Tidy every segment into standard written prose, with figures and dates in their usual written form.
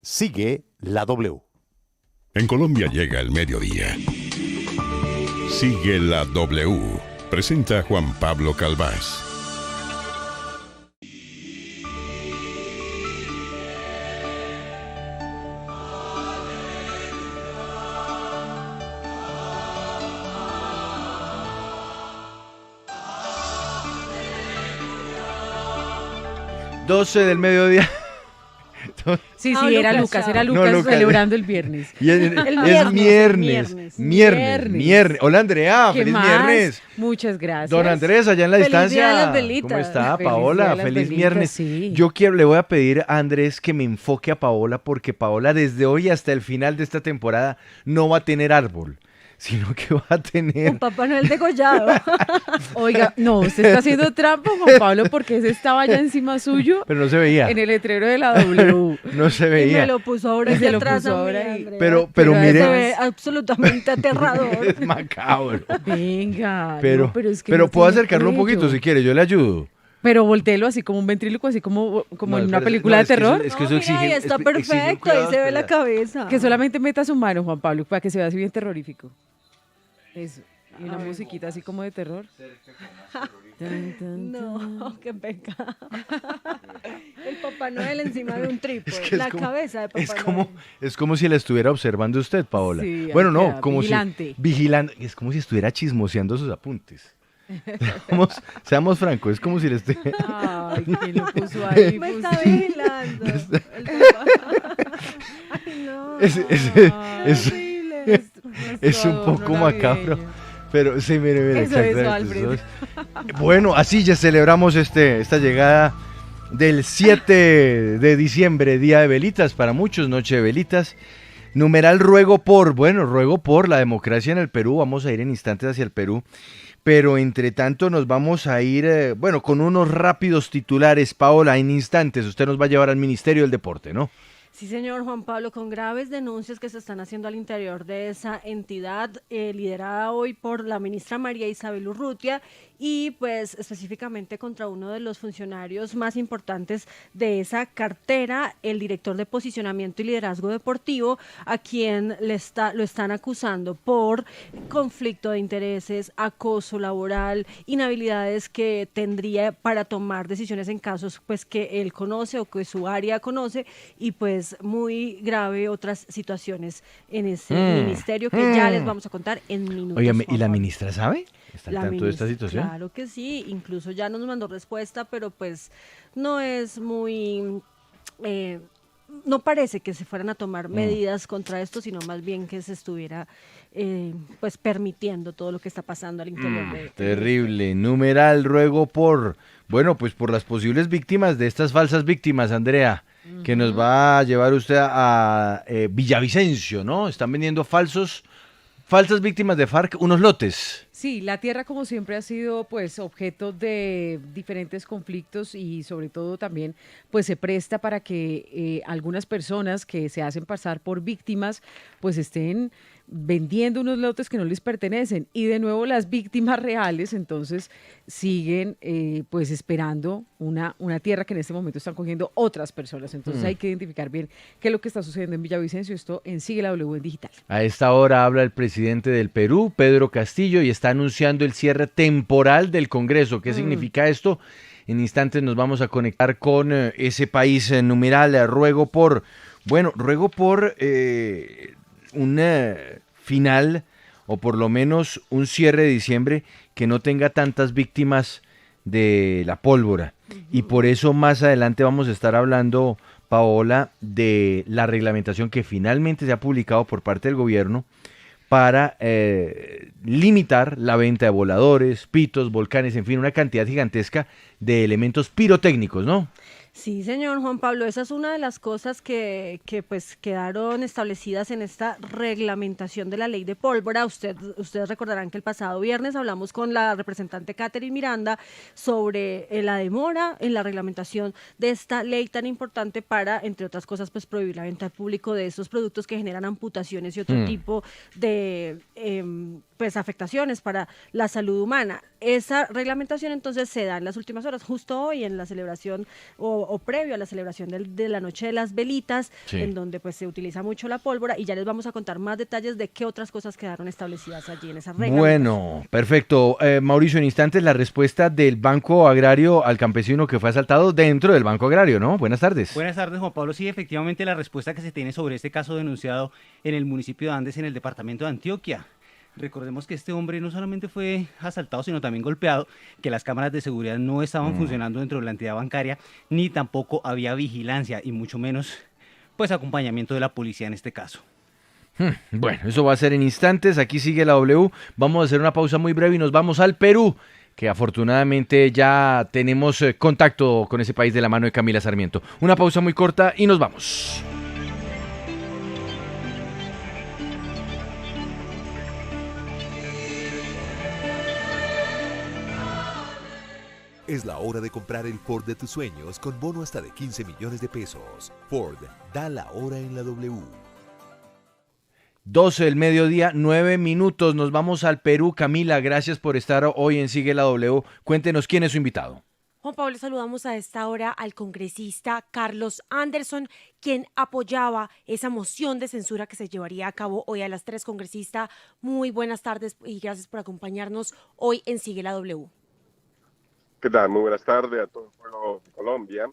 Sigue la W. En Colombia llega el mediodía. Sigue la W. Presenta Juan Pablo Calvás. Doce del mediodía. Sí, era Lucas No, Lucas. celebrando el viernes. Y es viernes. Hola Andrea, ¿Qué feliz más? viernes. Muchas gracias. Don Andrés, allá en la Feliz distancia. día de las velitas. ¿Cómo está, Feliz Paola? día de las Feliz velitas, viernes. sí. Le voy a pedir a Andrés que me enfoque a Paola, porque Paola desde hoy hasta el final de esta temporada no va a tener árbol, sino que va a tener... Un Papá Noel degollado. Oiga, no, usted está haciendo trampa, Juan Pablo, porque ese estaba ya encima suyo Pero no se veía. en el letrero de la W. No se Y me veía. lo puso ahora Y aquí se lo atrás puso a mí, ahora y- Andrea. Pero Pero Se mire, ve absolutamente aterrador. es macabro. Venga, Pero, no, pero es que pero no puedo tiene acercarlo un poquito cuello. si quiere, yo le ayudo. Pero voltéelo así como un ventríloco, así como No, en una pero película no, de es que eso- terror. es que No, eso mira, exige- ahí está exige un perfecto, cuidado, ahí se ve la espera. cabeza. Que solamente meta su mano, Juan Pablo, para que se vea así bien terrorífico. Eso. Y una musiquita así como de terror. Tan, tan, No, tan. qué pecado. El Papá Noel encima de un trípode. Es que es la como- cabeza de Papá Noel. Es como si la estuviera observando usted, Paola. Sí, Bueno, ahí no, queda, como vigilante. si vigilando, es como si estuviera chismoseando sus apuntes. Seamos francos, es como si le esté Ay, ¿quién lo puso ahí? Me Pues, está vigilando. El papá. Ay, no. es, Horrible. es un adorno poco macabro. navideño. Pero sí, mire, Eso, exactamente. Alfredo. eso es. Bueno, así ya celebramos esta llegada del 7 de diciembre, día de velitas, para muchos, noche de velitas. Numeral ruego por la democracia en el Perú. Vamos a ir en instantes hacia el Perú. Pero entre tanto nos vamos a ir, con unos rápidos titulares. Paola, en instantes usted nos va a llevar al Ministerio del Deporte, ¿no? Sí, señor Juan Pablo, con graves denuncias que se están haciendo al interior de esa entidad, liderada hoy por la ministra María Isabel Urrutia, y pues específicamente contra uno de los funcionarios más importantes de esa cartera, el director de posicionamiento y liderazgo deportivo, a quien lo están acusando por conflicto de intereses, acoso laboral, inhabilidades que tendría para tomar decisiones en casos pues que él conoce o que su área conoce, y pues muy grave otras situaciones en ese ministerio que ya les vamos a contar en minutos. Óigame, ¿y Juan la Pablo. ministra sabe? ¿Está al La tanto de esta ministra, situación? Claro que sí, incluso ya nos mandó respuesta, pero pues no es muy... no parece que se fueran a tomar medidas contra esto, sino más bien que se estuviera pues permitiendo todo lo que está pasando al interior de... Terrible. Numeral ruego por las posibles víctimas de estas falsas víctimas, Andrea, que nos va a llevar usted a Villavicencio, ¿no? Están vendiendo falsas víctimas de FARC, unos lotes. Sí, la tierra como siempre ha sido pues objeto de diferentes conflictos y sobre todo también pues se presta para que algunas personas que se hacen pasar por víctimas pues estén vendiendo unos lotes que no les pertenecen, y de nuevo las víctimas reales entonces siguen pues esperando una tierra que en este momento están cogiendo otras personas. Entonces hay que identificar bien qué es lo que está sucediendo en Villavicencio. Esto en Sigue la W en Digital. A esta hora habla el presidente del Perú, Pedro Castillo, y está anunciando el cierre temporal del Congreso. ¿Qué significa esto? En instantes nos vamos a conectar con ese país. Numeral ruego por un final, o por lo menos un cierre de diciembre que no tenga tantas víctimas de la pólvora. Y por eso más adelante vamos a estar hablando, Paola, de la reglamentación que finalmente se ha publicado por parte del gobierno para limitar la venta de voladores, pitos, volcanes, en fin, una cantidad gigantesca de elementos pirotécnicos, ¿no? Sí, señor Juan Pablo, esa es una de las cosas que pues quedaron establecidas en esta reglamentación de la ley de pólvora. Ustedes recordarán que el pasado viernes hablamos con la representante Catherine Miranda sobre la demora en la reglamentación de esta ley tan importante para, entre otras cosas, pues prohibir la venta al público de esos productos que generan amputaciones y otro tipo de pues afectaciones para la salud humana. esa reglamentación entonces se da en las últimas horas, justo hoy en la celebración o previo a la celebración de la Noche de las Velitas, Sí. en donde pues se utiliza mucho la pólvora y ya les vamos a contar más detalles de qué otras cosas quedaron establecidas allí en esa reglamentación. Bueno, perfecto. Mauricio, en instantes la respuesta del Banco Agrario al campesino que fue asaltado dentro del Banco Agrario, ¿no? Buenas tardes. Buenas tardes, Juan Pablo. Sí, efectivamente, la respuesta que se tiene sobre este caso denunciado en el municipio de Andes, en el departamento de Antioquia. Recordemos que este hombre no solamente fue asaltado, sino también golpeado, que las cámaras de seguridad no estaban funcionando dentro de la entidad bancaria, ni tampoco había vigilancia, y mucho menos, pues, acompañamiento de la policía en este caso. Bueno, eso va a ser en instantes. Aquí sigue la W. Vamos a hacer una pausa muy breve y nos vamos al Perú, que afortunadamente ya tenemos contacto con ese país de la mano de Camila Sarmiento. Una pausa muy corta y nos vamos. Es la hora de comprar el Ford de tus sueños con bono hasta de 15 millones de pesos. Ford, da la hora en la W. 12 del mediodía, 9 minutos. Nos vamos al Perú. Camila, gracias por estar hoy en Sigue la W. Cuéntenos quién es su invitado. Juan Pablo, saludamos a esta hora al congresista Carlos Anderson, quien apoyaba esa moción de censura que se llevaría a cabo hoy a las 3. Congresista, muy buenas tardes y gracias por acompañarnos hoy en Sigue la W. ¿Qué tal? Muy buenas tardes a todo el pueblo de Colombia.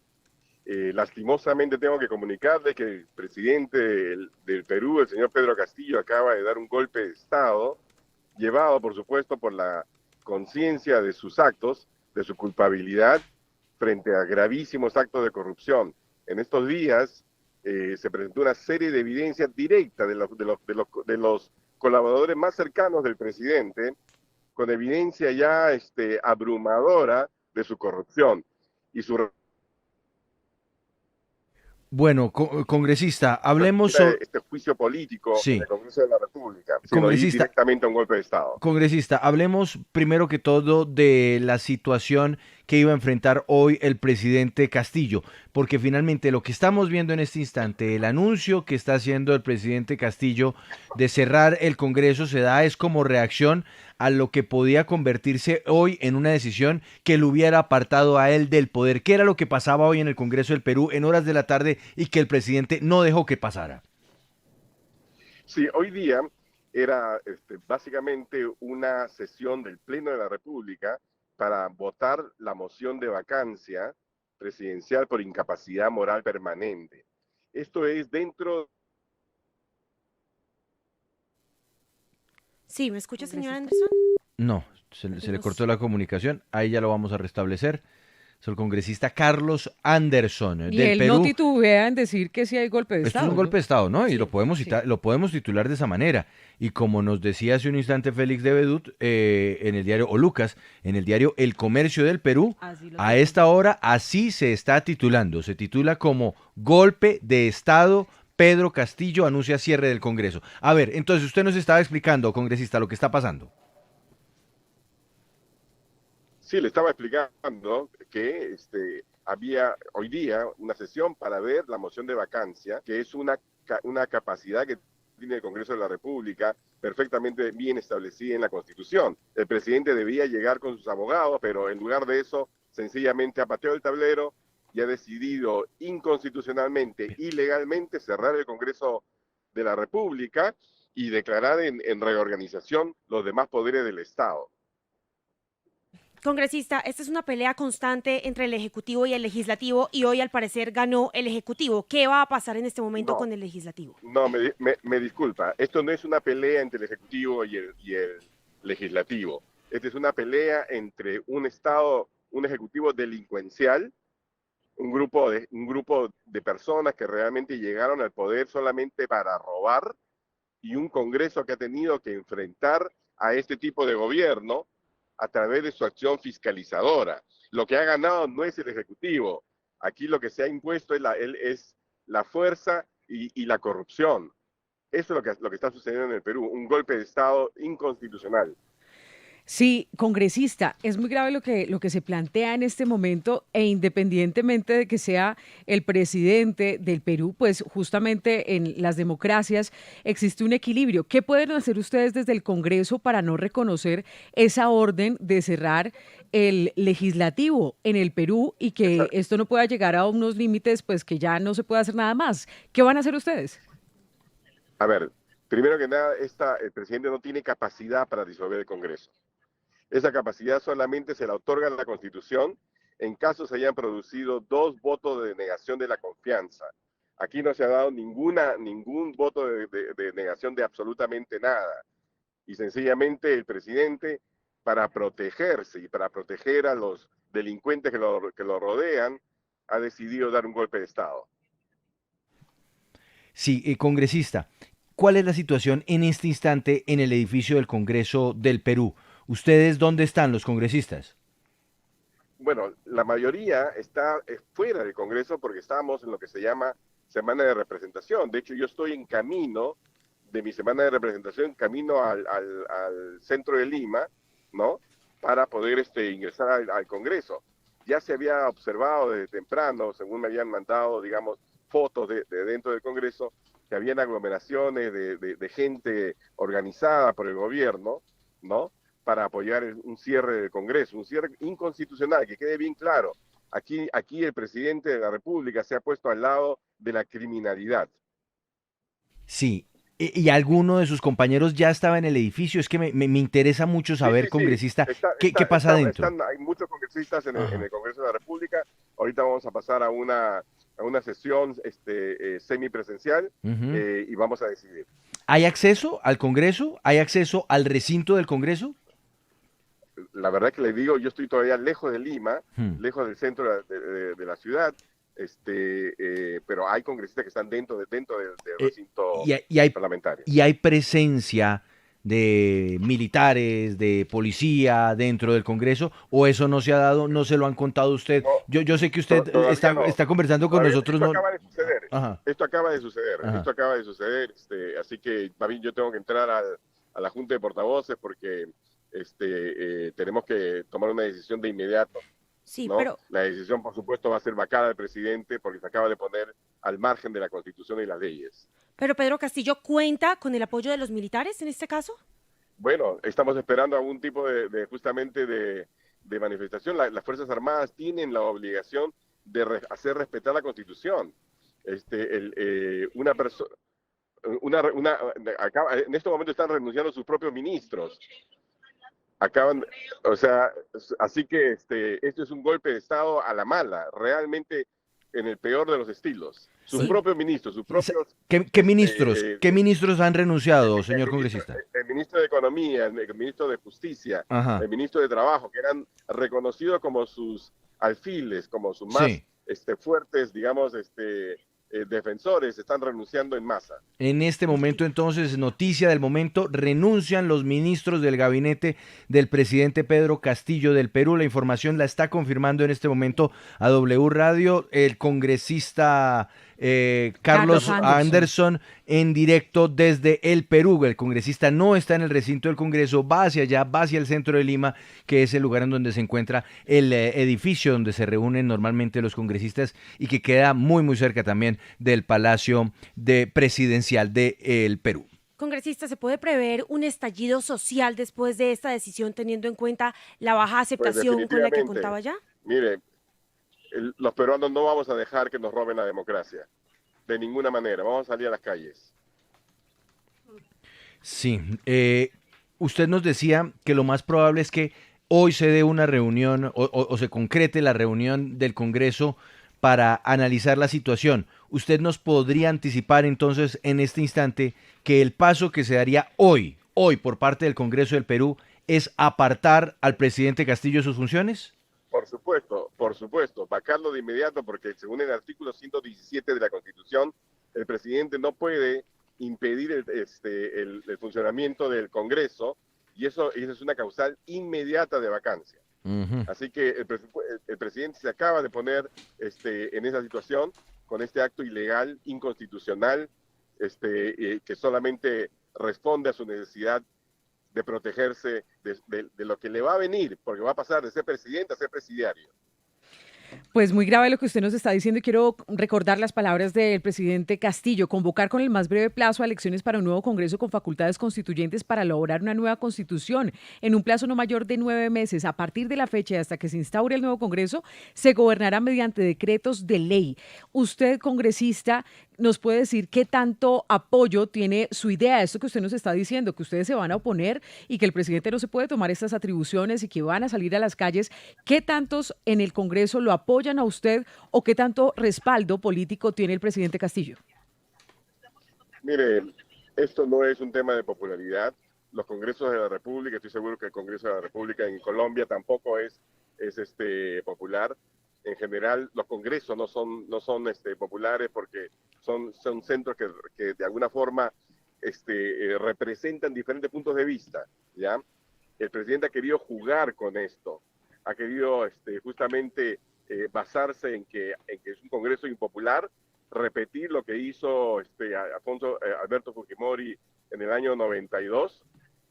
Lastimosamente tengo que comunicarles que el presidente del Perú, el señor Pedro Castillo, acaba de dar un golpe de Estado, llevado, por supuesto, por la conciencia de sus actos, de su culpabilidad, frente a gravísimos actos de corrupción. En estos días se presentó una serie de evidencias directas de los colaboradores más cercanos del presidente, con evidencia ya abrumadora de su corrupción y su Bueno, congresista, hablemos sobre... este juicio político Sí. en el Congreso de la República, sino ir Congresista. directamente a un golpe de Estado. Congresista, hablemos primero que todo de la situación que iba a enfrentar hoy el presidente Castillo, porque finalmente lo que estamos viendo en este instante, el anuncio que está haciendo el presidente Castillo de cerrar el Congreso se da es como reacción a lo que podía convertirse hoy en una decisión que lo hubiera apartado a él del poder. ¿Qué era lo que pasaba hoy en el Congreso del Perú en horas de la tarde y que el presidente no dejó que pasara? Sí, hoy día era básicamente una sesión del Pleno de la República para votar la moción de vacancia presidencial por incapacidad moral permanente. Esto es dentro... Sí, ¿me escucha, señor Anderson? No, se le cortó la comunicación, ahí ya lo vamos a restablecer. Es el congresista Carlos Anderson Y del él Perú. no titubea en decir que sí hay golpe de Esto Estado. es un golpe de Estado, ¿no? Y lo podemos sí. lo podemos titular de esa manera. Y como nos decía hace un instante Félix de Bedut, en el diario, o Lucas, en el diario El Comercio del Perú, Así lo a tengo. esta hora así se está titulando. Se titula como Golpe de Estado, Pedro Castillo anuncia cierre del Congreso. A ver, entonces usted nos estaba explicando, congresista, lo que está pasando. Sí, le estaba explicando que había hoy día una sesión para ver la moción de vacancia, que es una capacidad que tiene el Congreso de la República perfectamente bien establecida en la Constitución. El presidente debía llegar con sus abogados, pero en lugar de eso, sencillamente ha pateado el tablero y ha decidido inconstitucionalmente, ilegalmente, cerrar el Congreso de la República y declarar en reorganización los demás poderes del Estado. Congresista, esta es una pelea constante entre el Ejecutivo y el Legislativo y hoy al parecer ganó el Ejecutivo. ¿Qué va a pasar en este momento No. con el Legislativo? No, me disculpa. Esto no es una pelea entre el Ejecutivo y el Legislativo. Esta es una pelea entre un Estado, un Ejecutivo delincuencial, un grupo de personas que realmente llegaron al poder solamente para robar, y un Congreso que ha tenido que enfrentar a este tipo de gobierno a través de su acción fiscalizadora. Lo que ha ganado no es el Ejecutivo. Aquí lo que se ha impuesto es la fuerza y la corrupción. Eso es lo que está sucediendo en el Perú, un golpe de Estado inconstitucional. Sí, congresista, es muy grave lo que se plantea en este momento e independientemente de que sea el presidente del Perú, pues justamente en las democracias existe un equilibrio. ¿Qué pueden hacer ustedes desde el Congreso para no reconocer esa orden de cerrar el legislativo en el Perú y que esto no pueda llegar a unos límites, pues que ya no se puede hacer nada más? ¿Qué van a hacer ustedes? A ver, primero que nada, el presidente no tiene capacidad para disolver el Congreso. Esa capacidad solamente se la otorga la Constitución en caso se hayan producido 2 votos de negación de la confianza. Aquí no se ha dado ningún voto de negación de absolutamente nada. Y sencillamente el presidente, para protegerse y para proteger a los delincuentes que lo rodean, ha decidido dar un golpe de Estado. Sí, congresista, ¿cuál es la situación en este instante en el edificio del Congreso del Perú? ¿Ustedes dónde están, los congresistas? Bueno, la mayoría está fuera del Congreso porque estamos en lo que se llama semana de representación. De hecho, yo estoy en camino de mi semana de representación, camino al centro de Lima, ¿no? Para poder ingresar al Congreso. Ya se había observado desde temprano, según me habían mandado, digamos, fotos de dentro del Congreso, que habían aglomeraciones de gente organizada por el gobierno, ¿no? Para apoyar un cierre del Congreso, un cierre inconstitucional, que quede bien claro. Aquí el presidente de la República se ha puesto al lado de la criminalidad. Sí, y alguno de sus compañeros ya estaba en el edificio. Es que me interesa mucho saber, Sí. congresista, ¿qué pasa adentro? Hay muchos congresistas en el Congreso de la República. Ahorita vamos a pasar a una sesión semipresencial y vamos a decidir. ¿Hay acceso al Congreso? ¿Hay acceso al recinto del Congreso? La verdad que le digo, yo estoy todavía lejos de Lima, lejos del centro de la ciudad, pero hay congresistas que están dentro del recinto parlamentario. ¿Y hay presencia de militares, de policía dentro del Congreso? ¿O eso no se ha dado, no se lo han contado a usted? No, yo sé que usted está conversando con nosotros. Esto acaba de suceder. Ajá. Esto acaba de suceder. Ajá. Esto acaba de suceder. Así que también yo tengo que entrar a la Junta de Portavoces porque tenemos que tomar una decisión de inmediato. Sí, ¿no? pero La decisión, por supuesto, va a ser vacada del presidente porque se acaba de poner al margen de la Constitución y las leyes. Pedro Castillo cuenta con el apoyo de los militares en este caso. Bueno, estamos esperando algún tipo justamente de manifestación. Las Fuerzas Armadas tienen la obligación de hacer respetar la Constitución. Una persona... en este momento están renunciando sus propios ministros. Así que esto es un golpe de Estado a la mala, realmente en el peor de los estilos. Sus propios ministros, sus propios... ¿Qué ministros han renunciado, señor congresista? El ministro de Economía, el ministro de Justicia, Ajá. el ministro de Trabajo, que eran reconocidos como sus alfiles, como sus más fuertes, digamos, defensores, están renunciando en masa. En este momento, entonces, noticia del momento, renuncian los ministros del gabinete del presidente Pedro Castillo del Perú. La información la está confirmando en este momento a W Radio el congresista Carlos Anderson en directo desde el Perú. El congresista no está en el recinto del Congreso, va hacia allá, va hacia el centro de Lima, que es el lugar en donde se encuentra el edificio donde se reúnen normalmente los congresistas y que queda muy muy cerca también del Palacio Presidencial del Perú. Congresista, ¿se puede prever un estallido social después de esta decisión, teniendo en cuenta la baja aceptación con la que contaba ya? Mire, los peruanos no vamos a dejar que nos roben la democracia. De ninguna manera. Vamos a salir a las calles. Sí. Usted nos decía que lo más probable es que hoy se dé una reunión o se concrete la reunión del Congreso para analizar la situación. ¿Usted nos podría anticipar entonces en este instante que el paso que se daría hoy por parte del Congreso del Perú es apartar al presidente Castillo de sus funciones? Por supuesto, vacarlo de inmediato porque según el artículo 117 de la Constitución, el presidente no puede impedir el funcionamiento del Congreso y eso es una causal inmediata de vacancia. Así que el presidente se acaba de poner en esa situación con este acto ilegal, inconstitucional, que solamente responde a su necesidad de protegerse de lo que le va a venir, porque va a pasar de ser presidente a ser presidiario. Pues muy grave lo que usted nos está diciendo y quiero recordar las palabras del presidente Castillo: convocar con el más breve plazo a elecciones para un nuevo Congreso con facultades constituyentes para elaborar una nueva constitución en un plazo no mayor de 9 meses. A partir de la fecha y hasta que se instaure el nuevo Congreso, se gobernará mediante decretos de ley. Usted, congresista, ¿nos puede decir qué tanto apoyo tiene su idea? Esto que usted nos está diciendo, que ustedes se van a oponer y que el presidente no se puede tomar estas atribuciones y que van a salir a las calles. ¿Qué tantos en el Congreso lo apoyan a usted o qué tanto respaldo político tiene el presidente Castillo? Mire, esto no es un tema de popularidad. Los congresos de la República, estoy seguro que el Congreso de la República en Colombia tampoco es popular. En general, los congresos no son populares porque son centros que de alguna forma representan diferentes puntos de vista, ¿ya? El presidente ha querido jugar con esto, ha querido justamente basarse en que es un congreso impopular, repetir lo que hizo Alberto Fujimori en el año 92.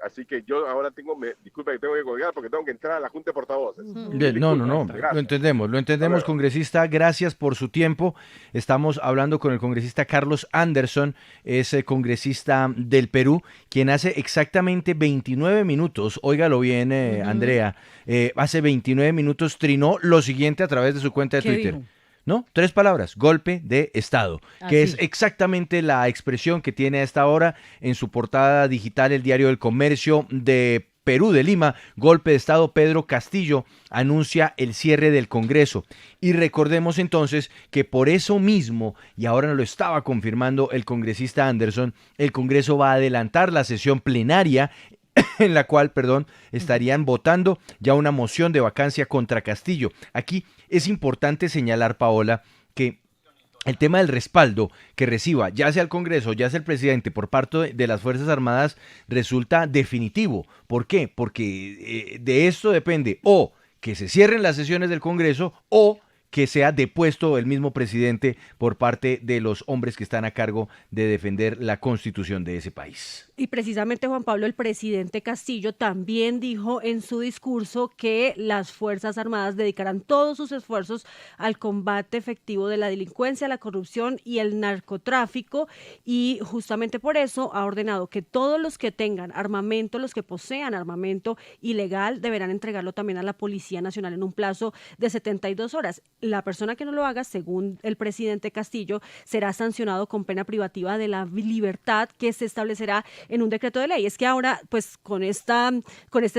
Así que yo ahora disculpa que tengo que colgar porque tengo que entrar a la Junta de Portavoces. No, lo entendemos, congresista, gracias por su tiempo. Estamos hablando con el congresista Carlos Anderson, es congresista del Perú, quien hace exactamente 29 minutos, óigalo bien, Andrea, hace 29 minutos trinó lo siguiente a través de su cuenta de Twitter. Dijo? ¿No? 3 palabras: golpe de Estado, que es sí. exactamente la expresión que tiene a esta hora en su portada digital el Diario del Comercio de Perú, de Lima. Golpe de Estado, Pedro Castillo anuncia el cierre del Congreso. Y recordemos entonces que por eso mismo, y ahora nos lo estaba confirmando el congresista Anderson, el Congreso va a adelantar la sesión plenaria en la cual, estarían votando ya una moción de vacancia contra Castillo. Aquí es importante señalar, Paola, que el tema del respaldo que reciba, ya sea el Congreso, ya sea el presidente, por parte de las Fuerzas Armadas, resulta definitivo. ¿Por qué? Porque de esto depende o que se cierren las sesiones del Congreso o que sea depuesto el mismo presidente por parte de los hombres que están a cargo de defender la Constitución de ese país. Y precisamente, Juan Pablo, el presidente Castillo también dijo en su discurso que las Fuerzas Armadas dedicarán todos sus esfuerzos al combate efectivo de la delincuencia, la corrupción y el narcotráfico, y justamente por eso ha ordenado que todos los que tengan armamento, los que posean armamento ilegal, deberán entregarlo también a la Policía Nacional en un plazo de 72 horas. La persona que no lo haga, según el presidente Castillo, será sancionado con pena privativa de la libertad que se establecerá en un decreto de ley. Es que ahora, pues con este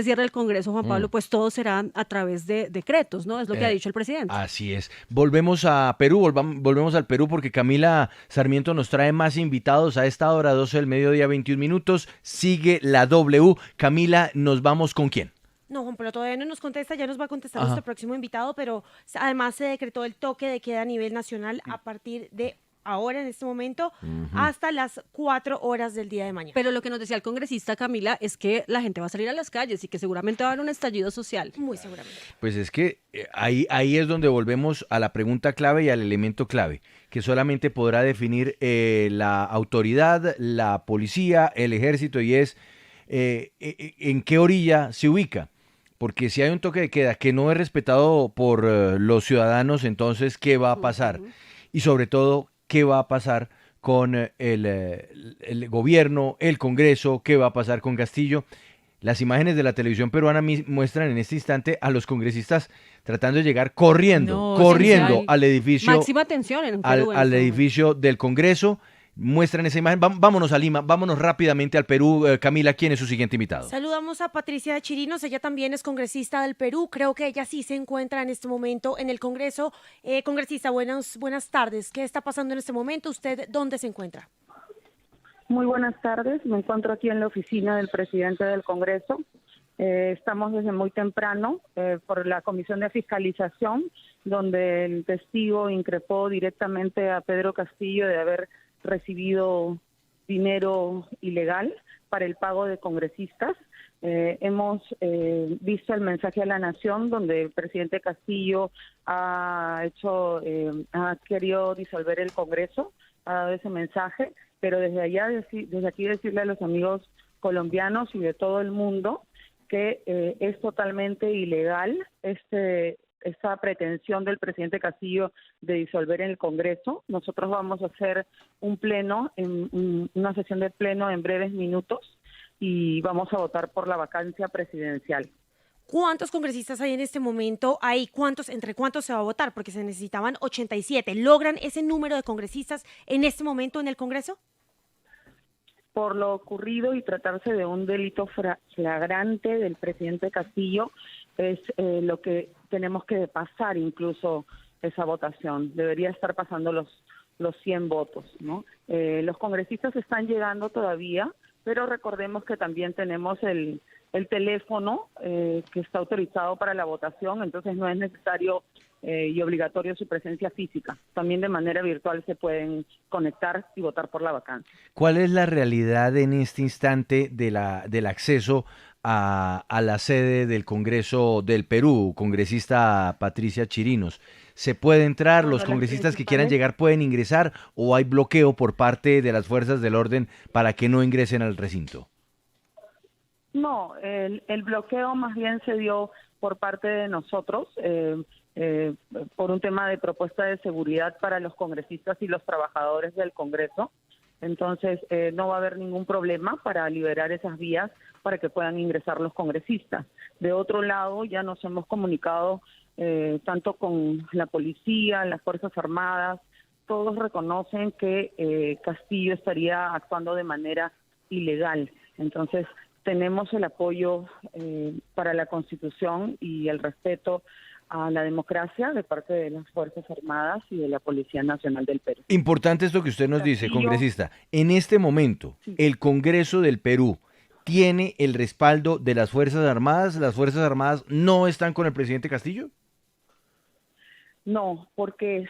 cierre del Congreso, Juan Pablo, pues todo será a través de decretos, ¿no? Es lo que ha dicho el presidente. Así es. Volvemos a Perú, volvemos al Perú porque Camila Sarmiento nos trae más invitados a esta hora, 12 del mediodía, 21 minutos. Sigue la W. Camila, ¿nos vamos con quién? No, Juan Pablo todavía no nos contesta, ya nos va a contestar nuestro próximo invitado, pero además se decretó el toque de queda a nivel nacional a partir de ahora, en este momento, hasta las 4 horas del día de mañana. Pero lo que nos decía el congresista, Camila, es que la gente va a salir a las calles y que seguramente va a haber un estallido social. Muy seguramente. Pues es que ahí es donde volvemos a la pregunta clave y al elemento clave, que solamente podrá definir la autoridad, la policía, el ejército, y es en qué orilla se ubica. Porque si hay un toque de queda que no es respetado por los ciudadanos, entonces, ¿qué va a pasar? Y sobre todo, ¿qué va a pasar con el gobierno, el Congreso? ¿Qué va a pasar con Castillo? Las imágenes de la televisión peruana muestran en este instante a los congresistas tratando de llegar corriendo al edificio. Máxima tensión en Perú, al edificio del Congreso. Muestran esa imagen. Vámonos a Lima, vámonos rápidamente al Perú. Camila, ¿quién es su siguiente invitado? Saludamos a Patricia Chirinos, ella también es congresista del Perú, creo que ella sí se encuentra en este momento en el Congreso. Congresista, buenas tardes. ¿Qué está pasando en este momento? ¿Usted dónde se encuentra? Muy buenas tardes, me encuentro aquí en la oficina del presidente del Congreso. Estamos desde muy temprano por la Comisión de Fiscalización, donde el testigo increpó directamente a Pedro Castillo de haber recibido dinero ilegal para el pago de congresistas. Hemos visto el mensaje a la Nación donde el presidente Castillo ha querido disolver el Congreso, ha dado ese mensaje, pero desde aquí decirle a los amigos colombianos y de todo el mundo que es totalmente ilegal esta pretensión del presidente Castillo de disolver el Congreso. Nosotros vamos a hacer un pleno, una sesión de pleno en breves minutos y vamos a votar por la vacancia presidencial. ¿Cuántos congresistas hay en este momento? ¿Entre cuántos se va a votar? Porque se necesitaban 87. ¿Logran ese número de congresistas en este momento en el Congreso? Por lo ocurrido y tratarse de un delito flagrante del presidente Castillo, es lo que tenemos que pasar incluso esa votación. Debería estar pasando los 100 votos, ¿no? Los congresistas están llegando todavía, pero recordemos que también tenemos el teléfono que está autorizado para la votación, entonces no es necesario y obligatorio su presencia física. También de manera virtual se pueden conectar y votar por la vacancia. ¿Cuál es la realidad en este instante del acceso a la sede del Congreso del Perú, congresista Patricia Chirinos? ¿Se puede entrar? Bueno, ¿Los congresistas que quieran llegar pueden ingresar? ¿O hay bloqueo por parte de las fuerzas del orden para que no ingresen al recinto? No, el bloqueo más bien se dio por parte de nosotros, por un tema de propuesta de seguridad para los congresistas y los trabajadores del Congreso. Entonces, no va a haber ningún problema para liberar esas vías para que puedan ingresar los congresistas. De otro lado, ya nos hemos comunicado tanto con la policía, las Fuerzas Armadas, todos reconocen que Castillo estaría actuando de manera ilegal. Entonces, tenemos el apoyo para la Constitución y el respeto a la democracia de parte de las Fuerzas Armadas y de la Policía Nacional del Perú. Importante esto que usted nos dice, congresista. En este momento, el Congreso del Perú tiene el respaldo de las Fuerzas Armadas. ¿Las Fuerzas Armadas no están con el presidente Castillo? No, porque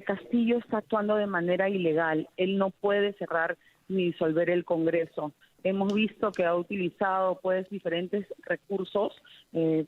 Castillo está actuando de manera ilegal. Él no puede cerrar ni disolver el Congreso. Hemos visto que ha utilizado pues diferentes recursos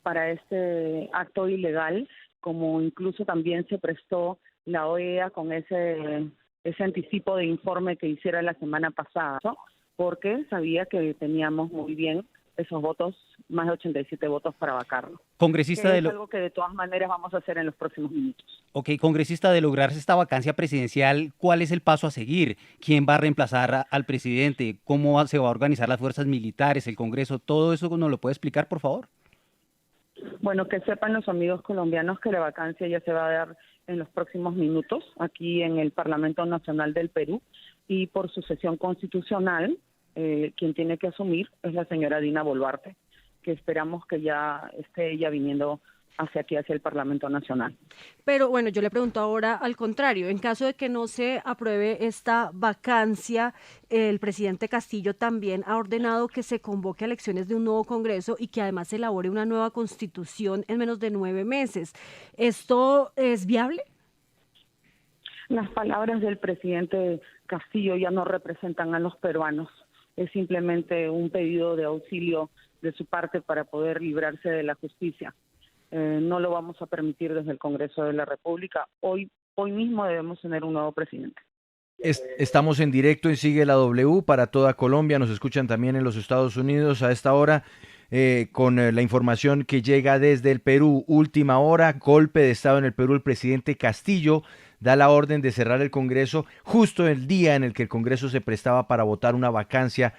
para este acto ilegal, como incluso también se prestó la OEA con ese anticipo de informe que hiciera la semana pasada, ¿no? Porque sabía que teníamos muy bien esos votos, más de 87 votos para vacarlo. Congresista es algo que de todas maneras vamos a hacer en los próximos minutos. Ok, congresista, de lograrse esta vacancia presidencial, ¿cuál es el paso a seguir? ¿Quién va a reemplazar al presidente? ¿Cómo se va a organizar las fuerzas militares, el Congreso? ¿Todo eso nos lo puede explicar, por favor? Bueno, que sepan los amigos colombianos que la vacancia ya se va a dar en los próximos minutos aquí en el Parlamento Nacional del Perú, y por su sesión constitucional, quien tiene que asumir es la señora Dina Boluarte, que esperamos que ya esté ella viniendo hacia aquí, hacia el Parlamento Nacional. Pero bueno, yo le pregunto ahora al contrario, en caso de que no se apruebe esta vacancia, el presidente Castillo también ha ordenado que se convoque a elecciones de un nuevo Congreso y que además se elabore una nueva Constitución en menos de 9 meses. ¿Esto es viable? Las palabras del presidente Castillo ya no representan a los peruanos. Es simplemente un pedido de auxilio de su parte para poder librarse de la justicia. No lo vamos a permitir desde el Congreso de la República. Hoy mismo debemos tener un nuevo presidente. Estamos en directo en Sigue la W para toda Colombia. Nos escuchan también en los Estados Unidos a esta hora con la información que llega desde el Perú. Última hora, golpe de Estado en el Perú. El presidente Castillo da la orden de cerrar el Congreso justo el día en el que el Congreso se prestaba para votar una vacancia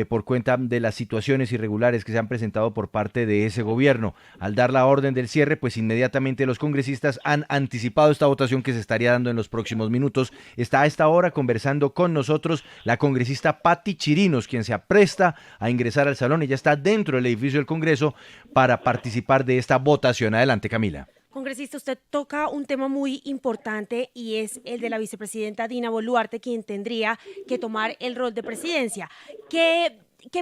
por cuenta de las situaciones irregulares que se han presentado por parte de ese gobierno. Al dar la orden del cierre, pues inmediatamente los congresistas han anticipado esta votación que se estaría dando en los próximos minutos. Está a esta hora conversando con nosotros la congresista Patti Chirinos, quien se apresta a ingresar al salón. Ella está dentro del edificio del Congreso para participar de esta votación. Adelante, Camila. Congresista, usted toca un tema muy importante y es el de la vicepresidenta Dina Boluarte, quien tendría que tomar el rol de presidencia. ¿Qué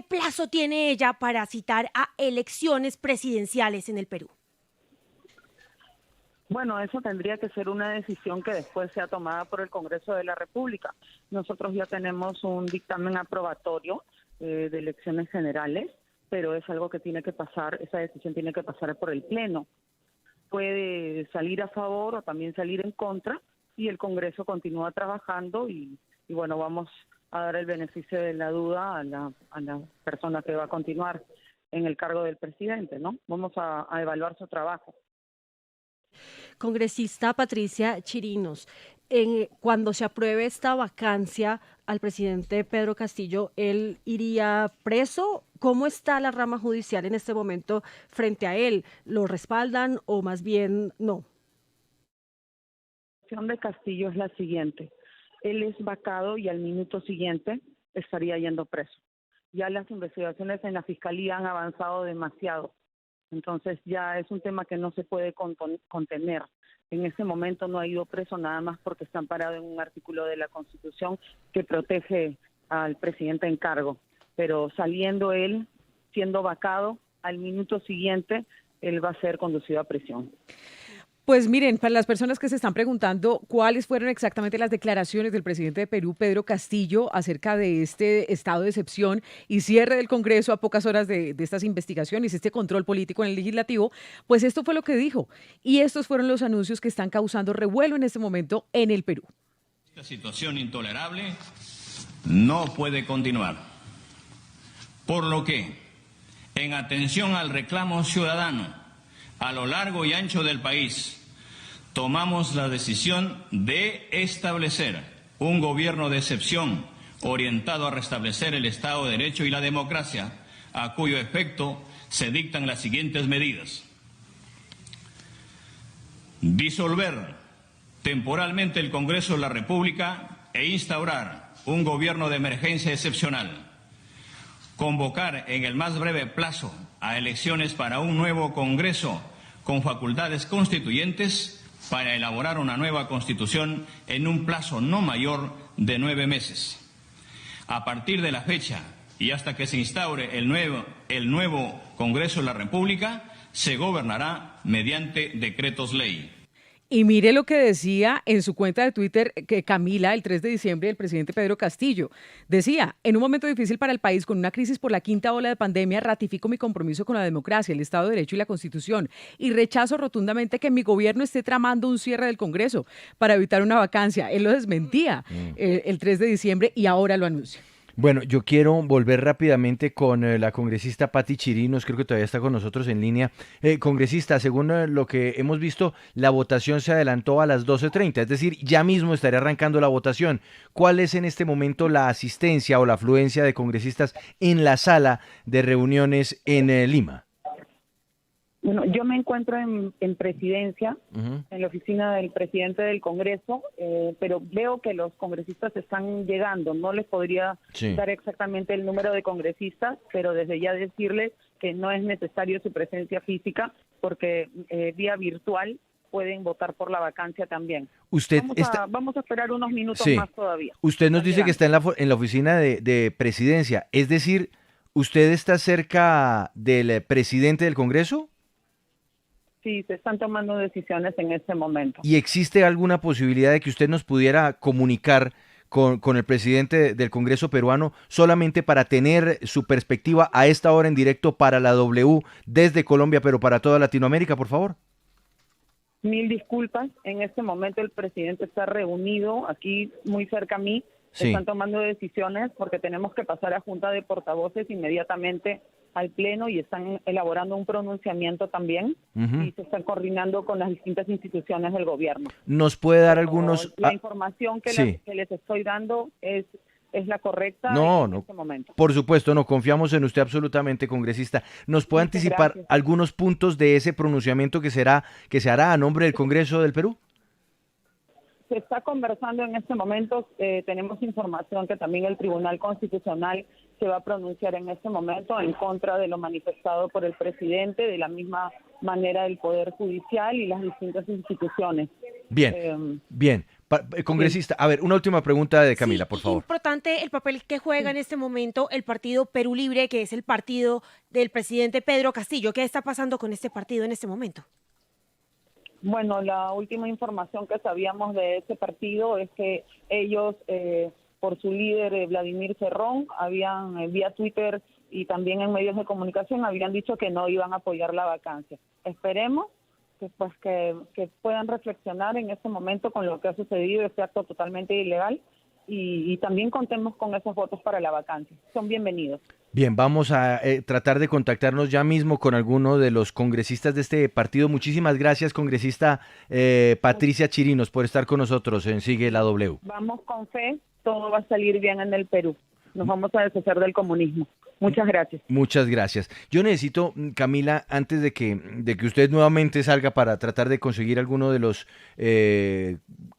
plazo tiene ella para citar a elecciones presidenciales en el Perú? Bueno, eso tendría que ser una decisión que después sea tomada por el Congreso de la República. Nosotros ya tenemos un dictamen aprobatorio de elecciones generales, pero es algo que tiene que pasar, esa decisión tiene que pasar por el Pleno. Puede salir a favor o también salir en contra, y el Congreso continúa trabajando y bueno, vamos a dar el beneficio de la duda a la persona que va a continuar en el cargo del presidente, ¿no? Vamos a evaluar su trabajo. Congresista Patricia Chirinos, cuando se apruebe esta vacancia al presidente Pedro Castillo, ¿él iría preso? ¿Cómo está la rama judicial en este momento frente a él? ¿Lo respaldan o más bien no? La situación de Castillo es la siguiente. Él es vacado y al minuto siguiente estaría yendo preso. Ya las investigaciones en la Fiscalía han avanzado demasiado. Entonces ya es un tema que no se puede contener. En este momento no ha ido preso nada más porque está amparado en un artículo de la Constitución que protege al presidente en cargo. Pero saliendo él, siendo vacado, al minuto siguiente él va a ser conducido a prisión. Pues miren, para las personas que se están preguntando cuáles fueron exactamente las declaraciones del presidente de Perú, Pedro Castillo, acerca de este estado de excepción y cierre del Congreso a pocas horas de estas investigaciones, este control político en el legislativo, pues esto fue lo que dijo. Y estos fueron los anuncios que están causando revuelo en este momento en el Perú. Esta situación intolerable no puede continuar. Por lo que, en atención al reclamo ciudadano, a lo largo y ancho del país, tomamos la decisión de establecer un gobierno de excepción orientado a restablecer el Estado de Derecho y la democracia, a cuyo efecto se dictan las siguientes medidas. Disolver temporalmente el Congreso de la República e instaurar un gobierno de emergencia excepcional. Convocar en el más breve plazo a elecciones para un nuevo Congreso con facultades constituyentes para elaborar una nueva Constitución en un plazo no mayor de 9 meses. A partir de la fecha y hasta que se instaure el nuevo Congreso de la República, se gobernará mediante decretos ley. Y mire lo que decía en su cuenta de Twitter que Camila el 3 de diciembre el presidente Pedro Castillo. Decía, en un momento difícil para el país con una crisis por la quinta ola de pandemia, ratifico mi compromiso con la democracia, el Estado de Derecho y la Constitución y rechazo rotundamente que mi gobierno esté tramando un cierre del Congreso para evitar una vacancia. Él lo desmentía el 3 de diciembre y ahora lo anuncia. Bueno, yo quiero volver rápidamente con la congresista Pati Chirinos, creo que todavía está con nosotros en línea. Congresista, según lo que hemos visto, la votación se adelantó a las 12:30, es decir, ya mismo estaría arrancando la votación. ¿Cuál es en este momento la asistencia o la afluencia de congresistas en la sala de reuniones en Lima? Bueno, yo me encuentro en presidencia, en la oficina del presidente del Congreso, pero veo que los congresistas están llegando. No les podría dar exactamente el número de congresistas, pero desde ya decirles que no es necesario su presencia física porque vía virtual pueden votar por la vacancia también. Vamos a esperar unos minutos más todavía. Usted nos dice que está en la oficina de presidencia, es decir, ¿usted está cerca del presidente del Congreso? Sí, se están tomando decisiones en este momento. ¿Y existe alguna posibilidad de que usted nos pudiera comunicar con el presidente del Congreso peruano solamente para tener su perspectiva a esta hora en directo para la W desde Colombia, pero para toda Latinoamérica, por favor? Mil disculpas, en este momento el presidente está reunido aquí muy cerca a mí, están tomando decisiones porque tenemos que pasar a Junta de Portavoces inmediatamente al Pleno y están elaborando un pronunciamiento también y se están coordinando con las distintas instituciones del gobierno. ¿Nos puede dar algunos...? La información que les estoy dando es la correcta en este momento. Por supuesto, no, confiamos en usted absolutamente, congresista. ¿Nos puede anticipar algunos puntos de ese pronunciamiento que se hará a nombre del Congreso del Perú? Se está conversando en este momento, tenemos información que también el Tribunal Constitucional se va a pronunciar en este momento en contra de lo manifestado por el presidente, de la misma manera el Poder Judicial y las distintas instituciones. Bien, bien. Congresista, a ver, una última pregunta de Camila, por favor. Importante el papel que juega en este momento el partido Perú Libre, que es el partido del presidente Pedro Castillo. ¿Qué está pasando con este partido en este momento? Bueno, la última información que sabíamos de ese partido es que ellos, por su líder Vladimir Cerrón, habían vía Twitter y también en medios de comunicación habían dicho que no iban a apoyar la vacancia. Esperemos que puedan reflexionar en este momento con lo que ha sucedido, este acto totalmente ilegal, y también contemos con esos votos para la vacancia. Son bienvenidos. Bien, vamos a tratar de contactarnos ya mismo con alguno de los congresistas de este partido. Muchísimas gracias, congresista Patricia Chirinos, por estar con nosotros en Sigue la W. Vamos con fe, todo va a salir bien en el Perú. Nos vamos a deshacer del comunismo. Muchas gracias. Muchas gracias. Yo necesito, Camila, antes de que usted nuevamente salga para tratar de conseguir alguno de los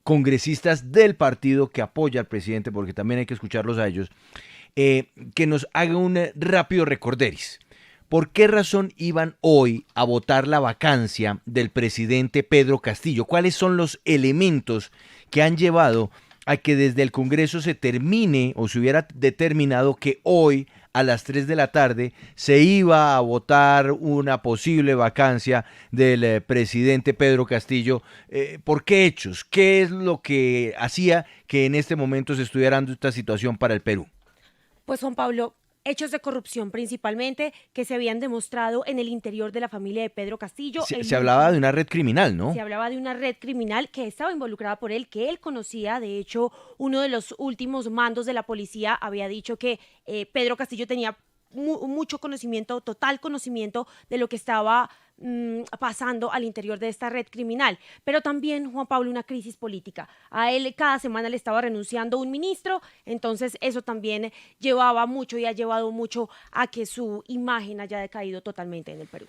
congresistas del partido que apoya al presidente, porque también hay que escucharlos a ellos, que nos haga un rápido recorderis. ¿Por qué razón iban hoy a votar la vacancia del presidente Pedro Castillo? ¿Cuáles son los elementos que han llevado a que desde el Congreso se termine o se hubiera determinado que hoy a las 3 de la tarde se iba a votar una posible vacancia del presidente Pedro Castillo? ¿Por qué hechos? ¿Qué es lo que hacía que en este momento se estuviera dando esta situación para el Perú? Pues Juan Pablo, hechos de corrupción principalmente que se habían demostrado en el interior de la familia de Pedro Castillo. Se hablaba de una red criminal, ¿no? Se hablaba de una red criminal que estaba involucrada por él, que él conocía. De hecho, uno de los últimos mandos de la policía había dicho que Pedro Castillo tenía mucho conocimiento, total conocimiento de lo que estaba pasando al interior de esta red criminal. Pero también, Juan Pablo, una crisis política. A él cada semana le estaba renunciando un ministro, entonces eso también llevaba mucho y ha llevado mucho a que su imagen haya decaído totalmente en el Perú.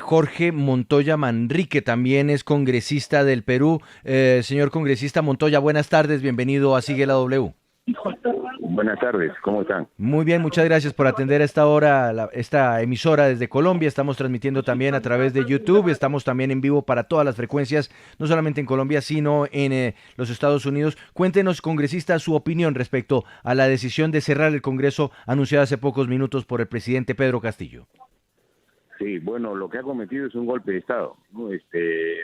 Jorge Montoya Manrique también es congresista del Perú. Señor congresista Montoya, buenas tardes, bienvenido a Sigue la W. Buenas tardes, ¿cómo están? Muy bien, muchas gracias por atender a esta hora esta emisora desde Colombia. Estamos transmitiendo también a través de YouTube, estamos también en vivo para todas las frecuencias, no solamente en Colombia, sino en los Estados Unidos. Cuéntenos, congresista, su opinión respecto a la decisión de cerrar el Congreso anunciada hace pocos minutos por el presidente Pedro Castillo. Sí, bueno, lo que ha cometido es un golpe de Estado, ¿no?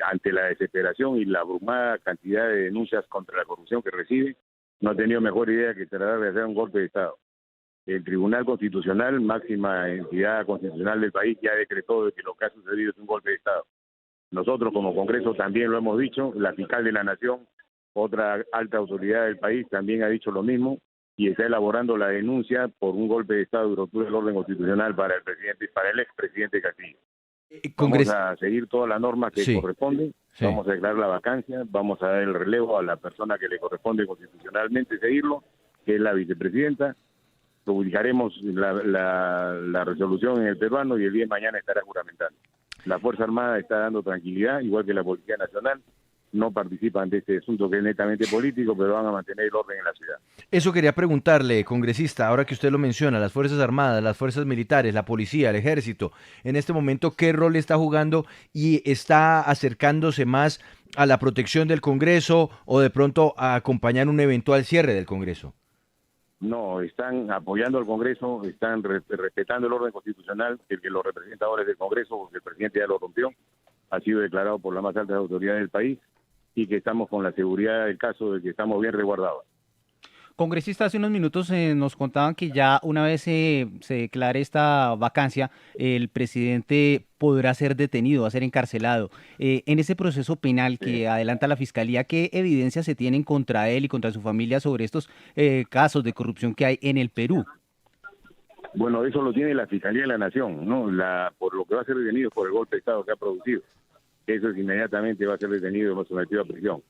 Ante la desesperación y la abrumada cantidad de denuncias contra la corrupción que recibe, no ha tenido mejor idea que tratar de hacer un golpe de Estado. El Tribunal Constitucional, máxima entidad constitucional del país, ya decretó de que lo que ha sucedido es un golpe de Estado. Nosotros como Congreso también lo hemos dicho, la fiscal de la Nación, otra alta autoridad del país, también ha dicho lo mismo y está elaborando la denuncia por un golpe de Estado de ruptura del orden constitucional para el expresidente Castillo. Vamos a seguir todas las normas que corresponden, vamos a declarar la vacancia, vamos a dar el relevo a la persona que le corresponde constitucionalmente seguirlo, que es la vicepresidenta. Publicaremos la resolución en el peruano y el día de mañana estará juramentando. La Fuerza Armada está dando tranquilidad, igual que la Policía Nacional. No participan de este asunto que es netamente político, pero van a mantener el orden en la ciudad. Eso quería preguntarle, congresista, ahora que usted lo menciona, las Fuerzas Armadas, las Fuerzas Militares, la Policía, el Ejército, en este momento, ¿qué rol está jugando y está acercándose más a la protección del Congreso o de pronto a acompañar un eventual cierre del Congreso? No, están apoyando al Congreso, están respetando el orden constitucional, el que lo representa ahora es el Congreso, porque el presidente ya lo rompió, ha sido declarado por las más altas autoridades del país, y que estamos con la seguridad del caso de que estamos bien resguardados. Congresista, hace unos minutos nos contaban que ya una vez se declare esta vacancia, el presidente podrá ser detenido, va a ser encarcelado. En ese proceso penal que adelanta la Fiscalía, ¿qué evidencias se tienen contra él y contra su familia sobre estos casos de corrupción que hay en el Perú? Bueno, eso lo tiene la Fiscalía de la Nación, ¿no? Por lo que va a ser detenido por el golpe de Estado que ha producido. Eso inmediatamente va a ser detenido y va a ser sometido a prisión.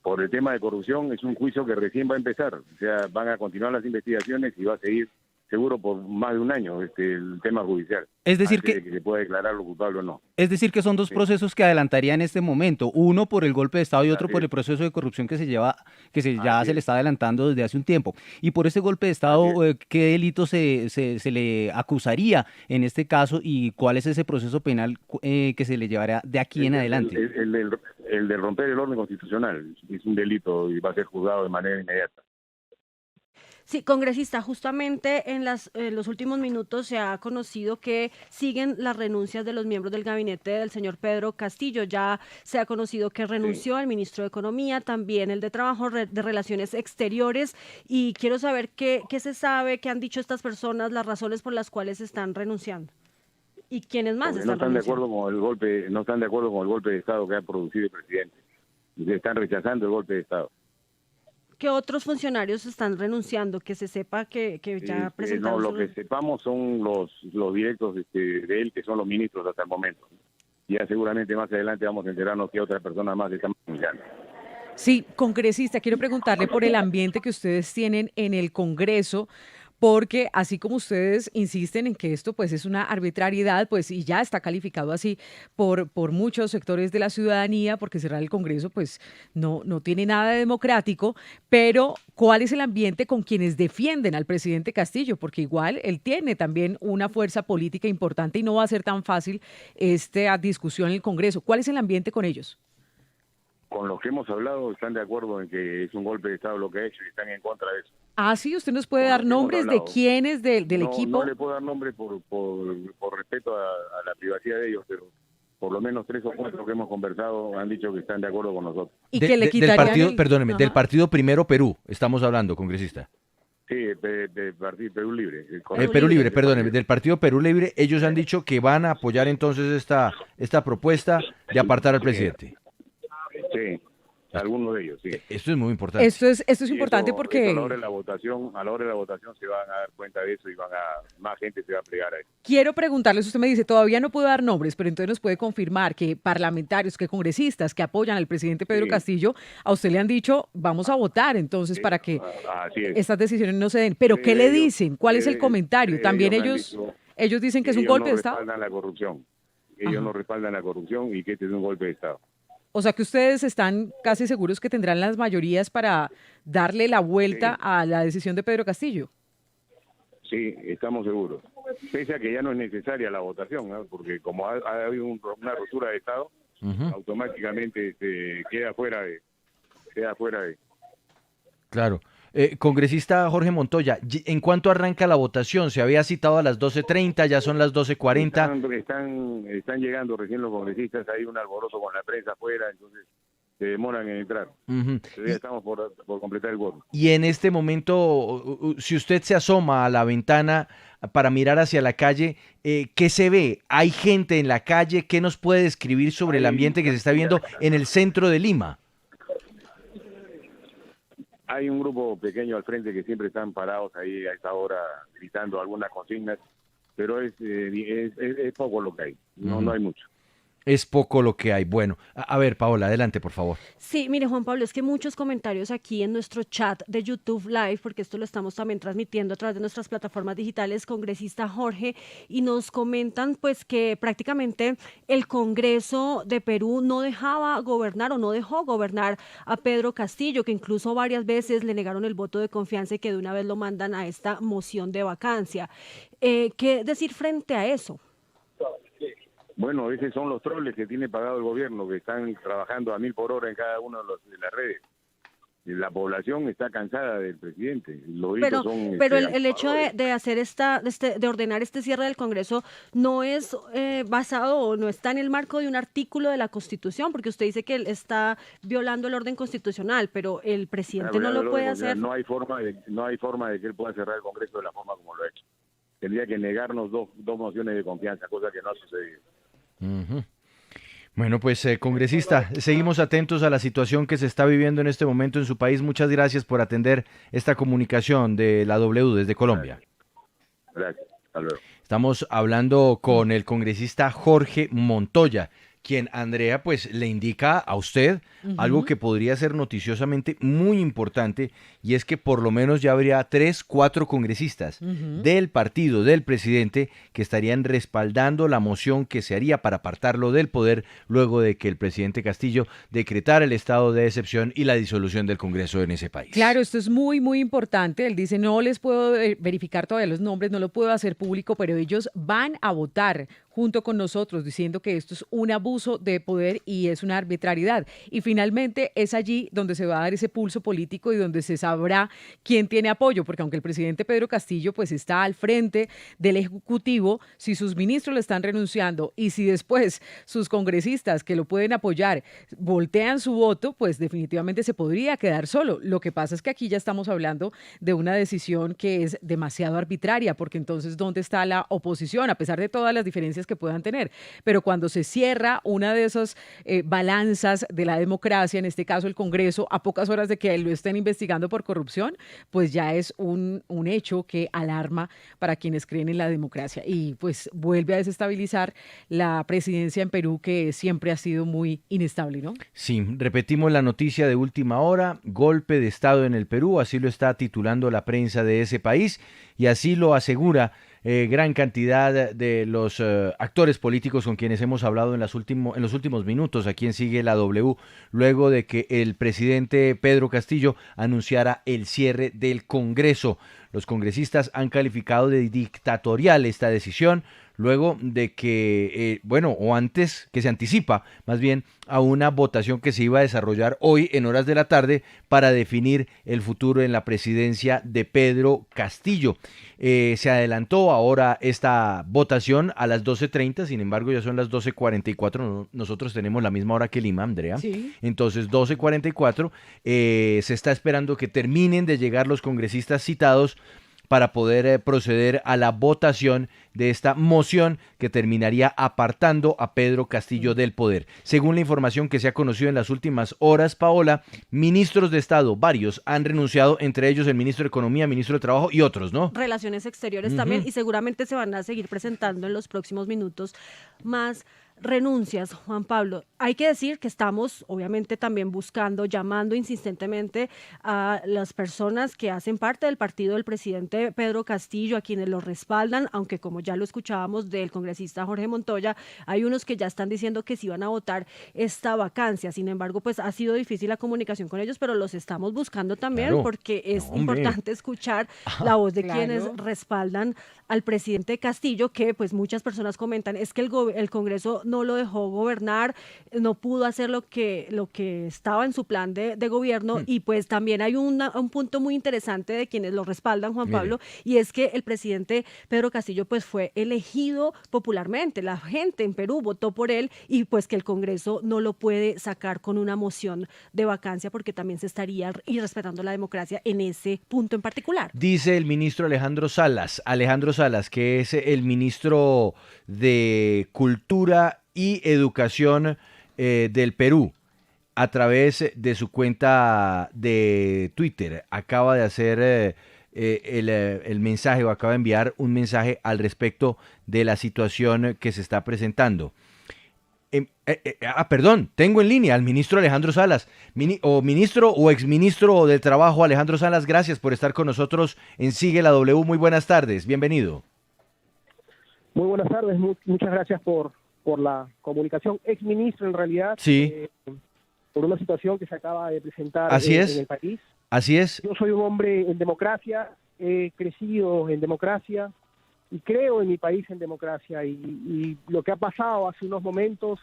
Por el tema de corrupción es un juicio que recién va a empezar, o sea, van a continuar las investigaciones y va a seguir seguro por más de un año el tema judicial. Es decir antes de que se pueda declarar lo culpable o no. Es decir que son dos procesos que adelantaría en este momento, uno por el golpe de Estado y otro por el proceso de corrupción que se le está adelantando desde hace un tiempo. Y por ese golpe de Estado, ¿qué delito se le acusaría en este caso y cuál es ese proceso penal que se le llevará de aquí en adelante? El de romper el orden constitucional es un delito y va a ser juzgado de manera inmediata. Sí, congresista, justamente en los últimos minutos se ha conocido que siguen las renuncias de los miembros del gabinete del señor Pedro Castillo. Ya se ha conocido que renunció el ministro de Economía, también el de Trabajo, de Relaciones Exteriores, y quiero saber qué se sabe, qué han dicho estas personas, las razones por las cuales están renunciando. ¿Y quiénes más están renunciando? No están de acuerdo con el golpe de Estado que ha producido el presidente. Están rechazando el golpe de Estado. ¿qué otros funcionarios están renunciando? Que se sepa que ya presentaron. No, lo que sepamos son los directos de él, que son los ministros hasta el momento. Ya seguramente más adelante vamos a enterarnos que otras personas más están renunciando. Sí, congresista, quiero preguntarle por el ambiente que ustedes tienen en el Congreso, porque así como ustedes insisten en que esto pues es una arbitrariedad, pues y ya está calificado así por muchos sectores de la ciudadanía, porque cerrar el Congreso pues no tiene nada de democrático, pero ¿cuál es el ambiente con quienes defienden al presidente Castillo? Porque igual él tiene también una fuerza política importante y no va a ser tan fácil esta discusión en el Congreso. ¿Cuál es el ambiente con ellos? Con los que hemos hablado están de acuerdo en que es un golpe de Estado lo que ha hecho y están en contra de eso. Ah, sí, usted nos puede dar nombres de quiénes del equipo. No le puedo dar nombre por respeto a la privacidad de ellos, pero por lo menos 3 o 4 que hemos conversado han dicho que están de acuerdo con nosotros. Y que le quitarían del partido, el... perdóneme, Ajá. del partido Primero Perú, estamos hablando, congresista. Sí, de Partido Perú Libre. Perú Libre, perdóneme, del partido Perú Libre, ellos han dicho que van a apoyar entonces esta propuesta de apartar al presidente. Sí. Algunos de ellos, sí. Esto es muy importante. Esto es importante porque... a la hora de la votación se van a dar cuenta de eso y más gente se va a plegar a eso. Quiero preguntarles, usted me dice, todavía no puedo dar nombres, pero entonces nos puede confirmar que parlamentarios, que congresistas que apoyan al presidente Pedro Castillo, a usted le han dicho, vamos a votar entonces para que estas decisiones no se den. Pero ¿qué le dicen? ¿Cuál es el comentario? También ellos dicen que es un golpe de Estado. Ellos no respaldan la corrupción. Ellos no respaldan la corrupción y que este es un golpe de Estado. O sea que ustedes están casi seguros que tendrán las mayorías para darle la vuelta a la decisión de Pedro Castillo. Sí, estamos seguros. Pese a que ya no es necesaria la votación, ¿no? Porque como ha habido una rotura de Estado, automáticamente queda fuera de... Claro. Congresista Jorge Montoya, ¿en cuánto arranca la votación? Se había citado a las 12:30, ya son las 12:40. Están llegando recién los congresistas, hay un alboroto con la prensa afuera, entonces se demoran en entrar. Ya estamos por completar el voto. Y en este momento, si usted se asoma a la ventana para mirar hacia la calle, ¿qué se ve? ¿Hay gente en la calle? ¿Qué nos puede describir sobre el ambiente que se está viendo en el centro de Lima? Hay un grupo pequeño al frente que siempre están parados ahí a esta hora gritando algunas consignas, pero es poco lo que hay, no hay mucho. Es poco lo que hay. Bueno, a ver, Paola, adelante, por favor. Sí, mire, Juan Pablo, es que muchos comentarios aquí en nuestro chat de YouTube Live, porque esto lo estamos también transmitiendo a través de nuestras plataformas digitales, congresista Jorge, y nos comentan pues que prácticamente el Congreso de Perú no dejaba gobernar o no dejó gobernar a Pedro Castillo, que incluso varias veces le negaron el voto de confianza y que de una vez lo mandan a esta moción de vacancia. ¿Qué decir frente a eso? Bueno, esos son los troles que tiene pagado el gobierno, que están trabajando a 1000 por hora en cada una de las redes. La población está cansada del presidente. Pero el hecho de hacer de ordenar este cierre del Congreso no es basado o no está en el marco de un artículo de la Constitución, porque usted dice que él está violando el orden constitucional, pero el presidente no lo puede hacer. No hay forma de que él pueda cerrar el Congreso de la forma como lo ha hecho. Tendría que negarnos dos mociones de confianza, cosa que no ha sucedido. Bueno, pues congresista, seguimos atentos a la situación que se está viviendo en este momento en su país. Muchas gracias por atender esta comunicación de la W desde Colombia. Gracias, hasta luego. Estamos hablando con el congresista Jorge Montoya, quien, Andrea, pues le indica a usted algo que podría ser noticiosamente muy importante, y es que por lo menos ya habría 3, 4 congresistas del partido del presidente que estarían respaldando la moción que se haría para apartarlo del poder luego de que el presidente Castillo decretara el estado de excepción y la disolución del Congreso en ese país. Claro, esto es muy, muy importante. Él dice, no les puedo verificar todavía los nombres, no lo puedo hacer público, pero ellos van a votar junto con nosotros, diciendo que esto es un abuso de poder y es una arbitrariedad. Y finalmente es allí donde se va a dar ese pulso político y donde se sabrá quién tiene apoyo, porque aunque el presidente Pedro Castillo pues está al frente del Ejecutivo, si sus ministros le están renunciando y si después sus congresistas que lo pueden apoyar voltean su voto, pues definitivamente se podría quedar solo. Lo que pasa es que aquí ya estamos hablando de una decisión que es demasiado arbitraria, porque entonces ¿dónde está la oposición? A pesar de todas las diferencias consecuencias que puedan tener. Pero cuando se cierra una de esas balanzas de la democracia, en este caso el Congreso, a pocas horas de que lo estén investigando por corrupción, pues ya es un hecho que alarma para quienes creen en la democracia y pues vuelve a desestabilizar la presidencia en Perú, que siempre ha sido muy inestable, ¿no? Sí, repetimos la noticia de última hora, golpe de Estado en el Perú, así lo está titulando la prensa de ese país y así lo asegura gran cantidad de los actores políticos con quienes hemos hablado en los últimos minutos aquí en Sigue la W, luego de que el presidente Pedro Castillo anunciara el cierre del Congreso. Los congresistas han calificado de dictatorial esta decisión, luego de que, o antes, que se anticipa más bien a una votación que se iba a desarrollar hoy en horas de la tarde para definir el futuro en la presidencia de Pedro Castillo. Se adelantó ahora esta votación a las 12:30, sin embargo ya son las 12:44, nosotros tenemos la misma hora que Lima, Andrea. Sí. Entonces 12:44, se está esperando que terminen de llegar los congresistas citados para poder proceder a la votación de esta moción que terminaría apartando a Pedro Castillo del poder. Según la información que se ha conocido en las últimas horas, Paola, ministros de Estado, varios, han renunciado, entre ellos el ministro de Economía, ministro de Trabajo y otros, ¿no? Relaciones Exteriores también, y seguramente se van a seguir presentando en los próximos minutos más renuncias, Juan Pablo. Hay que decir que estamos obviamente también buscando, llamando insistentemente a las personas que hacen parte del partido del presidente Pedro Castillo, a quienes lo respaldan, aunque como ya lo escuchábamos del congresista Jorge Montoya, hay unos que ya están diciendo que sí van a votar esta vacancia. Sin embargo, pues ha sido difícil la comunicación con ellos, pero los estamos buscando también, claro, porque es importante escuchar la voz de quienes respaldan al presidente Castillo, que pues muchas personas comentan, es que el Congreso no lo dejó gobernar, no pudo hacer lo que estaba en su plan de gobierno, y pues también hay un punto muy interesante de quienes lo respaldan, Juan Pablo, y es que el presidente Pedro Castillo pues fue elegido popularmente, la gente en Perú votó por él, y pues que el Congreso no lo puede sacar con una moción de vacancia porque también se estaría irrespetando la democracia en ese punto en particular. Dice el ministro Alejandro Salas, que es el ministro de Cultura y Educación del Perú, a través de su cuenta de Twitter, acaba de hacer el mensaje, o acaba de enviar un mensaje al respecto de la situación que se está presentando. Tengo en línea al ministro Alejandro Salas, ministro o exministro del Trabajo Alejandro Salas, gracias por estar con nosotros en Sigue la W, muy buenas tardes, bienvenido. Muy buenas tardes, muchas gracias por la comunicación. Exministro en realidad, sí, por una situación que se acaba de presentar en el país. Así es. Yo soy un hombre en democracia, he crecido en democracia y creo en mi país en democracia, y lo que ha pasado hace unos momentos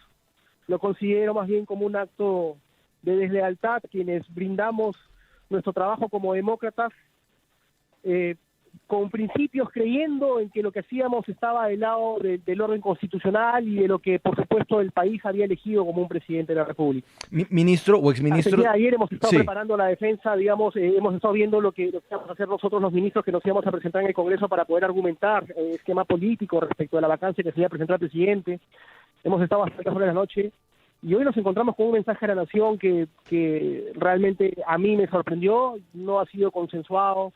lo considero más bien como un acto de deslealtad, quienes brindamos nuestro trabajo como demócratas, con principios, creyendo en que lo que hacíamos estaba del lado del orden constitucional y de lo que, por supuesto, el país había elegido como un presidente de la República. Ministro o exministro. Ayer hemos estado preparando la defensa, hemos estado viendo lo que vamos a hacer nosotros los ministros que nos íbamos a presentar en el Congreso para poder argumentar el esquema político respecto de la vacancia que se iba a presentar al presidente. Hemos estado hasta las horas de la noche y hoy nos encontramos con un mensaje a la nación que realmente a mí me sorprendió, no ha sido consensuado,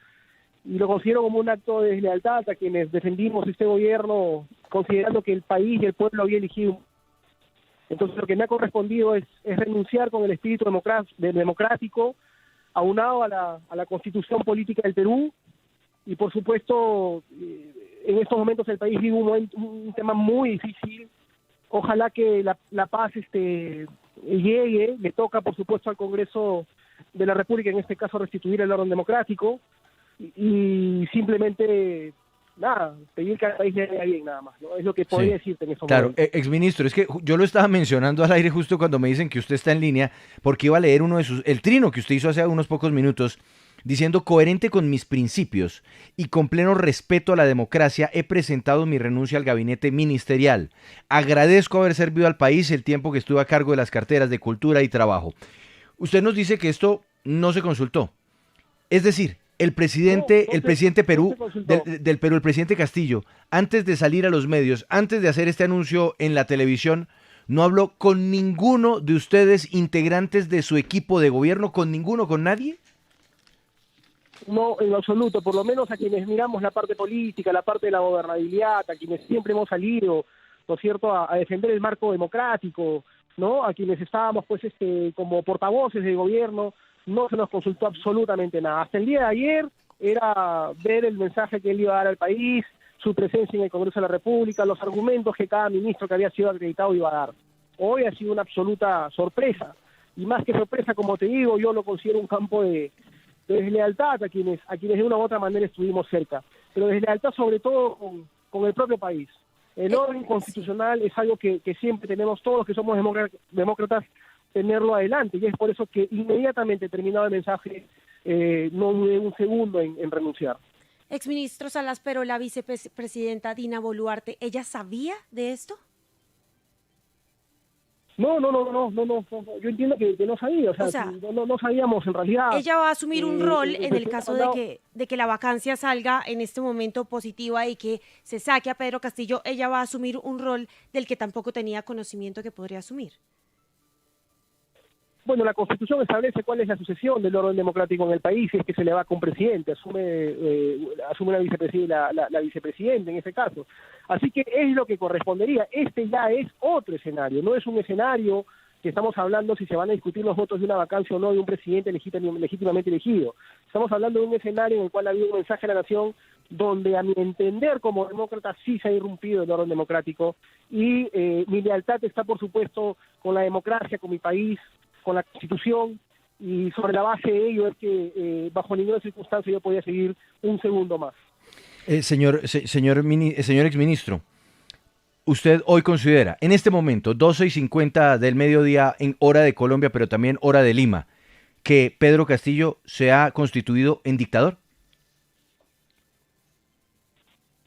y lo considero como un acto de deslealtad a quienes defendimos este gobierno, considerando que el país y el pueblo había elegido. Entonces lo que me ha correspondido es renunciar con el espíritu democrático, aunado a la constitución política del Perú, y por supuesto en estos momentos el país vive un tema muy difícil. Ojalá que la paz llegue. Le toca por supuesto al Congreso de la República, en este caso, restituir el orden democrático, y simplemente pedir que al país le vaya bien, nada más, ¿no? Es lo que podría decirte en estos momentos. Claro, exministro, es que yo lo estaba mencionando al aire justo cuando me dicen que usted está en línea, porque iba a leer el trino que usted hizo hace unos pocos minutos, diciendo: coherente con mis principios y con pleno respeto a la democracia, he presentado mi renuncia al gabinete ministerial. Agradezco haber servido al país el tiempo que estuve a cargo de las carteras de Cultura y Trabajo. Usted nos dice que esto no se consultó. Es decir, el presidente Perú, consultó. del Perú, el presidente Castillo, antes de salir a los medios, antes de hacer este anuncio en la televisión, no habló con ninguno de ustedes, integrantes de su equipo de gobierno, con ninguno, con nadie. No, en absoluto, por lo menos a quienes miramos la parte política, la parte de la gobernabilidad, a quienes siempre hemos salido, ¿no es cierto?, a defender el marco democrático, ¿no?, a quienes estábamos pues como portavoces del gobierno, no se nos consultó absolutamente nada. Hasta el día de ayer era ver el mensaje que él iba a dar al país, su presencia en el Congreso de la República, los argumentos que cada ministro que había sido acreditado iba a dar. Hoy ha sido una absoluta sorpresa, y más que sorpresa, como te digo, yo lo considero un campo de deslealtad a quienes de una u otra manera estuvimos cerca, pero deslealtad sobre todo con el propio país. El orden constitucional es algo que siempre tenemos, todos los que somos demócratas, tenerlo adelante, y es por eso que inmediatamente terminado el mensaje, no dudé un segundo en renunciar. Exministro Salas, pero la vicepresidenta Dina Boluarte, ¿ella sabía de esto? No, yo entiendo que no sabía, o sea no sabíamos en realidad. Ella va a asumir un rol en el caso de que la vacancia salga en este momento positiva y que se saque a Pedro Castillo, ella va a asumir un rol del que tampoco tenía conocimiento que podría asumir. Bueno, la Constitución establece cuál es la sucesión del orden democrático en el país, y es que se le va con presidente, asume la vicepresidenta en ese caso. Así que es lo que correspondería. Este ya es otro escenario, no es un escenario que estamos hablando si se van a discutir los votos de una vacancia o no de un presidente legítimamente elegido. Estamos hablando de un escenario en el cual ha habido un mensaje a la nación donde, a mi entender, como demócrata, sí se ha irrumpido el orden democrático, y mi lealtad está, por supuesto, con la democracia, con mi país, con la Constitución, y sobre la base de ello es que bajo ninguna circunstancia yo podía seguir un segundo más. Señor exministro, usted hoy considera, en este momento, 12:50 del mediodía en hora de Colombia, pero también hora de Lima, que Pedro Castillo se ha constituido en dictador.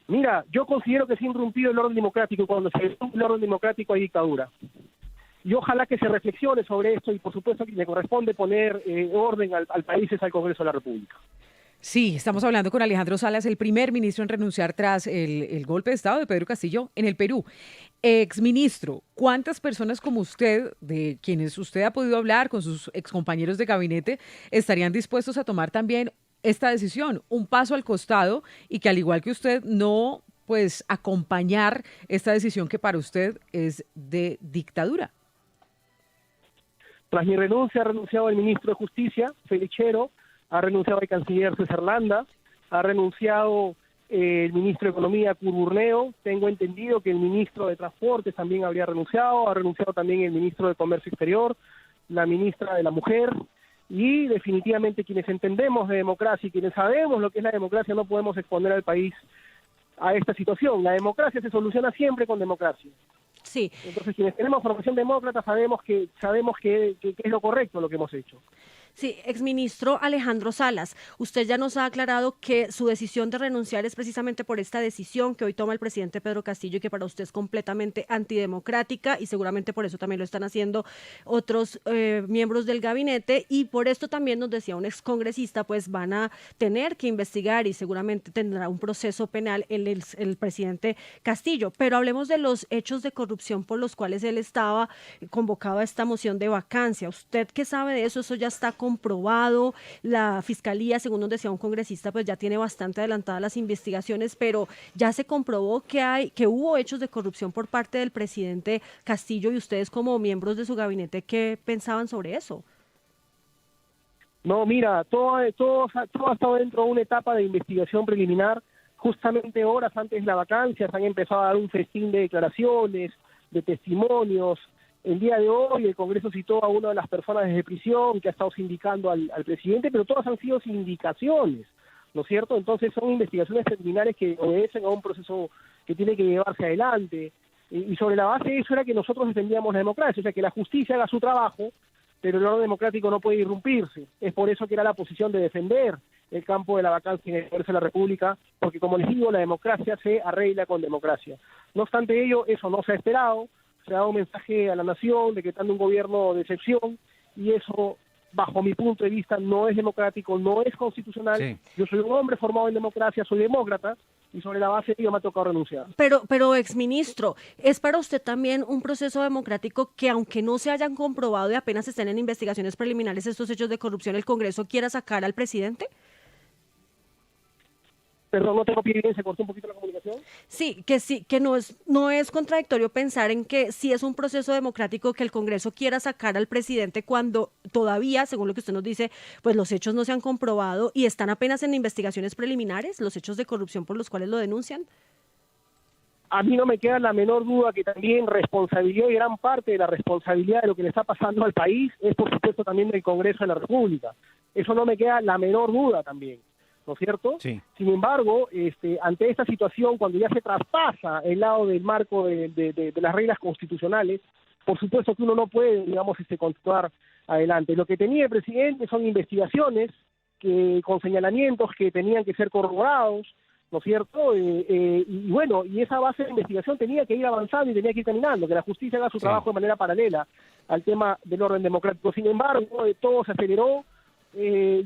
Mira, yo considero que se ha irrumpido el orden democrático, y cuando se irrumpe el orden democrático hay dictadura. Y ojalá que se reflexione sobre esto, y por supuesto que le corresponde poner orden al país, es al Congreso de la República. Sí, estamos hablando con Alejandro Salas, el primer ministro en renunciar tras el golpe de Estado de Pedro Castillo en el Perú. Exministro, ¿cuántas personas como usted, de quienes usted ha podido hablar con sus excompañeros de gabinete, estarían dispuestos a tomar también esta decisión, un paso al costado, y que al igual que usted no, pues, acompañar esta decisión que para usted es de dictadura? Tras mi renuncia, ha renunciado el ministro de Justicia, Félix Chero, ha renunciado el canciller César Landa, ha renunciado el ministro de Economía, Curburneo. Tengo entendido que el ministro de Transportes también habría renunciado, ha renunciado también el ministro de Comercio Exterior, la ministra de la Mujer, y definitivamente quienes entendemos de democracia y quienes sabemos lo que es la democracia no podemos exponer al país a esta situación. La democracia se soluciona siempre con democracia. Sí. Entonces, quienes tenemos formación demócrata sabemos que es lo correcto lo que hemos hecho. Sí, exministro Alejandro Salas, usted ya nos ha aclarado que su decisión de renunciar es precisamente por esta decisión que hoy toma el presidente Pedro Castillo y que para usted es completamente antidemocrática, y seguramente por eso también lo están haciendo otros miembros del gabinete, y por esto también nos decía un excongresista, pues van a tener que investigar y seguramente tendrá un proceso penal el presidente Castillo. Pero hablemos de los hechos de corrupción por los cuales él estaba convocado a esta moción de vacancia. ¿Usted qué sabe de eso? Eso ya está comprobado. La fiscalía, según nos decía un congresista, pues ya tiene bastante adelantadas las investigaciones, pero ya se comprobó que hubo hechos de corrupción por parte del presidente Castillo, y ustedes como miembros de su gabinete, ¿qué pensaban sobre eso? No, mira, todo ha estado dentro de una etapa de investigación preliminar. Justamente horas antes de la vacancia se han empezado a dar un festín de declaraciones, de testimonios. El día de hoy el Congreso citó a una de las personas desde prisión que ha estado sindicando al presidente, pero todas han sido sindicaciones, ¿no es cierto? Entonces son investigaciones preliminares que obedecen a un proceso que tiene que llevarse adelante, y sobre la base de eso era que nosotros defendíamos la democracia, o sea, que la justicia haga su trabajo, pero el orden democrático no puede irrumpirse. Es por eso que era la posición de defender el campo de la vacancia en el Congreso de la República, porque, como les digo, la democracia se arregla con democracia. No obstante ello, eso no se ha esperado. Se ha dado un mensaje a la nación decretando un gobierno de excepción, y eso bajo mi punto de vista, no es democrático, no es constitucional. Sí. Yo soy un hombre formado en democracia, soy demócrata, y sobre la base de ello me ha tocado renunciar. Pero exministro, ¿es para usted también un proceso democrático que aunque no se hayan comprobado y apenas estén en investigaciones preliminares estos hechos de corrupción, el Congreso quiera sacar al presidente? Perdón, no tengo pie bien, se cortó un poquito la comunicación. Sí, que no es contradictorio pensar en que sí es un proceso democrático que el Congreso quiera sacar al presidente cuando todavía, según lo que usted nos dice, pues los hechos no se han comprobado y están apenas en investigaciones preliminares, los hechos de corrupción por los cuales lo denuncian. A mí no me queda la menor duda que también responsabilidad y gran parte de la responsabilidad de lo que le está pasando al país es, por supuesto, también del Congreso de la República. Eso no me queda la menor duda también, ¿no es cierto? Sí. Sin embargo, ante esta situación, cuando ya se traspasa el lado del marco de las reglas constitucionales, por supuesto que uno no puede, digamos, continuar adelante. Lo que tenía el presidente son investigaciones con señalamientos que tenían que ser corroborados, ¿no es cierto? Y bueno, y esa base de investigación tenía que ir avanzando y tenía que ir caminando, que la justicia haga su trabajo de manera paralela al tema del orden democrático. Sin embargo, todo se aceleró.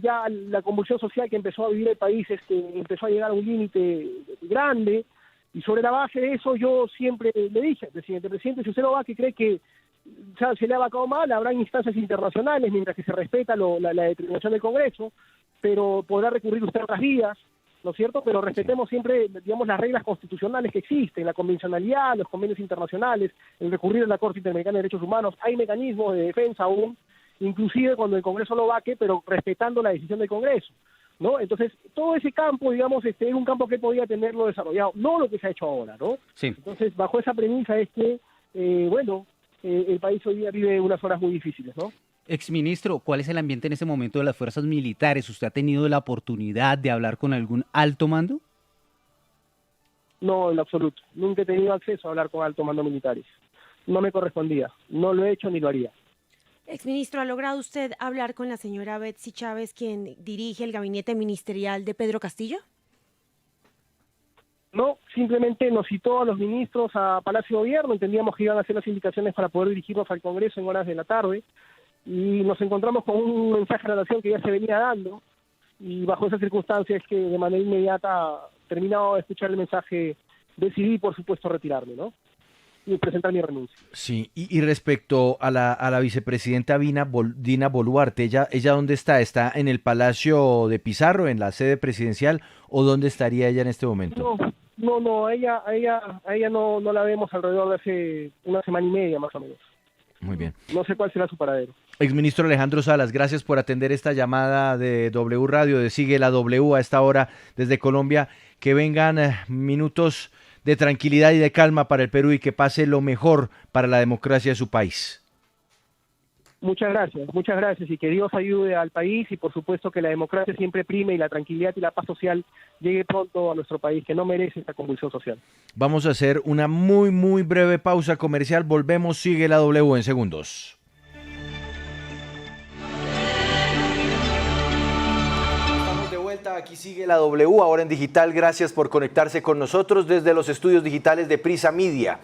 Ya la convulsión social que empezó a vivir el país empezó a llegar a un límite grande, y sobre la base de eso yo siempre le dije al presidente, si usted no va, que cree que se le ha vacado mal, habrá instancias internacionales mientras que se respeta la determinación del Congreso, pero podrá recurrir usted a otras vías, ¿no es cierto? Pero respetemos siempre, digamos, las reglas constitucionales que existen, la convencionalidad, los convenios internacionales, el recurrir a la Corte Interamericana de Derechos Humanos. Hay mecanismos de defensa aún, inclusive cuando el Congreso lo vaque, pero respetando la decisión del Congreso, ¿no? Entonces, todo ese campo, digamos, es un campo que podía tenerlo desarrollado, no lo que se ha hecho ahora, ¿no? Sí. Entonces, bajo esa premisa es que, el país hoy día vive unas horas muy difíciles, ¿no? Exministro, ¿cuál es el ambiente en este momento de las fuerzas militares? ¿Usted ha tenido la oportunidad de hablar con algún alto mando? No, en lo absoluto. Nunca he tenido acceso a hablar con alto mando militares. No me correspondía. No lo he hecho ni lo haría. Exministro, ¿ha logrado usted hablar con la señora Betsy Chávez, quien dirige el gabinete ministerial de Pedro Castillo? No, simplemente nos citó a los ministros a Palacio de Gobierno, entendíamos que iban a hacer las indicaciones para poder dirigirnos al Congreso en horas de la tarde, y nos encontramos con un mensaje de la nación que ya se venía dando, y bajo esas circunstancias que de manera inmediata, terminado de escuchar el mensaje, decidí, por supuesto, retirarme, ¿no? Y presentar mi renuncia. Sí, y respecto a la vicepresidenta Dina Boluarte, ¿ella dónde está? ¿Está en el Palacio de Pizarro, en la sede presidencial, o dónde estaría ella en este momento? No, a ella no la vemos alrededor de hace una semana y media, más o menos. Muy bien. No sé cuál será su paradero. Exministro Alejandro Salas, gracias por atender esta llamada de W Radio, de Sigue la W a esta hora desde Colombia. Que vengan minutos de tranquilidad y de calma para el Perú y que pase lo mejor para la democracia de su país. Muchas gracias, y que Dios ayude al país, y por supuesto que la democracia siempre prime y la tranquilidad y la paz social llegue pronto a nuestro país, que no merece esta convulsión social. Vamos a hacer una muy breve pausa comercial, volvemos, Sigue la W en segundos. Estamos de vuelta, aquí Sigue la W, ahora en digital. Gracias por conectarse con nosotros desde los estudios digitales de Prisa Media.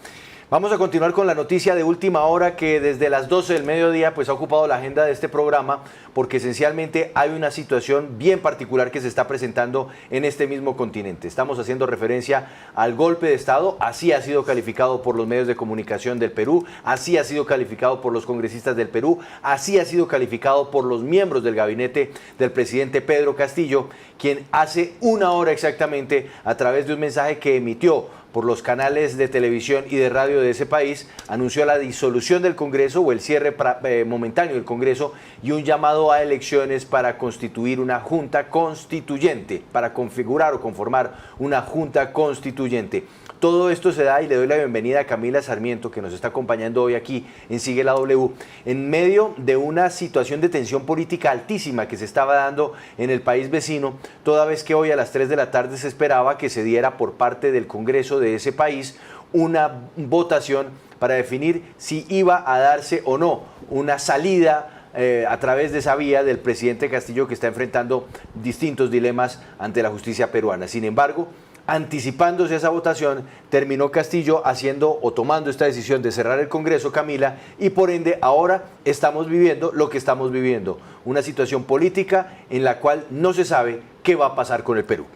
Vamos a continuar con la noticia de última hora que desde las 12 del mediodía pues ha ocupado la agenda de este programa, porque esencialmente hay una situación bien particular que se está presentando en este mismo continente. Estamos haciendo referencia al golpe de Estado, así ha sido calificado por los medios de comunicación del Perú, así ha sido calificado por los congresistas del Perú, así ha sido calificado por los miembros del gabinete del presidente Pedro Castillo, quien hace una hora exactamente, a través de un mensaje que emitió por los canales de televisión y de radio de ese país, anunció la disolución del Congreso o el cierre momentáneo del Congreso y un llamado a elecciones para constituir una junta constituyente, para configurar o conformar una junta constituyente. Todo esto se da, y le doy la bienvenida a Camila Sarmiento, que nos está acompañando hoy aquí en Sigue la W, en medio de una situación de tensión política altísima que se estaba dando en el país vecino, toda vez que hoy a las 3 de la tarde se esperaba que se diera por parte del Congreso de ese país una votación para definir si iba a darse o no una salida a través de esa vía del presidente Castillo, que está enfrentando distintos dilemas ante la justicia peruana. Sin embargo, anticipándose a esa votación, terminó Castillo haciendo o tomando esta decisión de cerrar el Congreso, Camila, y por ende ahora estamos viviendo lo que estamos viviendo, una situación política en la cual no se sabe qué va a pasar con el Perú.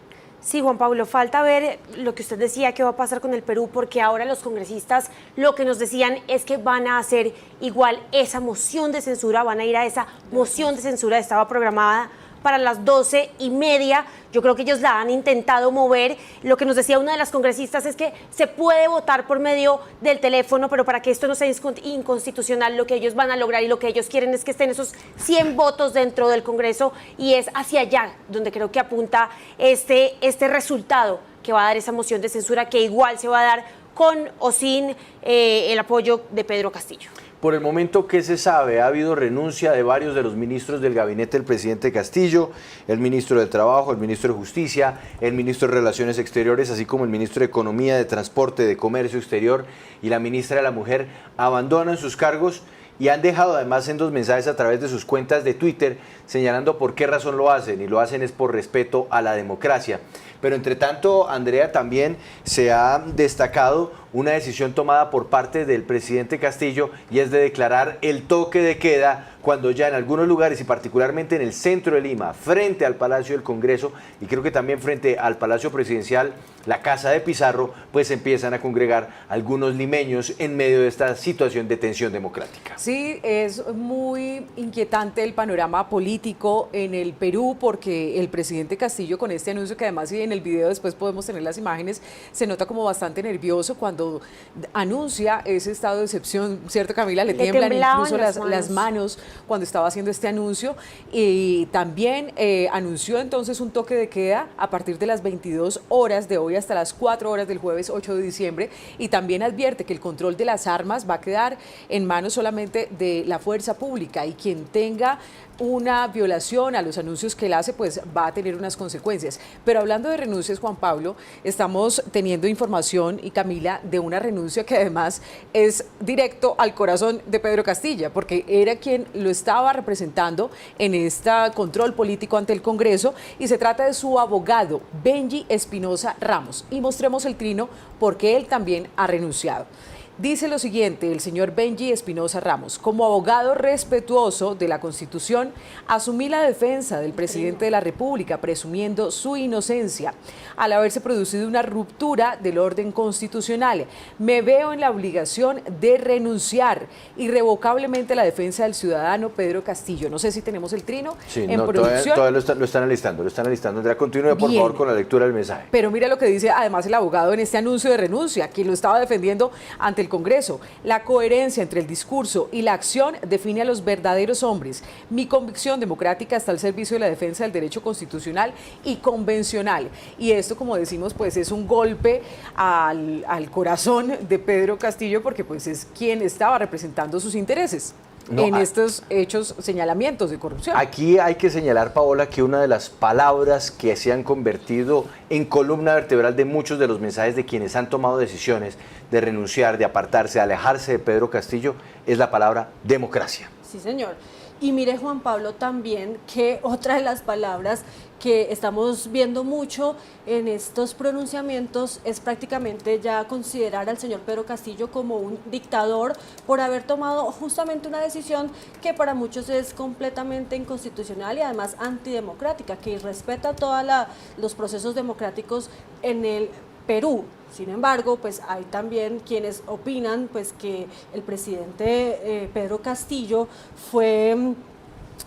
Sí, Juan Pablo, falta ver lo que usted decía, qué va a pasar con el Perú, porque ahora los congresistas lo que nos decían es que van a hacer igual esa moción de censura, van a ir a esa moción de censura, estaba programada para las 12:30. Yo creo que ellos la han intentado mover. Lo que nos decía una de las congresistas es que se puede votar por medio del teléfono, pero para que esto no sea inconstitucional, lo que ellos van a lograr y lo que ellos quieren es que estén esos 100 votos dentro del Congreso, y es hacia allá donde creo que apunta este resultado que va a dar esa moción de censura, que igual se va a dar con o sin el apoyo de Pedro Castillo. Por el momento, ¿qué se sabe? Ha habido renuncia de varios de los ministros del gabinete del presidente Castillo, el ministro de Trabajo, el ministro de Justicia, el ministro de Relaciones Exteriores, así como el ministro de Economía, de Transporte, de Comercio Exterior y la ministra de la Mujer abandonan sus cargos y han dejado además en 2 mensajes a través de sus cuentas de Twitter señalando por qué razón lo hacen, y lo hacen es por respeto a la democracia. Pero entre tanto, Andrea, también se ha destacado una decisión tomada por parte del presidente Castillo, y es de declarar el toque de queda cuando ya en algunos lugares, y particularmente en el centro de Lima, frente al Palacio del Congreso y creo que también frente al Palacio Presidencial, la Casa de Pizarro, pues empiezan a congregar algunos limeños en medio de esta situación de tensión democrática. Sí, es muy inquietante el panorama político en el Perú, porque el presidente Castillo, con este anuncio, que además en el video después podemos tener las imágenes, se nota como bastante nervioso cuando anuncia ese estado de excepción, ¿cierto, Camila? Le tiemblan incluso las manos cuando estaba haciendo este anuncio, y también anunció entonces un toque de queda a partir de las 22 horas de hoy hasta las 4 horas del jueves 8 de diciembre, y también advierte que el control de las armas va a quedar en manos solamente de la fuerza pública, y quien tenga una violación a los anuncios que él hace, pues va a tener unas consecuencias. Pero hablando de renuncias, Juan Pablo, estamos teniendo información, y Camila, de una renuncia que además es directo al corazón de Pedro Castilla, porque era quien lo estaba representando en este control político ante el Congreso, y se trata de su abogado, Benji Espinosa Ramos. Y mostremos el trino porque él también ha renunciado. Dice lo siguiente el señor Benji Espinosa Ramos: como abogado respetuoso de la Constitución, asumí la defensa del presidente de la República, presumiendo su inocencia al haberse producido una ruptura del orden constitucional. Me veo en la obligación de renunciar irrevocablemente a la defensa del ciudadano Pedro Castillo. No sé si tenemos el trino en producción. Todavía lo están alistando. Andrea, continúe por favor con la lectura del mensaje. Pero mira lo que dice además el abogado en este anuncio de renuncia, quien lo estaba defendiendo ante el Congreso. La coherencia entre el discurso y la acción define a los verdaderos hombres. Mi convicción democrática está al servicio de la defensa del derecho constitucional y convencional. Y esto, como decimos, pues es un golpe al corazón de Pedro Castillo, porque pues es quien estaba representando sus intereses en estos hechos, señalamientos de corrupción. Aquí hay que señalar, Paola, que una de las palabras que se han convertido en columna vertebral de muchos de los mensajes de quienes han tomado decisiones de renunciar, de apartarse, de alejarse de Pedro Castillo, es la palabra democracia. Sí, señor. Y mire, Juan Pablo, también que otra de las palabras que estamos viendo mucho en estos pronunciamientos es prácticamente ya considerar al señor Pedro Castillo como un dictador por haber tomado justamente una decisión que para muchos es completamente inconstitucional y además antidemocrática, que irrespeta todos los procesos democráticos en el Perú. Sin embargo, pues hay también quienes opinan pues que el presidente Pedro Castillo fue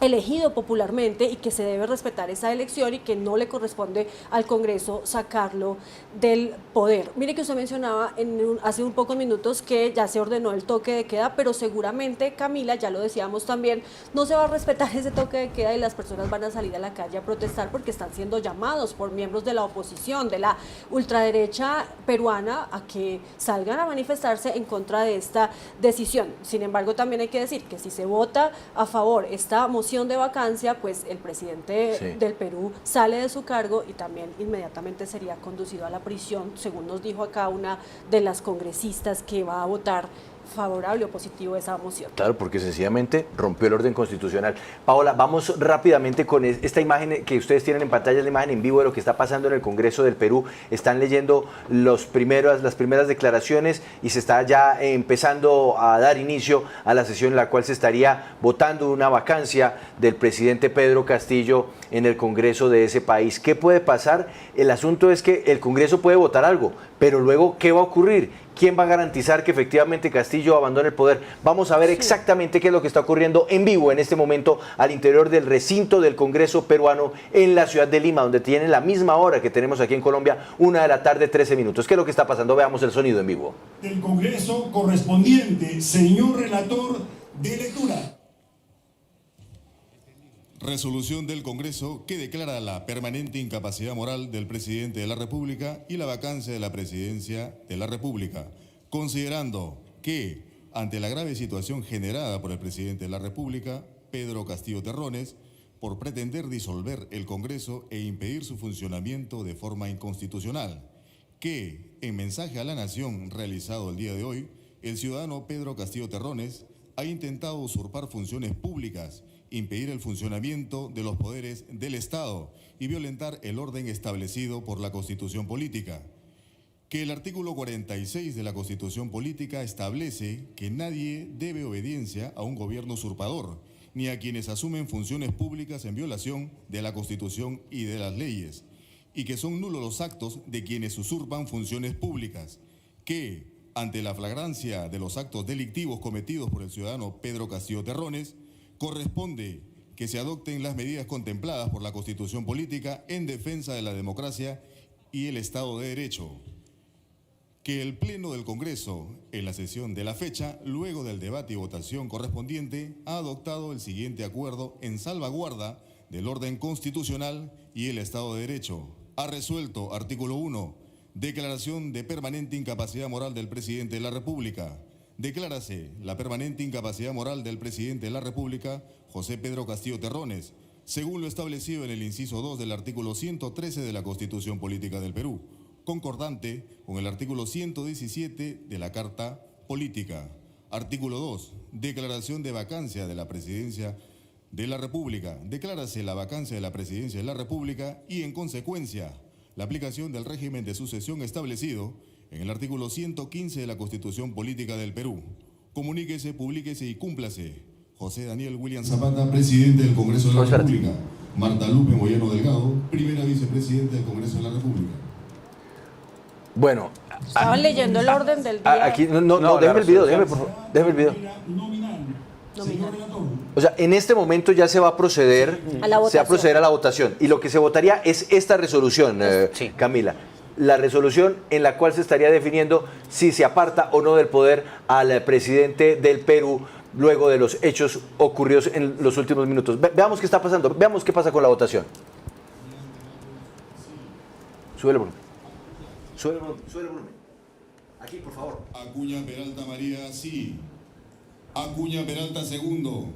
elegido popularmente y que se debe respetar esa elección y que no le corresponde al Congreso sacarlo del poder. Mire que usted mencionaba hace un pocos minutos que ya se ordenó el toque de queda, pero seguramente, Camila, ya lo decíamos también, no se va a respetar ese toque de queda y las personas van a salir a la calle a protestar porque están siendo llamados por miembros de la oposición, de la ultraderecha peruana, a que salgan a manifestarse en contra de esta decisión. Sin embargo, también hay que decir que si se vota a favor esta moción de vacancia, pues el presidente del Perú sale de su cargo y también inmediatamente sería conducido a la prisión, según nos dijo acá una de las congresistas que va a votar favorable o positivo a esa moción. Claro, porque sencillamente rompió el orden constitucional. Paola, vamos rápidamente con esta imagen que ustedes tienen en pantalla, es la imagen en vivo de lo que está pasando en el Congreso del Perú. Están leyendo las primeras declaraciones y se está ya empezando a dar inicio a la sesión en la cual se estaría votando una vacancia del presidente Pedro Castillo en el Congreso de ese país. ¿Qué puede pasar? El asunto es que el Congreso puede votar algo, pero luego, ¿qué va a ocurrir? ¿Quién va a garantizar que efectivamente Castillo abandone el poder? Vamos a ver exactamente qué es lo que está ocurriendo en vivo en este momento al interior del recinto del Congreso peruano en la ciudad de Lima, donde tienen la misma hora que tenemos aquí en Colombia, 1:00 p.m, 13 minutos. ¿Qué es lo que está pasando? Veamos el sonido en vivo. Del Congreso correspondiente, señor relator, de lectura. Resolución del Congreso que declara la permanente incapacidad moral del presidente de la República y la vacancia de la presidencia de la República, considerando que, ante la grave situación generada por el presidente de la República, Pedro Castillo Terrones, por pretender disolver el Congreso e impedir su funcionamiento de forma inconstitucional, que, en mensaje a la Nación realizado el día de hoy, el ciudadano Pedro Castillo Terrones ha intentado usurpar funciones públicas, impedir el funcionamiento de los poderes del Estado y violentar el orden establecido por la Constitución Política. Que el artículo 46 de la Constitución Política establece que nadie debe obediencia a un gobierno usurpador, ni a quienes asumen funciones públicas en violación de la Constitución y de las leyes, y que son nulos los actos de quienes usurpan funciones públicas. Que, ante la flagrancia de los actos delictivos cometidos por el ciudadano Pedro Castillo Terrones, corresponde que se adopten las medidas contempladas por la Constitución Política en defensa de la democracia y el Estado de Derecho. Que el Pleno del Congreso, en la sesión de la fecha, luego del debate y votación correspondiente, ha adoptado el siguiente acuerdo en salvaguarda del orden constitucional y el Estado de Derecho. Ha resuelto, artículo 1, declaración de permanente incapacidad moral del presidente de la República. Declárase la permanente incapacidad moral del presidente de la República, José Pedro Castillo Terrones, según lo establecido en el inciso 2 del artículo 113 de la Constitución Política del Perú, concordante con el artículo 117 de la Carta Política. Artículo 2. Declaración de vacancia de la Presidencia de la República. Declárase la vacancia de la Presidencia de la República y, en consecuencia, la aplicación del régimen de sucesión establecido en el artículo 115 de la Constitución Política del Perú. Comuníquese, publíquese y cúmplase. José Daniel William Zapata, presidente del Congreso de la República. Marta Lupe Moyano Delgado, primera vicepresidenta del Congreso de la República. Bueno, Estaban leyendo el orden del día. aquí déjeme el video, déjeme por favor, déjeme el video. O sea, en este momento ya se va a proceder a la votación. Y lo que se votaría es esta resolución, Camila. La resolución en la cual se estaría definiendo si se aparta o no del poder al presidente del Perú luego de los hechos ocurridos en los últimos minutos. Veamos qué está pasando, veamos qué pasa con la votación. Súbele el volumen. Súbele el volumen. Aquí, por favor. Acuña Peralta María, sí. Acuña Peralta segundo.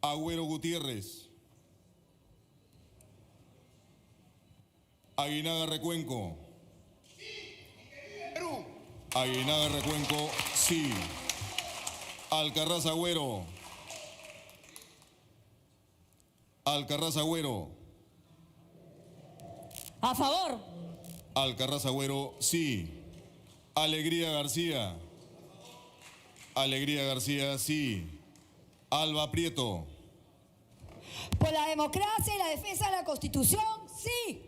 Agüero Gutiérrez. Aguinaga Recuenco. Perú. Aguinaga Recuenco, sí. Alcarraz Agüero. Alcarraz Agüero. A favor. Alcarraz Agüero, sí. Alegría García. Alegría García, sí. Alba Prieto. Por la democracia y la defensa de la Constitución, sí.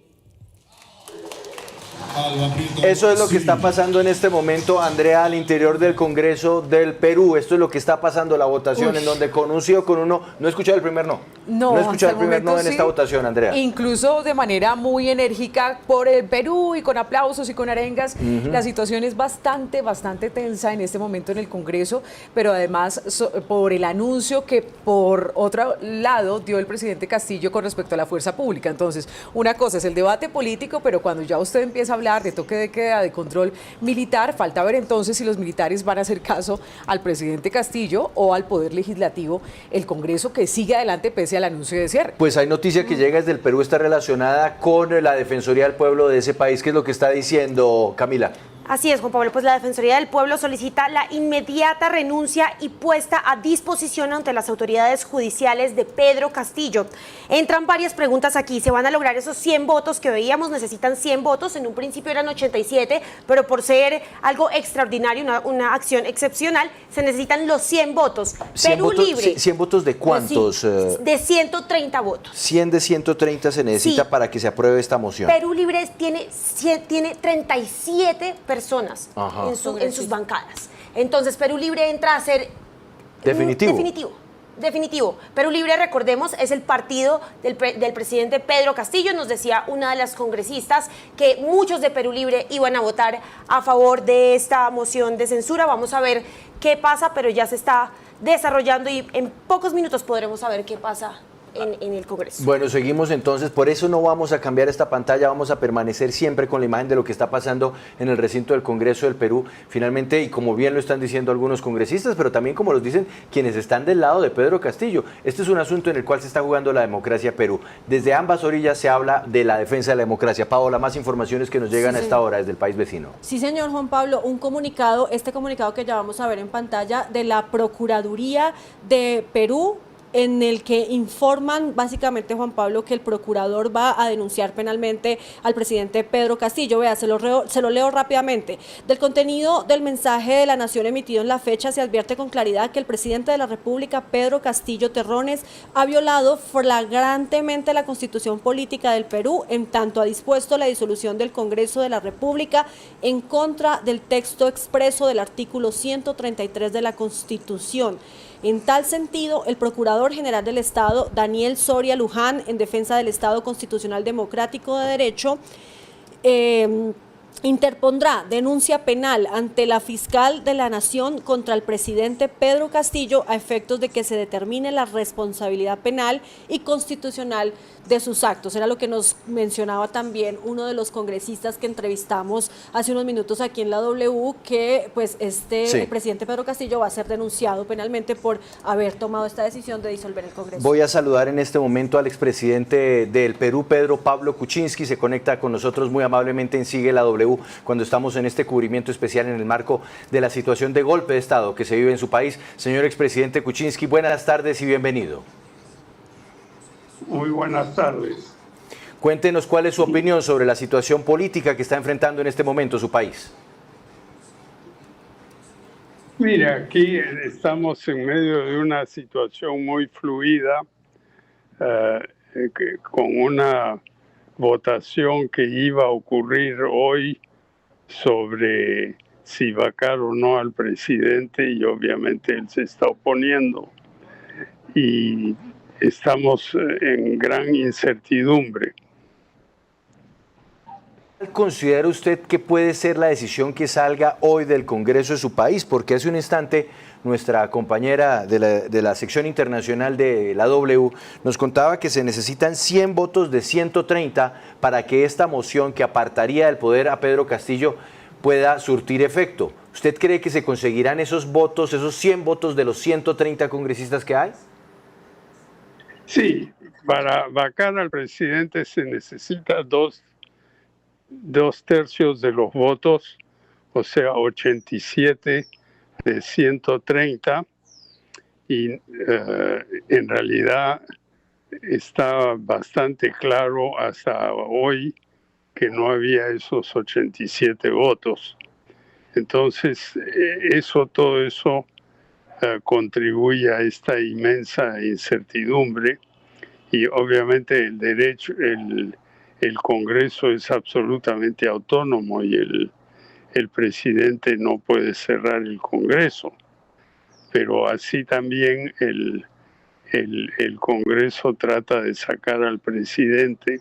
Eso es lo que está pasando en este momento, Andrea, al interior del Congreso del Perú. Esto es lo que está pasando, la votación, en donde con un sí o con un no. No he escuchado el primer no. No he escuchado el primer no en esta votación, Andrea. Incluso de manera muy enérgica por el Perú y con aplausos y con arengas. La situación es bastante tensa en este momento en el Congreso, pero además por el anuncio que por otro lado dio el presidente Castillo con respecto a la fuerza pública. Entonces, una cosa es el debate político, pero cuando ya usted empieza a hablar de toque de queda, de control militar, falta ver entonces si los militares van a hacer caso al presidente Castillo o al Poder Legislativo, el Congreso, que sigue adelante pese al anuncio de cierre. Pues hay noticia que llega desde el Perú, está relacionada con la Defensoría del Pueblo de ese país. ¿Qué es lo que está diciendo, Camila? Así es, Juan Pablo, pues la Defensoría del Pueblo solicita la inmediata renuncia y puesta a disposición ante las autoridades judiciales de Pedro Castillo. Entran varias preguntas aquí. ¿Se van a lograr esos 100 votos que veíamos? Necesitan 100 votos. En un principio eran 87, pero por ser algo extraordinario, una acción excepcional, se necesitan los 100 votos. Perú Libre. 100 votos de cuántos? Sí, de 130 votos. 100 de 130 se necesita para que se apruebe esta moción. Perú Libre tiene 37 personas en sus bancadas. Entonces Perú Libre entra a ser definitivo. Perú Libre, recordemos, es el partido del presidente Pedro Castillo. Nos decía una de las congresistas que muchos de Perú Libre iban a votar a favor de esta moción de censura. Vamos a ver qué pasa, pero ya se está desarrollando y en pocos minutos podremos saber qué pasa en el Congreso. Bueno, seguimos entonces, por eso no vamos a cambiar esta pantalla, vamos a permanecer siempre con la imagen de lo que está pasando en el recinto del Congreso del Perú, finalmente, y como bien lo están diciendo algunos congresistas, pero también como los dicen quienes están del lado de Pedro Castillo. Este es un asunto en el cual se está jugando la democracia Perú. Desde ambas orillas se habla de la defensa de la democracia. Paola, más informaciones que nos llegan a esta hora desde el país vecino. Sí, señor Juan Pablo, un comunicado, este comunicado que ya vamos a ver en pantalla, de la Procuraduría de Perú, en el que informan básicamente, Juan Pablo, que el procurador va a denunciar penalmente al presidente Pedro Castillo. Vea, se lo leo rápidamente. Del contenido del mensaje de la Nación emitido en la fecha se advierte con claridad que el presidente de la República, Pedro Castillo Terrones, ha violado flagrantemente la Constitución Política del Perú, en tanto ha dispuesto la disolución del Congreso de la República en contra del texto expreso del artículo 133 de la Constitución. En tal sentido, el Procurador General del Estado, Daniel Soria Luján, en defensa del Estado Constitucional Democrático de Derecho, interpondrá denuncia penal ante la fiscal de la Nación contra el presidente Pedro Castillo a efectos de que se determine la responsabilidad penal y constitucional de sus actos. Era lo que nos mencionaba también uno de los congresistas que entrevistamos hace unos minutos aquí en la W, que pues el presidente Pedro Castillo va a ser denunciado penalmente por haber tomado esta decisión de disolver el Congreso. Voy a saludar en este momento al expresidente del Perú, Pedro Pablo Kuczynski, se conecta con nosotros muy amablemente en Sigue la W cuando estamos en este cubrimiento especial en el marco de la situación de golpe de Estado que se vive en su país. Señor expresidente Kuczynski, buenas tardes y bienvenido. Muy buenas tardes. Cuéntenos cuál es su opinión sobre la situación política que está enfrentando en este momento su país. Mira, aquí estamos en medio de una situación muy fluida, con una votación que iba a ocurrir hoy sobre si vacar o no al presidente, y obviamente él se está oponiendo. Y estamos en gran incertidumbre. ¿Considera usted que puede ser la decisión que salga hoy del Congreso de su país? Porque hace un instante nuestra compañera de la sección internacional de la W nos contaba que se necesitan 100 votos de 130 para que esta moción que apartaría del poder a Pedro Castillo pueda surtir efecto. ¿Usted cree que se conseguirán esos votos, esos 100 votos de los 130 congresistas que hay? Sí, para vacar al presidente se necesita dos tercios de los votos, o sea, 87 de 130, y en realidad está bastante claro hasta hoy que no había esos 87 votos. Entonces, todo eso contribuye a esta inmensa incertidumbre, y obviamente el Congreso es absolutamente autónomo y el presidente no puede cerrar el Congreso, pero así también el Congreso trata de sacar al presidente,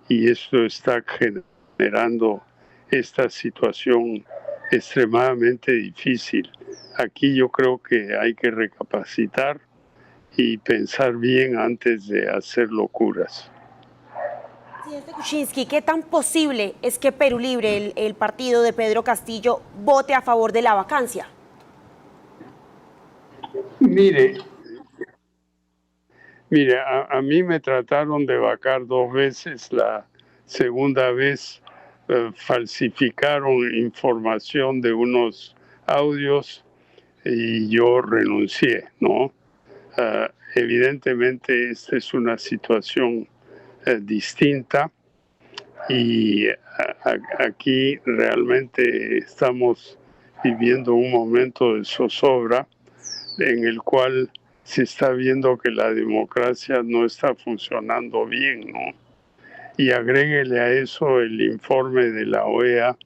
y esto está generando esta situación extremadamente difícil. Aquí yo creo que hay que recapacitar y pensar bien antes de hacer locuras. Presidente Kuczynski, ¿qué tan posible es que Perú Libre, el partido de Pedro Castillo, vote a favor de la vacancia? Mire, a mí me trataron de vacar 2 veces, la segunda vez falsificaron información de unos audios y yo renuncié, ¿no? Evidentemente esta es una situación distinta y aquí realmente estamos viviendo un momento de zozobra en el cual se está viendo que la democracia no está funcionando bien, ¿no? Y agréguele a eso el informe de la OEA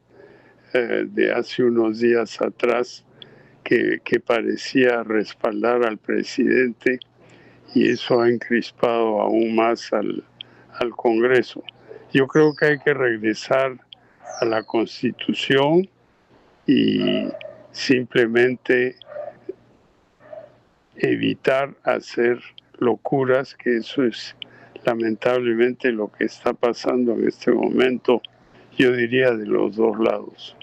de hace unos días atrás que parecía respaldar al presidente y eso ha encrispado aún más al Congreso. Yo creo que hay que regresar a la Constitución y simplemente evitar hacer locuras, que eso es lamentablemente lo que está pasando en este momento, yo diría de los dos lados.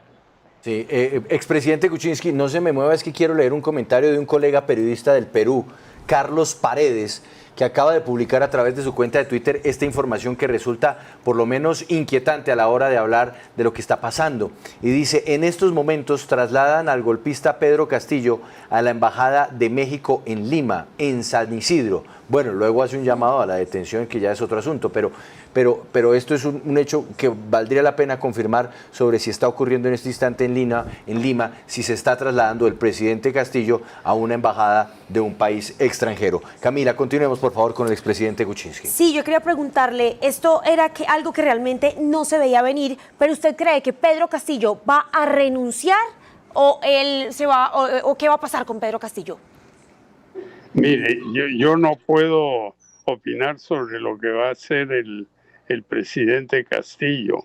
Sí, expresidente Kuczynski, no se me mueva, es que quiero leer un comentario de un colega periodista del Perú, Carlos Paredes, que acaba de publicar a través de su cuenta de Twitter esta información que resulta por lo menos inquietante a la hora de hablar de lo que está pasando. Y dice, en estos momentos trasladan al golpista Pedro Castillo a la Embajada de México en Lima, en San Isidro. Bueno, luego hace un llamado a la detención, que ya es otro asunto, pero esto es un hecho que valdría la pena confirmar sobre si está ocurriendo en este instante en Lima, si se está trasladando el presidente Castillo a una embajada de un país extranjero. Camila, continuemos por favor con el expresidente Kuczynski. Sí, yo quería preguntarle, esto era algo que realmente no se veía venir, pero ¿usted cree que Pedro Castillo va a renunciar o él se va o qué va a pasar con Pedro Castillo? Mire, yo no puedo opinar sobre lo que va a hacer el presidente Castillo.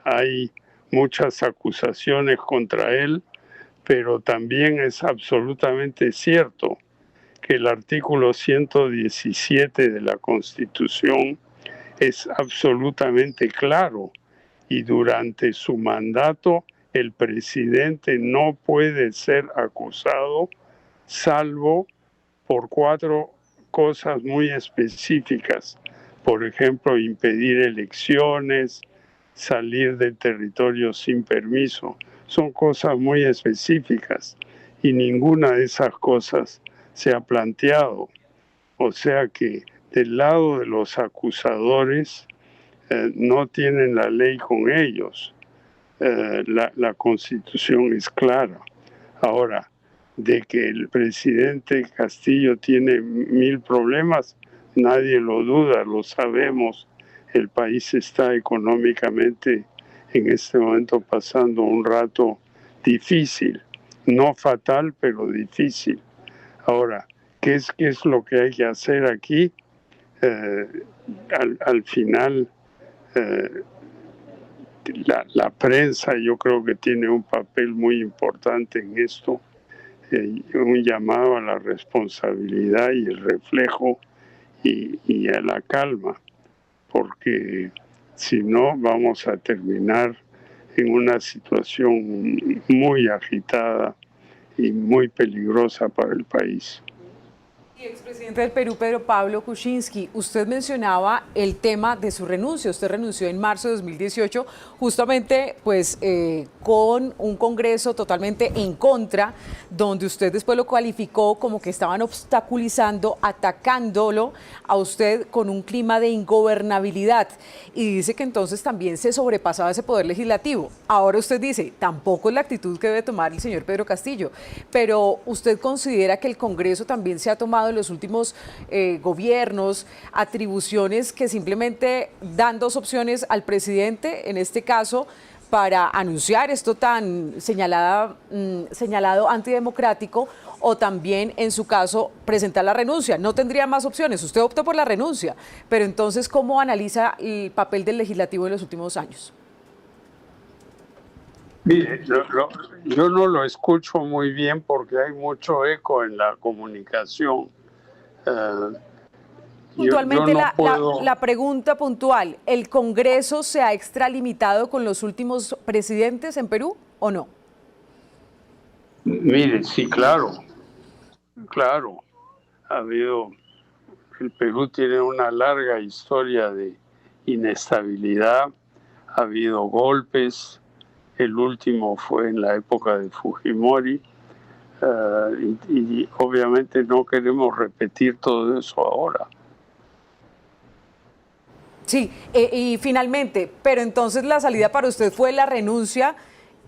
Hay muchas acusaciones contra él, pero también es absolutamente cierto que el artículo 117 de la Constitución es absolutamente claro y durante su mandato el presidente no puede ser acusado salvo por 4 cosas muy específicas. Por ejemplo, impedir elecciones, salir del territorio sin permiso. Son cosas muy específicas y ninguna de esas cosas se ha planteado. O sea que del lado de los acusadores no tienen la ley con ellos. La Constitución es clara. Ahora, de que el presidente Castillo tiene 1000 problemas, nadie lo duda, lo sabemos. El país está económicamente en este momento pasando un rato difícil, no fatal, pero difícil. Ahora, ¿qué es lo que hay que hacer aquí? Al final, la prensa yo creo que tiene un papel muy importante en esto. Un llamado a la responsabilidad y el reflejo y a la calma, porque si no vamos a terminar en una situación muy agitada y muy peligrosa para el país. Y expresidente del Perú, Pedro Pablo Kuczynski, usted mencionaba el tema de su renuncia. Usted renunció en marzo de 2018, justamente pues con un Congreso totalmente en contra, donde usted después lo calificó como que estaban obstaculizando, atacándolo a usted con un clima de ingobernabilidad. Y dice que entonces también se sobrepasaba ese poder legislativo. Ahora usted dice, tampoco es la actitud que debe tomar el señor Pedro Castillo, pero ¿usted considera que el Congreso también se ha tomado en los últimos gobiernos atribuciones que simplemente dan 2 opciones al presidente, en este caso, para anunciar esto tan señalado antidemocrático, o también, en su caso, presentar la renuncia? No tendría más opciones, usted optó por la renuncia, pero entonces, ¿cómo analiza el papel del legislativo en los últimos años? Mire, yo no lo escucho muy bien porque hay mucho eco en la comunicación. Puntualmente, yo no puedo... la pregunta puntual, ¿el Congreso se ha extralimitado con los últimos presidentes en Perú o no? Mire, sí, claro. El Perú tiene una larga historia de inestabilidad, ha habido golpes, el último fue en la época de Fujimori, y obviamente no queremos repetir todo eso ahora. Sí, y finalmente, pero entonces la salida para usted fue la renuncia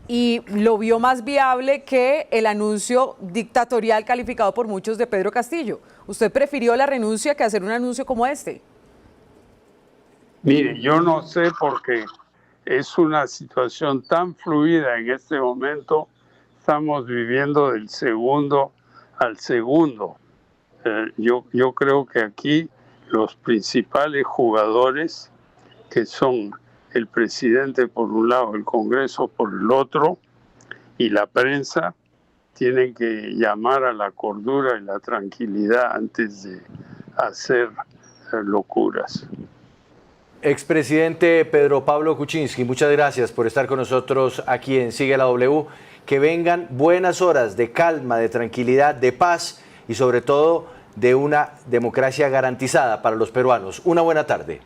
y lo vio más viable que el anuncio dictatorial calificado por muchos de Pedro Castillo. ¿Usted prefirió la renuncia que hacer un anuncio como este? Mire, yo no sé porque es una situación tan fluida en este momento, estamos viviendo del segundo al segundo. Yo creo que aquí los principales jugadores, que son el presidente por un lado, el Congreso por el otro, y la prensa, tienen que llamar a la cordura y la tranquilidad antes de hacer locuras. Expresidente Pedro Pablo Kuczynski, muchas gracias por estar con nosotros aquí en Sigue la W. Que vengan buenas horas de calma, de tranquilidad, de paz y sobre todo de una democracia garantizada para los peruanos. Una buena tarde.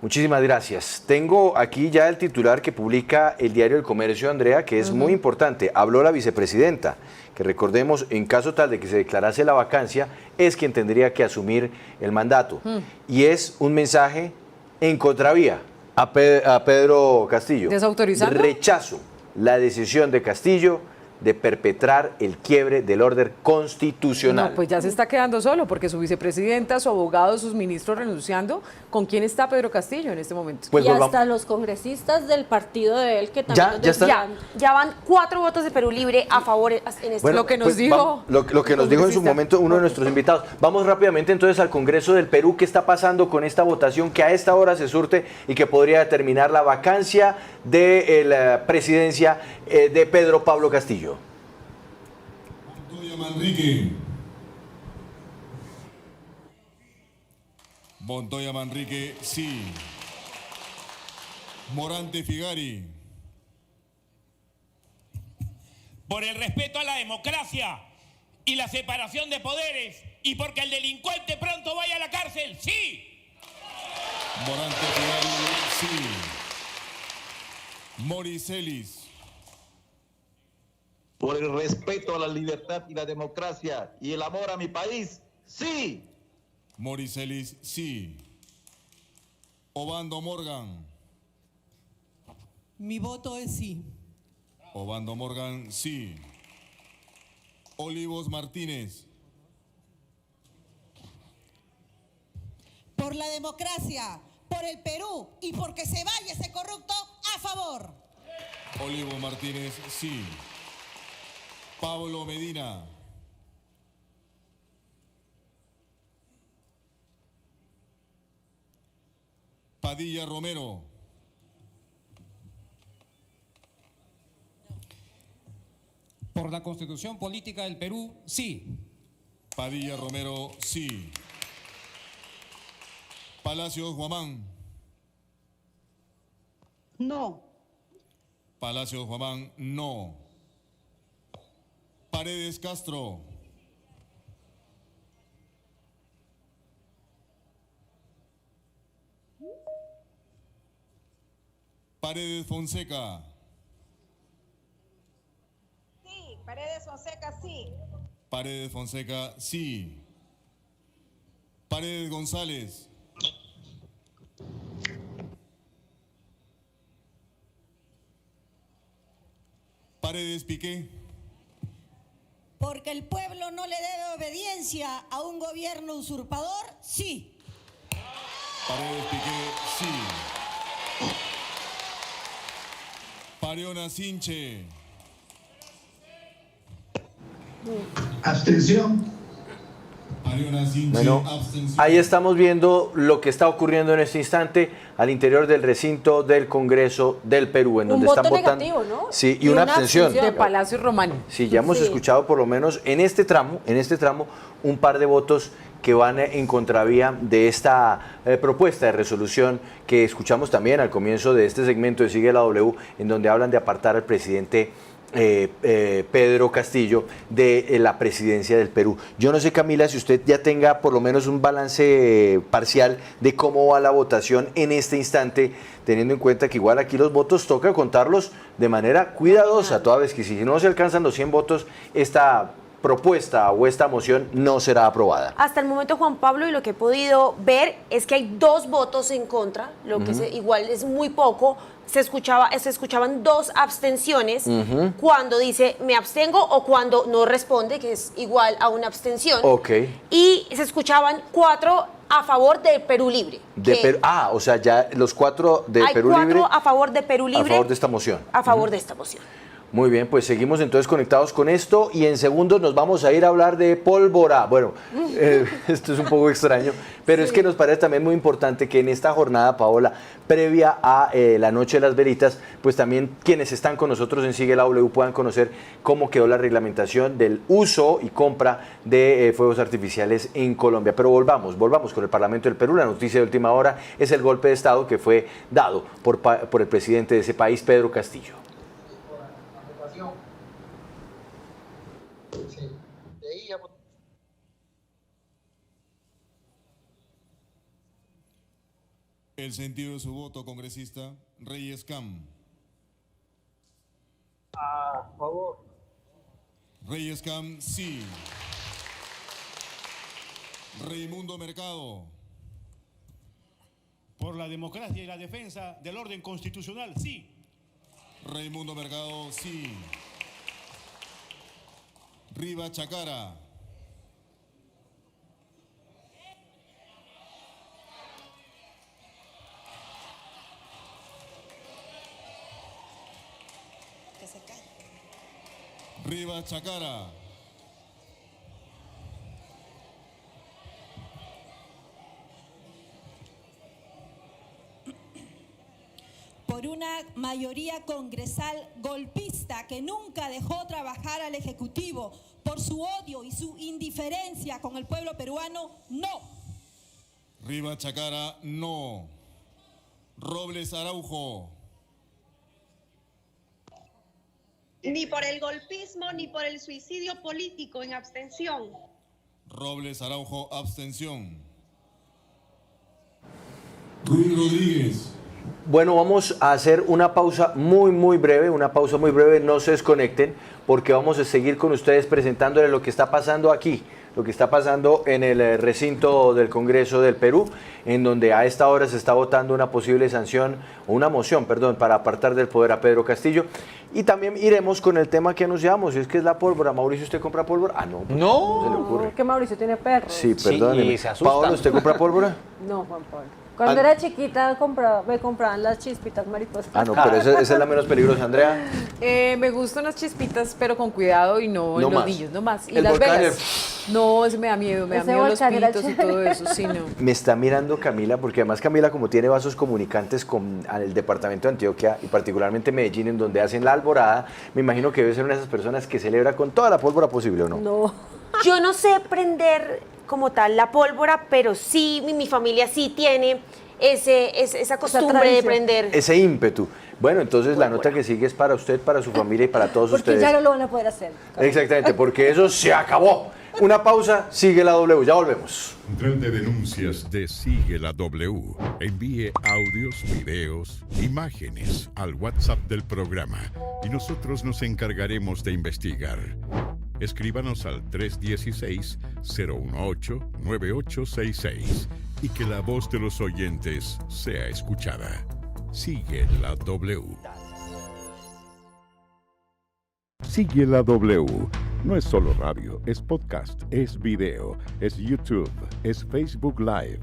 Muchísimas gracias. Tengo aquí ya el titular que publica el diario El Comercio, Andrea, que es muy importante. Habló la vicepresidenta, que recordemos, en caso tal de que se declarase la vacancia, es quien tendría que asumir el mandato. Y es un mensaje en contravía a Pedro Castillo. ¿Desautorizando? Rechazo la decisión de Castillo de perpetrar el quiebre del orden constitucional. No, pues ya se está quedando solo, porque su vicepresidenta, su abogado, sus ministros renunciando. ¿Con quién está Pedro Castillo en este momento? Pues y hasta los congresistas del partido de él que también ya van 4 votos de Perú Libre a favor en este. Bueno, lo que nos dijo. Lo que nos dijo en su momento uno de nuestros invitados. Vamos rápidamente entonces al Congreso del Perú. ¿Qué está pasando con esta votación que a esta hora se surte y que podría determinar la vacancia de la presidencia de Pedro Pablo Castillo? Montoya Manrique. Montoya Manrique, sí. Morante Figari. Por el respeto a la democracia y la separación de poderes y porque el delincuente pronto vaya a la cárcel, sí. Morante Figari, sí. Moricelis. Por el respeto a la libertad y la democracia y el amor a mi país, sí. Moricelis, sí. Obando Morgan. Mi voto es sí. Obando Morgan, sí. Olivos Martínez. Por la democracia, por el Perú y porque se vaya ese corrupto, a favor. Olivo Martínez, sí. Pablo Medina. Padilla Romero. Por la Constitución Política del Perú, sí. Padilla Romero, sí. Palacios Guamán. No. Palacios Guamán, no. Paredes Castro. Paredes Fonseca. Sí, Paredes Fonseca, sí. Paredes Fonseca, sí. Paredes González. Paredes Piqué. Porque el pueblo no le debe obediencia a un gobierno usurpador, sí. Paredes Piqué, sí. Pariona Sinche. Abstención. Pariona Sinche, Bueno, abstención. ahí estamos viendo lo que está ocurriendo en este instante al interior del recinto del Congreso del Perú, en donde Un están voto votando. negativo, ¿no? Sí, y una abstención. De Palacio Romano. Sí, ya hemos Sí. escuchado por lo menos en este tramo, un par de votos que van en contravía de esta propuesta de resolución que escuchamos también al comienzo de este segmento de Sigue la W, en donde hablan de apartar al presidente Pedro Castillo de la presidencia del Perú. Yo no sé, Camila, si usted ya tenga por lo menos un balance parcial de cómo va la votación en este instante, teniendo en cuenta que igual aquí los votos toca contarlos de manera cuidadosa, toda vez que si no se alcanzan los 100 votos, esta propuesta o esta moción no será aprobada. Hasta el momento, Juan Pablo, y lo que he podido ver es que hay 2 votos en contra, lo que igual es muy poco. Se escuchaban 2 abstenciones cuando dice me abstengo o cuando no responde, que es igual a una abstención. Y se escuchaban 4 a favor de Perú Libre. O sea, ya los 4 de Perú Libre. Hay 4 a favor de Perú Libre. A favor de esta moción. A favor de esta moción. Muy bien, pues seguimos entonces conectados con esto y en segundos nos vamos a ir a hablar de pólvora. Bueno, esto es un poco extraño, pero es que nos parece también muy importante que en esta jornada, Paola, previa a la Noche de las Velitas, pues también quienes están con nosotros en Sigue la W puedan conocer cómo quedó la reglamentación del uso y compra de fuegos artificiales en Colombia. Pero volvamos con el Parlamento del Perú. La noticia de última hora es el golpe de Estado que fue dado por el presidente de ese país, Pedro Castillo. El sentido de su voto, congresista Reyes Cam. A favor. Reyes Cam, sí. Raimundo Mercado. Por la democracia y la defensa del orden constitucional, sí. Raimundo Mercado, sí. Riva Chacara. Riva Chacara. Por una mayoría congresal golpista que nunca dejó trabajar al Ejecutivo por su odio y su indiferencia con el pueblo peruano, no. Riva Chacara, no. Robles Araujo. Ni por el golpismo ni por el suicidio político, en abstención. Robles Araujo, abstención. Ruiz Rodríguez. Bueno, vamos a hacer una pausa muy breve, no se desconecten, porque vamos a seguir con ustedes presentándoles lo que está pasando aquí, lo que está pasando en el recinto del Congreso del Perú, en donde a esta hora se está votando una posible sanción, o una moción, perdón, para apartar del poder a Pedro Castillo. Y también iremos con el tema que anunciamos, y es que es la pólvora. Mauricio, ¿usted compra pólvora? Ah, no, pues, no se le ocurre. Que Mauricio tiene perros. Sí, perdóneme. Sí, se asusta. Paola, ¿usted compra pólvora? No, Juan Pablo. Cuando era chiquita me compraban las chispitas mariposas. Ah, no, pero esa es la menos peligrosa, Andrea. Me gustan las chispitas, pero con cuidado y no en los niños, no más. Y el las volcán velas. No, ese me da miedo los pitos y todo eso, sí, no. Me está mirando Camila, porque además Camila, como tiene vasos comunicantes con el departamento de Antioquia y particularmente Medellín, en donde hacen la alborada, me imagino que debe ser una de esas personas que celebra con toda la pólvora posible, ¿o no? No. Yo no sé prender como tal la pólvora, pero sí, mi familia sí tiene esa costumbre de prender. Ese ímpetu. Bueno, entonces la nota que sigue es para usted, para su familia y para todos ustedes. Porque ya no lo van a poder hacer. Exactamente, porque eso se acabó. Una pausa, sigue la W, ya volvemos. Central de denuncias de Sigue la W. Envíe audios, videos, imágenes al WhatsApp del programa y nosotros nos encargaremos de investigar. Escríbanos al 316-018-9866 y que la voz de los oyentes sea escuchada. Sigue la W. Sigue la W. No es solo radio, es podcast, es video, es YouTube, es Facebook Live.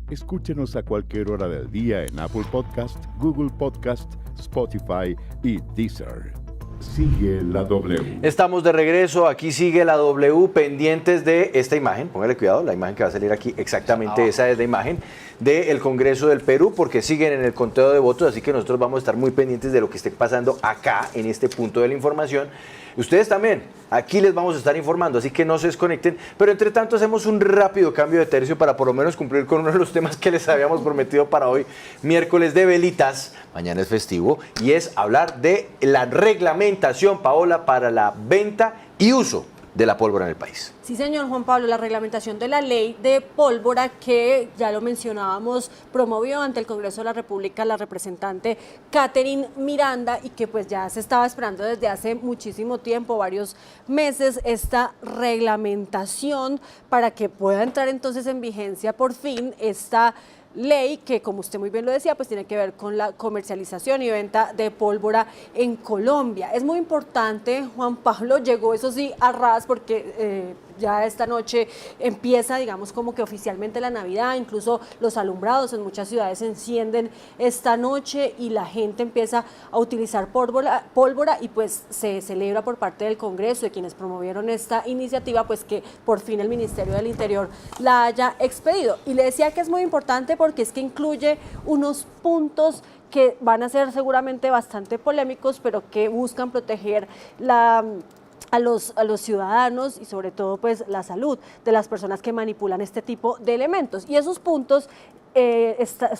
Escúchenos a cualquier hora del día en Apple Podcast, Google Podcast, Spotify y Deezer. Sigue la W. Estamos de regreso, aquí sigue la W, pendientes de esta imagen, póngale cuidado, la imagen que va a salir aquí, exactamente esa es la imagen, del Congreso del Perú, porque siguen en el conteo de votos, así que nosotros vamos a estar muy pendientes de lo que esté pasando acá, en este punto de la información. Ustedes también, aquí les vamos a estar informando, así que no se desconecten, pero entre tanto hacemos un rápido cambio de tercio para por lo menos cumplir con uno de los temas que les habíamos prometido para hoy, miércoles de velitas, mañana es festivo, y es hablar de la reglamentación, Paola, para la venta y uso de la pólvora en el país. Sí, señor Juan Pablo, la reglamentación de la ley de pólvora que, ya lo mencionábamos, promovió ante el Congreso de la República la representante Catherine Miranda y que pues ya se estaba esperando desde hace muchísimo tiempo, varios meses, esta reglamentación para que pueda entrar entonces en vigencia por fin esta ley que, como usted muy bien lo decía, pues tiene que ver con la comercialización y venta de pólvora en Colombia. Es muy importante, Juan Pablo, llegó eso sí a ras porque ya esta noche empieza, digamos, como que oficialmente la Navidad, incluso los alumbrados en muchas ciudades se encienden esta noche y la gente empieza a utilizar pólvora y pues se celebra por parte del Congreso, de quienes promovieron esta iniciativa, pues que por fin el Ministerio del Interior la haya expedido. Y le decía que es muy importante porque es que incluye unos puntos que van a ser seguramente bastante polémicos, pero que buscan proteger a los ciudadanos y sobre todo pues la salud de las personas que manipulan este tipo de elementos. Y esos puntos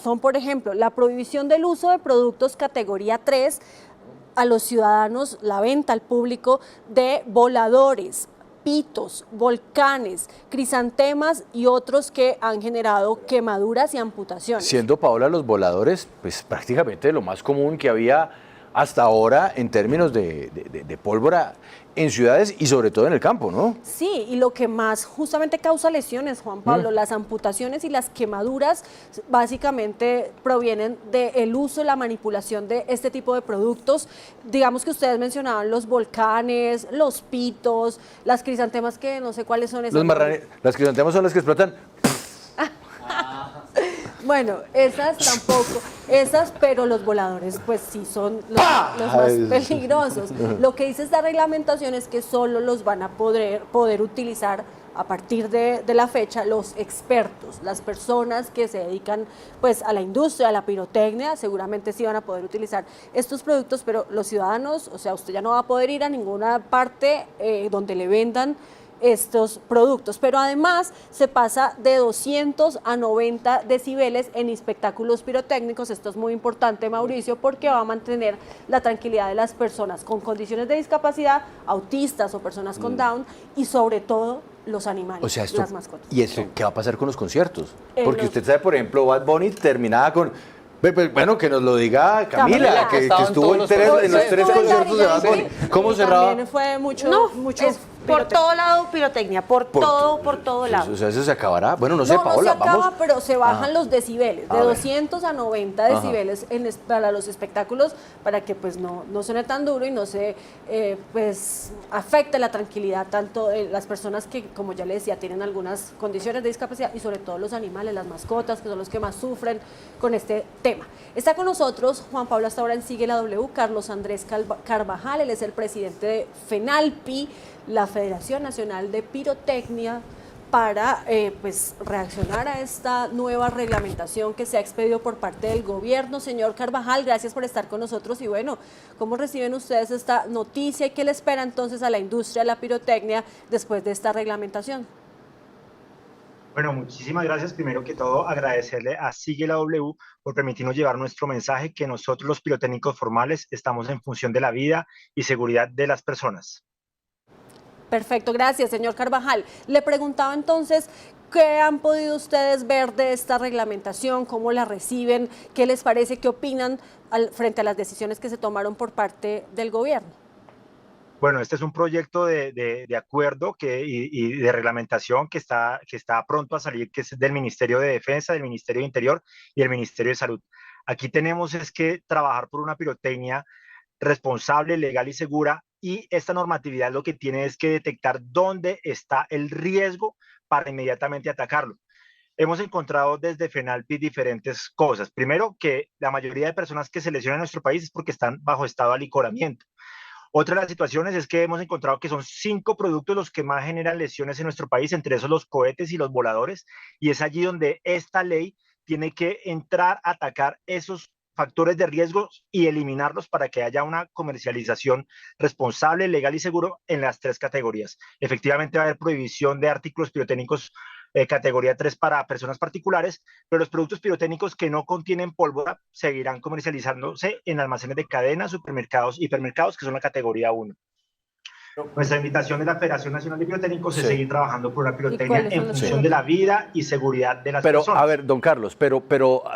son, por ejemplo, la prohibición del uso de productos categoría 3 a los ciudadanos, la venta al público de voladores, pitos, volcanes, crisantemas y otros que han generado quemaduras y amputaciones. Siendo, Paola, los voladores, pues prácticamente lo más común que había hasta ahora en términos de pólvora en ciudades y sobre todo en el campo, ¿no? Sí, y lo que más justamente causa lesiones, Juan Pablo, las amputaciones y las quemaduras básicamente provienen del uso y la manipulación de este tipo de productos. Digamos que ustedes mencionaban los volcanes, los pitos, las crisantemas, que no sé cuáles son esas. Las crisantemas son las que explotan. Bueno, esas tampoco, pero los voladores pues sí son los más peligrosos. Lo que dice esta reglamentación es que solo los van a poder utilizar a partir de la fecha los expertos, las personas que se dedican pues a la industria, a la pirotecnia, seguramente sí van a poder utilizar estos productos, pero los ciudadanos, o sea, usted ya no va a poder ir a ninguna parte donde le vendan estos productos, pero además se pasa de 200 a 90 decibeles en espectáculos pirotécnicos. Esto es muy importante, Mauricio, porque va a mantener la tranquilidad de las personas con condiciones de discapacidad, autistas o personas con Down y sobre todo los animales, o sea, las mascotas. ¿Y esto qué va a pasar con los conciertos? Porque usted sabe, por ejemplo, Bad Bunny terminaba con... Bueno, que nos lo diga Camila, que estuvo en los tres conciertos de Bad Bunny. ¿Cómo cerraba? También fue mucho por todo lado pirotecnia, por todo lado. O sea, ¿eso se acabará? Bueno, no sé, No, Paola, no se acaba, vamos. pero se bajan los decibeles, de 200 a 90 decibeles para los espectáculos, para que pues no suene tan duro y no se pues afecte la tranquilidad tanto de las personas que, como ya les decía, tienen algunas condiciones de discapacidad y sobre todo los animales, las mascotas, que son los que más sufren con este tema. Está con nosotros Juan Pablo, hasta ahora en Sigue la W, Carlos Andrés Carvajal, él es el presidente de FENALPI, la Federación Nacional de Pirotecnia, para pues reaccionar a esta nueva reglamentación que se ha expedido por parte del gobierno. Señor Carvajal, gracias por estar con nosotros y bueno, ¿cómo reciben ustedes esta noticia y qué le espera entonces a la industria de la pirotecnia después de esta reglamentación? Bueno, muchísimas gracias. Primero que todo, agradecerle a Sigue la W por permitirnos llevar nuestro mensaje, que nosotros los pirotécnicos formales estamos en función de la vida y seguridad de las personas. Perfecto, gracias, señor Carvajal. Le preguntaba entonces, ¿qué han podido ustedes ver de esta reglamentación? ¿Cómo la reciben? ¿Qué les parece? ¿Qué opinan frente a las decisiones que se tomaron por parte del gobierno? Bueno, este es un proyecto de acuerdo y de reglamentación que está pronto a salir, que es del Ministerio de Defensa, del Ministerio de Interior y del Ministerio de Salud. Aquí tenemos es que trabajar por una pirotecnia responsable, legal y segura, y esta normatividad lo que tiene es que detectar dónde está el riesgo para inmediatamente atacarlo. Hemos encontrado desde FENALPI diferentes cosas. Primero, que la mayoría de personas que se lesionan en nuestro país es porque están bajo estado de alicoramiento. Otra de las situaciones es que hemos encontrado que son 5 productos los que más generan lesiones en nuestro país, entre esos los cohetes y los voladores, y es allí donde esta ley tiene que entrar a atacar esos factores de riesgo y eliminarlos para que haya una comercialización responsable, legal y seguro en las 3 categorías. Efectivamente va a haber prohibición de artículos pirotécnicos categoría 3 para personas particulares, pero los productos pirotécnicos que no contienen pólvora seguirán comercializándose en almacenes de cadenas, supermercados, hipermercados, que son la categoría 1. Nuestra invitación de la Federación Nacional de Pirotécnicos es seguir trabajando por la pirotecnia en función de la vida y seguridad de las personas. A ver, don Carlos, pero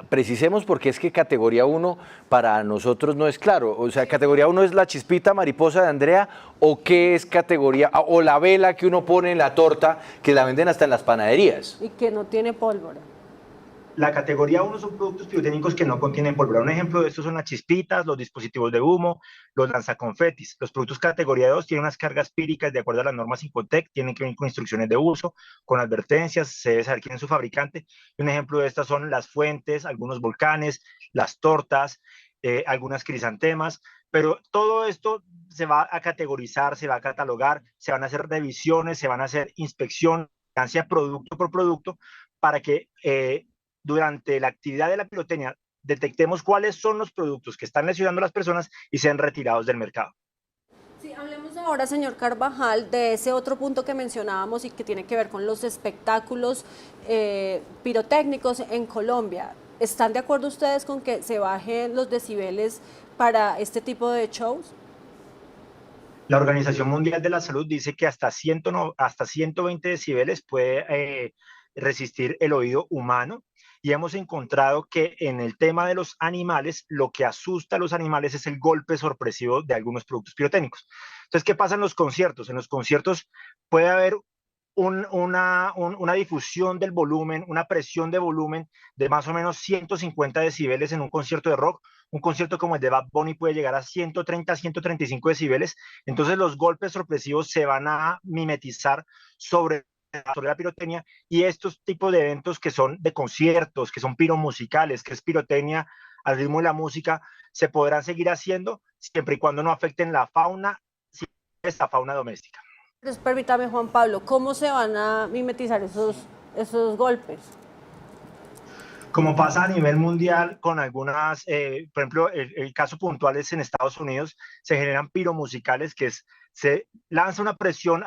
precisemos porque es que categoría 1 para nosotros no es claro. O sea, categoría 1 es la chispita mariposa de Andrea, o qué es categoría, o la vela que uno pone en la torta, que la venden hasta en las panaderías. Y que no tiene pólvora. La categoría 1 son productos pirotécnicos que no contienen pólvora. Un ejemplo de estos son las chispitas, los dispositivos de humo, los lanzaconfetis. Los productos categoría 2 tienen unas cargas píricas de acuerdo a las normas Incotec, tienen que venir con instrucciones de uso, con advertencias, se debe saber quién es su fabricante. Y un ejemplo de estas son las fuentes, algunos volcanes, las tortas, algunas crisantemas. Pero todo esto se va a categorizar, se va a catalogar, se van a hacer revisiones, se van a hacer inspecciones, producto por producto, para que durante la actividad de la pirotecnia detectemos cuáles son los productos que están lesionando a las personas y sean retirados del mercado. Sí, hablemos ahora, señor Carvajal, de ese otro punto que mencionábamos y que tiene que ver con los espectáculos pirotécnicos en Colombia. ¿Están de acuerdo ustedes con que se bajen los decibeles para este tipo de shows? La Organización Mundial de la Salud dice que hasta 120 decibeles puede resistir el oído humano. Y hemos encontrado que en el tema de los animales, lo que asusta a los animales es el golpe sorpresivo de algunos productos pirotécnicos. Entonces, ¿qué pasa en los conciertos? En los conciertos puede haber una difusión del volumen, una presión de volumen de más o menos 150 decibeles en un concierto de rock. Un concierto como el de Bad Bunny puede llegar a 130, 135 decibeles. Entonces, los golpes sorpresivos se van a mimetizar sobre la pirotecnia, y estos tipos de eventos que son de conciertos, que son piromusicales, que es pirotecnia al ritmo de la música, se podrán seguir haciendo siempre y cuando no afecten la fauna, esta fauna doméstica. Entonces, permítame, Juan Pablo, ¿cómo se van a mimetizar esos golpes? Como pasa a nivel mundial con algunas, por ejemplo, el caso puntual es en Estados Unidos, se generan piromusicales que se lanza una presión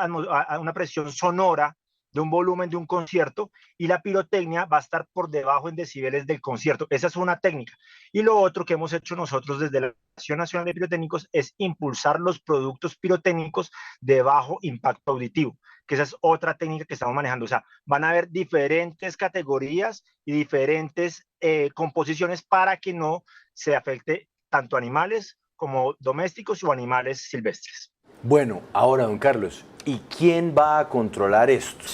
sonora de un volumen de un concierto, y la pirotecnia va a estar por debajo en decibeles del concierto. Esa es una técnica. Y lo otro que hemos hecho nosotros desde la Asociación Nacional de Pirotécnicos es impulsar los productos pirotécnicos de bajo impacto auditivo, que esa es otra técnica que estamos manejando. O sea, van a haber diferentes categorías y diferentes composiciones para que no se afecte tanto animales como domésticos o animales silvestres. Bueno, ahora, don Carlos, ¿y quién va a controlar esto?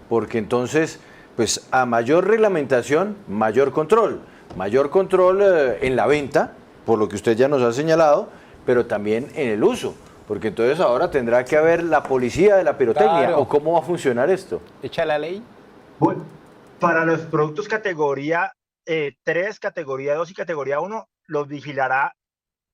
Porque entonces, pues a mayor reglamentación, mayor control en la venta, por lo que usted ya nos ha señalado, pero también en el uso, porque entonces ahora tendrá que haber la policía de la pirotecnia. Claro. ¿O cómo va a funcionar esto? ¿Echa la ley? Bueno, para los productos categoría 3, categoría 2 y categoría 1, los vigilará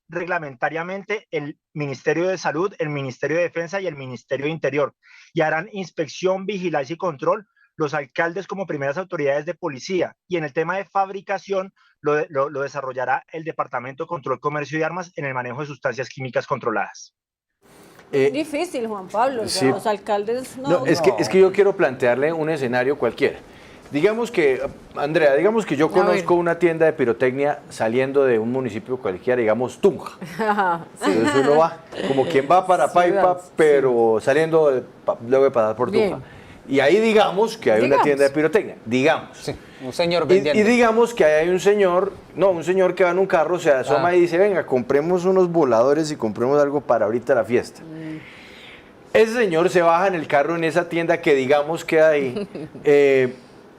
reglamentariamente el Ministerio de Salud, el Ministerio de Defensa y el Ministerio de Interior, y harán inspección, vigilancia y control los alcaldes como primeras autoridades de policía, y en el tema de fabricación lo desarrollará el Departamento de Control, Comercio y Armas en el manejo de sustancias químicas controladas. Difícil, Juan Pablo, sí. Los alcaldes no. Es que yo quiero plantearle un escenario cualquiera. Digamos que, Andrea, yo conozco una tienda de pirotecnia saliendo de un municipio cualquiera, digamos Tunja. Sí. Entonces uno va, como quien va para Paipa, pero saliendo luego de pasar por Tunja. Bien. Y ahí digamos que hay una tienda de pirotecnia, digamos. Sí, un señor vendiendo. Y digamos que ahí hay un señor que va en un carro, se asoma y dice, venga, compremos unos voladores y compremos algo para ahorita la fiesta. Ese señor se baja en el carro en esa tienda que digamos queda ahí.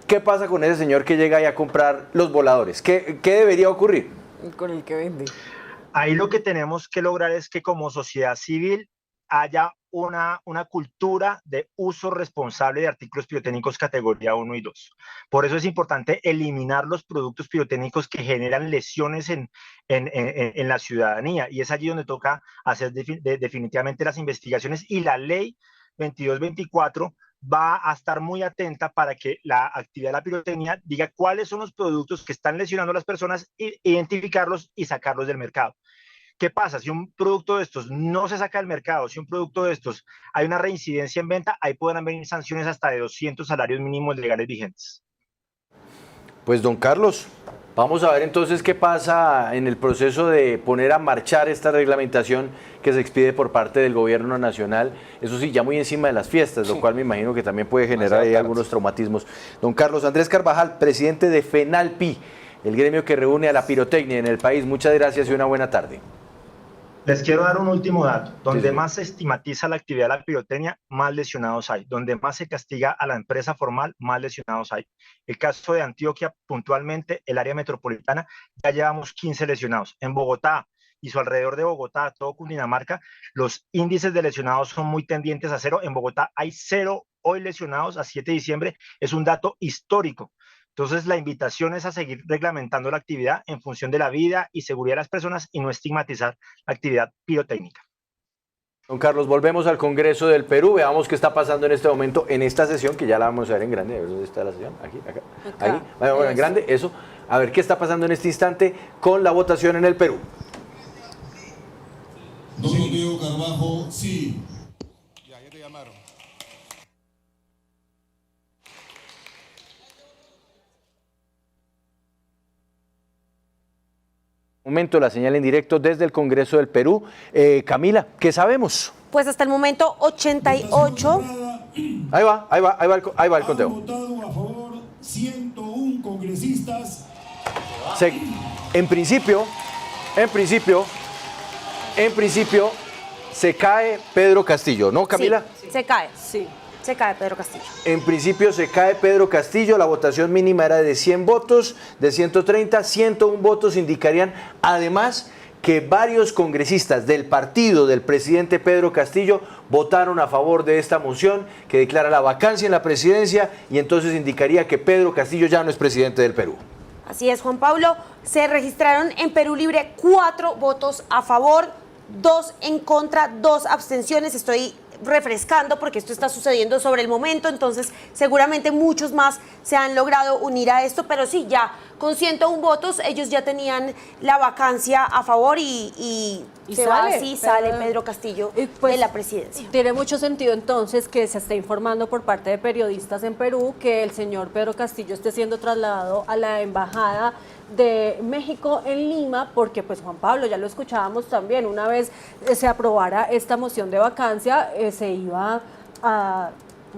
¿Qué pasa con ese señor que llega ahí a comprar los voladores? ¿Qué debería ocurrir? Con el que vende. Ahí lo que tenemos que lograr es que como sociedad civil haya una cultura de uso responsable de artículos pirotécnicos categoría 1 y 2. Por eso es importante eliminar los productos pirotécnicos que generan lesiones en la ciudadanía, y es allí donde toca hacer definitivamente las investigaciones, y la ley 2224 va a estar muy atenta para que la actividad de la pirotecnia diga cuáles son los productos que están lesionando a las personas, identificarlos y sacarlos del mercado. ¿Qué pasa? Si un producto de estos no se saca del mercado, si un producto de estos hay una reincidencia en venta, ahí podrán venir sanciones hasta de 200 salarios mínimos legales vigentes. Pues don Carlos, vamos a ver entonces qué pasa en el proceso de poner a marchar esta reglamentación que se expide por parte del gobierno nacional, eso sí, ya muy encima de las fiestas, lo cual me imagino que también puede generar ahí algunos traumatismos. Don Carlos Andrés Carvajal, presidente de FENALPI, el gremio que reúne a la pirotecnia en el país, muchas gracias y una buena tarde. Les quiero dar un último dato. Donde más se estigmatiza la actividad de la pirotecnia, más lesionados hay. Donde más se castiga a la empresa formal, más lesionados hay. El caso de Antioquia, puntualmente, el área metropolitana, ya llevamos 15 lesionados. En Bogotá y su alrededor de Bogotá, todo Cundinamarca, los índices de lesionados son muy tendientes a cero. En Bogotá hay 0 hoy lesionados a 7 de diciembre. Es un dato histórico. Entonces, la invitación es a seguir reglamentando la actividad en función de la vida y seguridad de las personas y no estigmatizar la actividad pirotécnica. Don Carlos, volvemos al Congreso del Perú, veamos qué está pasando en este momento en esta sesión, que ya la vamos a ver en grande. A ver dónde está la sesión, aquí, acá, ahí, bueno, en grande, eso. A ver qué está pasando en este instante con la votación en el Perú. Don Diego Carvajal, sí. Ya te llamaron. Momento, la señal en directo desde el Congreso del Perú. Camila, ¿qué sabemos? Pues hasta el momento 88. Ahí va el conteo. Han votado a favor 101 congresistas. En principio, se cae Pedro Castillo, ¿no, Camila? Sí, se cae, sí. Se cae Pedro Castillo. En principio se cae Pedro Castillo, la votación mínima era de 100 votos, de 130, 101 votos indicarían además que varios congresistas del partido del presidente Pedro Castillo votaron a favor de esta moción que declara la vacancia en la presidencia y entonces indicaría que Pedro Castillo ya no es presidente del Perú. Así es, Juan Pablo. Se registraron en Perú Libre 4 votos a favor, 2 en contra, 2 abstenciones. Estoy refrescando porque esto está sucediendo sobre el momento, entonces seguramente muchos más se han logrado unir a esto, pero sí, ya con 101 votos ellos ya tenían la vacancia a favor y se va así, sale Pedro Castillo de la presidencia. Tiene mucho sentido entonces que se esté informando por parte de periodistas en Perú que el señor Pedro Castillo esté siendo trasladado a la embajada de México en Lima, porque pues Juan Pablo, ya lo escuchábamos también, una vez se aprobara esta moción de vacancia, se iba a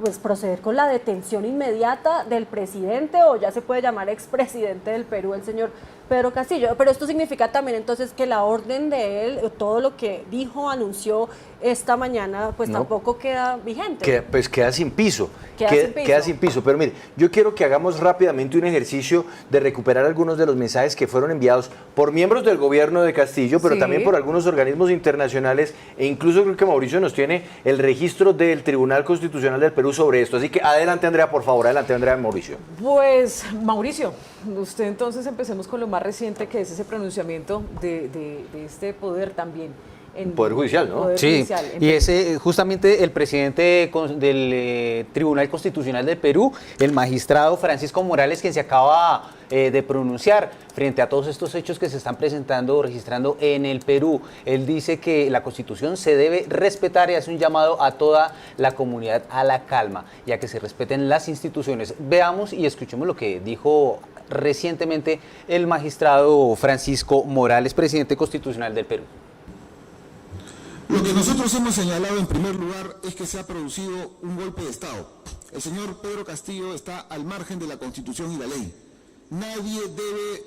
pues proceder con la detención inmediata del presidente, o ya se puede llamar expresidente del Perú, el señor Pedro Castillo. Pero esto significa también entonces que la orden de él, todo lo que dijo, anunció esta mañana, pues no, tampoco queda vigente. Pues queda sin piso. Queda sin piso. Pero mire, yo quiero que hagamos rápidamente un ejercicio de recuperar algunos de los mensajes que fueron enviados por miembros del gobierno de Castillo, pero también por algunos organismos internacionales, e incluso creo que Mauricio nos tiene el registro del Tribunal Constitucional del Perú sobre esto. Así que adelante, Andrea, por favor, adelante, Andrea, Mauricio. Pues, Mauricio, usted entonces empecemos con lo más reciente, que es ese pronunciamiento de este poder también. Poder Judicial, ¿no? Sí, judicial, y ese justamente el presidente del Tribunal Constitucional de Perú, el magistrado Francisco Morales, quien se acaba de pronunciar frente a todos estos hechos que se están presentando o registrando en el Perú. Él dice que la Constitución se debe respetar y hace un llamado a toda la comunidad a la calma, ya que se respeten las instituciones. Veamos y escuchemos lo que dijo recientemente el magistrado Francisco Morales, presidente constitucional del Perú. Lo que nosotros hemos señalado en primer lugar es que se ha producido un golpe de Estado. El señor Pedro Castillo está al margen de la Constitución y la ley. Nadie debe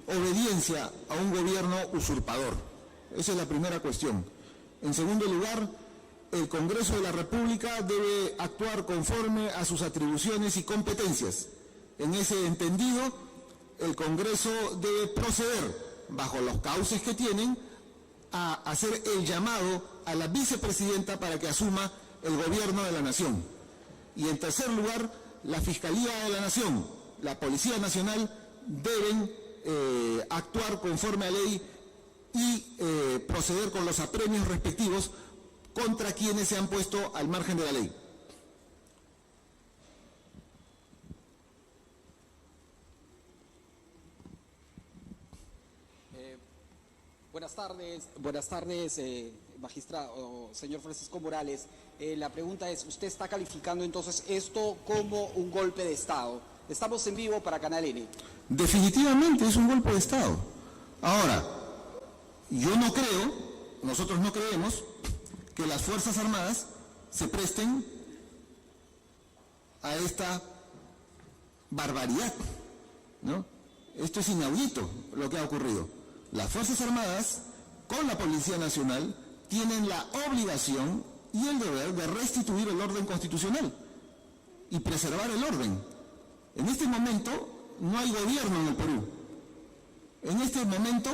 obediencia a un gobierno usurpador. Esa es la primera cuestión. En segundo lugar, el Congreso de la República debe actuar conforme a sus atribuciones y competencias. En ese entendido, el Congreso debe proceder, bajo los cauces que tienen, a hacer el llamado a la vicepresidenta para que asuma el gobierno de la nación. Y en tercer lugar, la Fiscalía de la Nación, la Policía Nacional deben actuar conforme a ley y proceder con los apremios respectivos contra quienes se han puesto al margen de la ley. Buenas tardes, magistrado, señor Francisco Morales. La pregunta es, ¿usted está calificando entonces esto como un golpe de Estado? Estamos en vivo para Canal N. Definitivamente es un golpe de Estado. Ahora, yo no creo, nosotros no creemos que las Fuerzas Armadas se presten a esta barbaridad, ¿no? Esto es inaudito lo que ha ocurrido. Las Fuerzas Armadas, con la Policía Nacional, tienen la obligación y el deber de restituir el orden constitucional y preservar el orden. En este momento no hay gobierno en el Perú. En este momento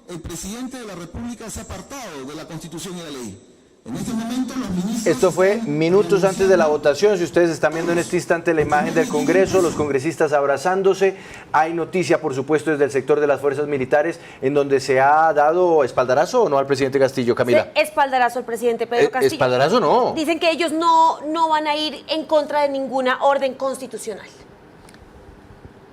el presidente de la República se ha apartado de la Constitución y la ley. En este momento los ministros... Esto fue minutos antes de la votación. Si ustedes están viendo en este instante la imagen del Congreso, los congresistas abrazándose. Hay noticia, por supuesto, desde el sector de las fuerzas militares, en donde se ha dado espaldarazo o no al presidente Castillo, Camila. Espaldarazo al presidente Pedro Castillo. Espaldarazo no. Dicen que ellos no van a ir en contra de ninguna orden constitucional.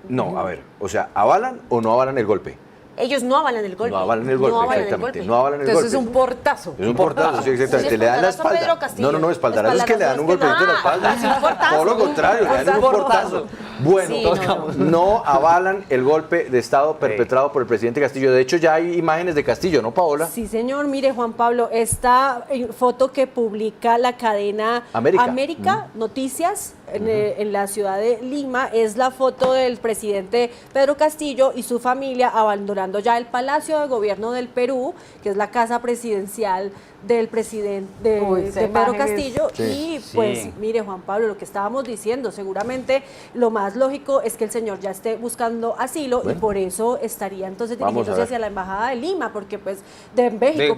No, a ver, o sea, ¿avalan o no avalan el golpe? Ellos no avalan el golpe. No avalan el golpe, exactamente. No avalan el golpe. Entonces es un portazo. Es un portazo, sí, exactamente. Sí, le dan la espalda. No, espaldarazo es que le dan un golpecito en la espalda. Todo lo contrario, le dan un portazo. Bueno, sí, no avalan el golpe de Estado perpetrado por el presidente Castillo. De hecho, ya hay imágenes de Castillo, ¿no, Paola? Sí, señor. Mire, Juan Pablo, esta foto que publica la cadena América Noticias en la ciudad de Lima es la foto del presidente Pedro Castillo y su familia abandonando ya el Palacio de Gobierno del Perú, que es la casa presidencial del presidente de Pedro Castillo. Y pues mire, Juan Pablo, lo que estábamos diciendo, seguramente lo más lógico es que el señor ya esté buscando asilo y por eso estaría entonces dirigiéndose hacia la embajada de Lima, porque pues de México,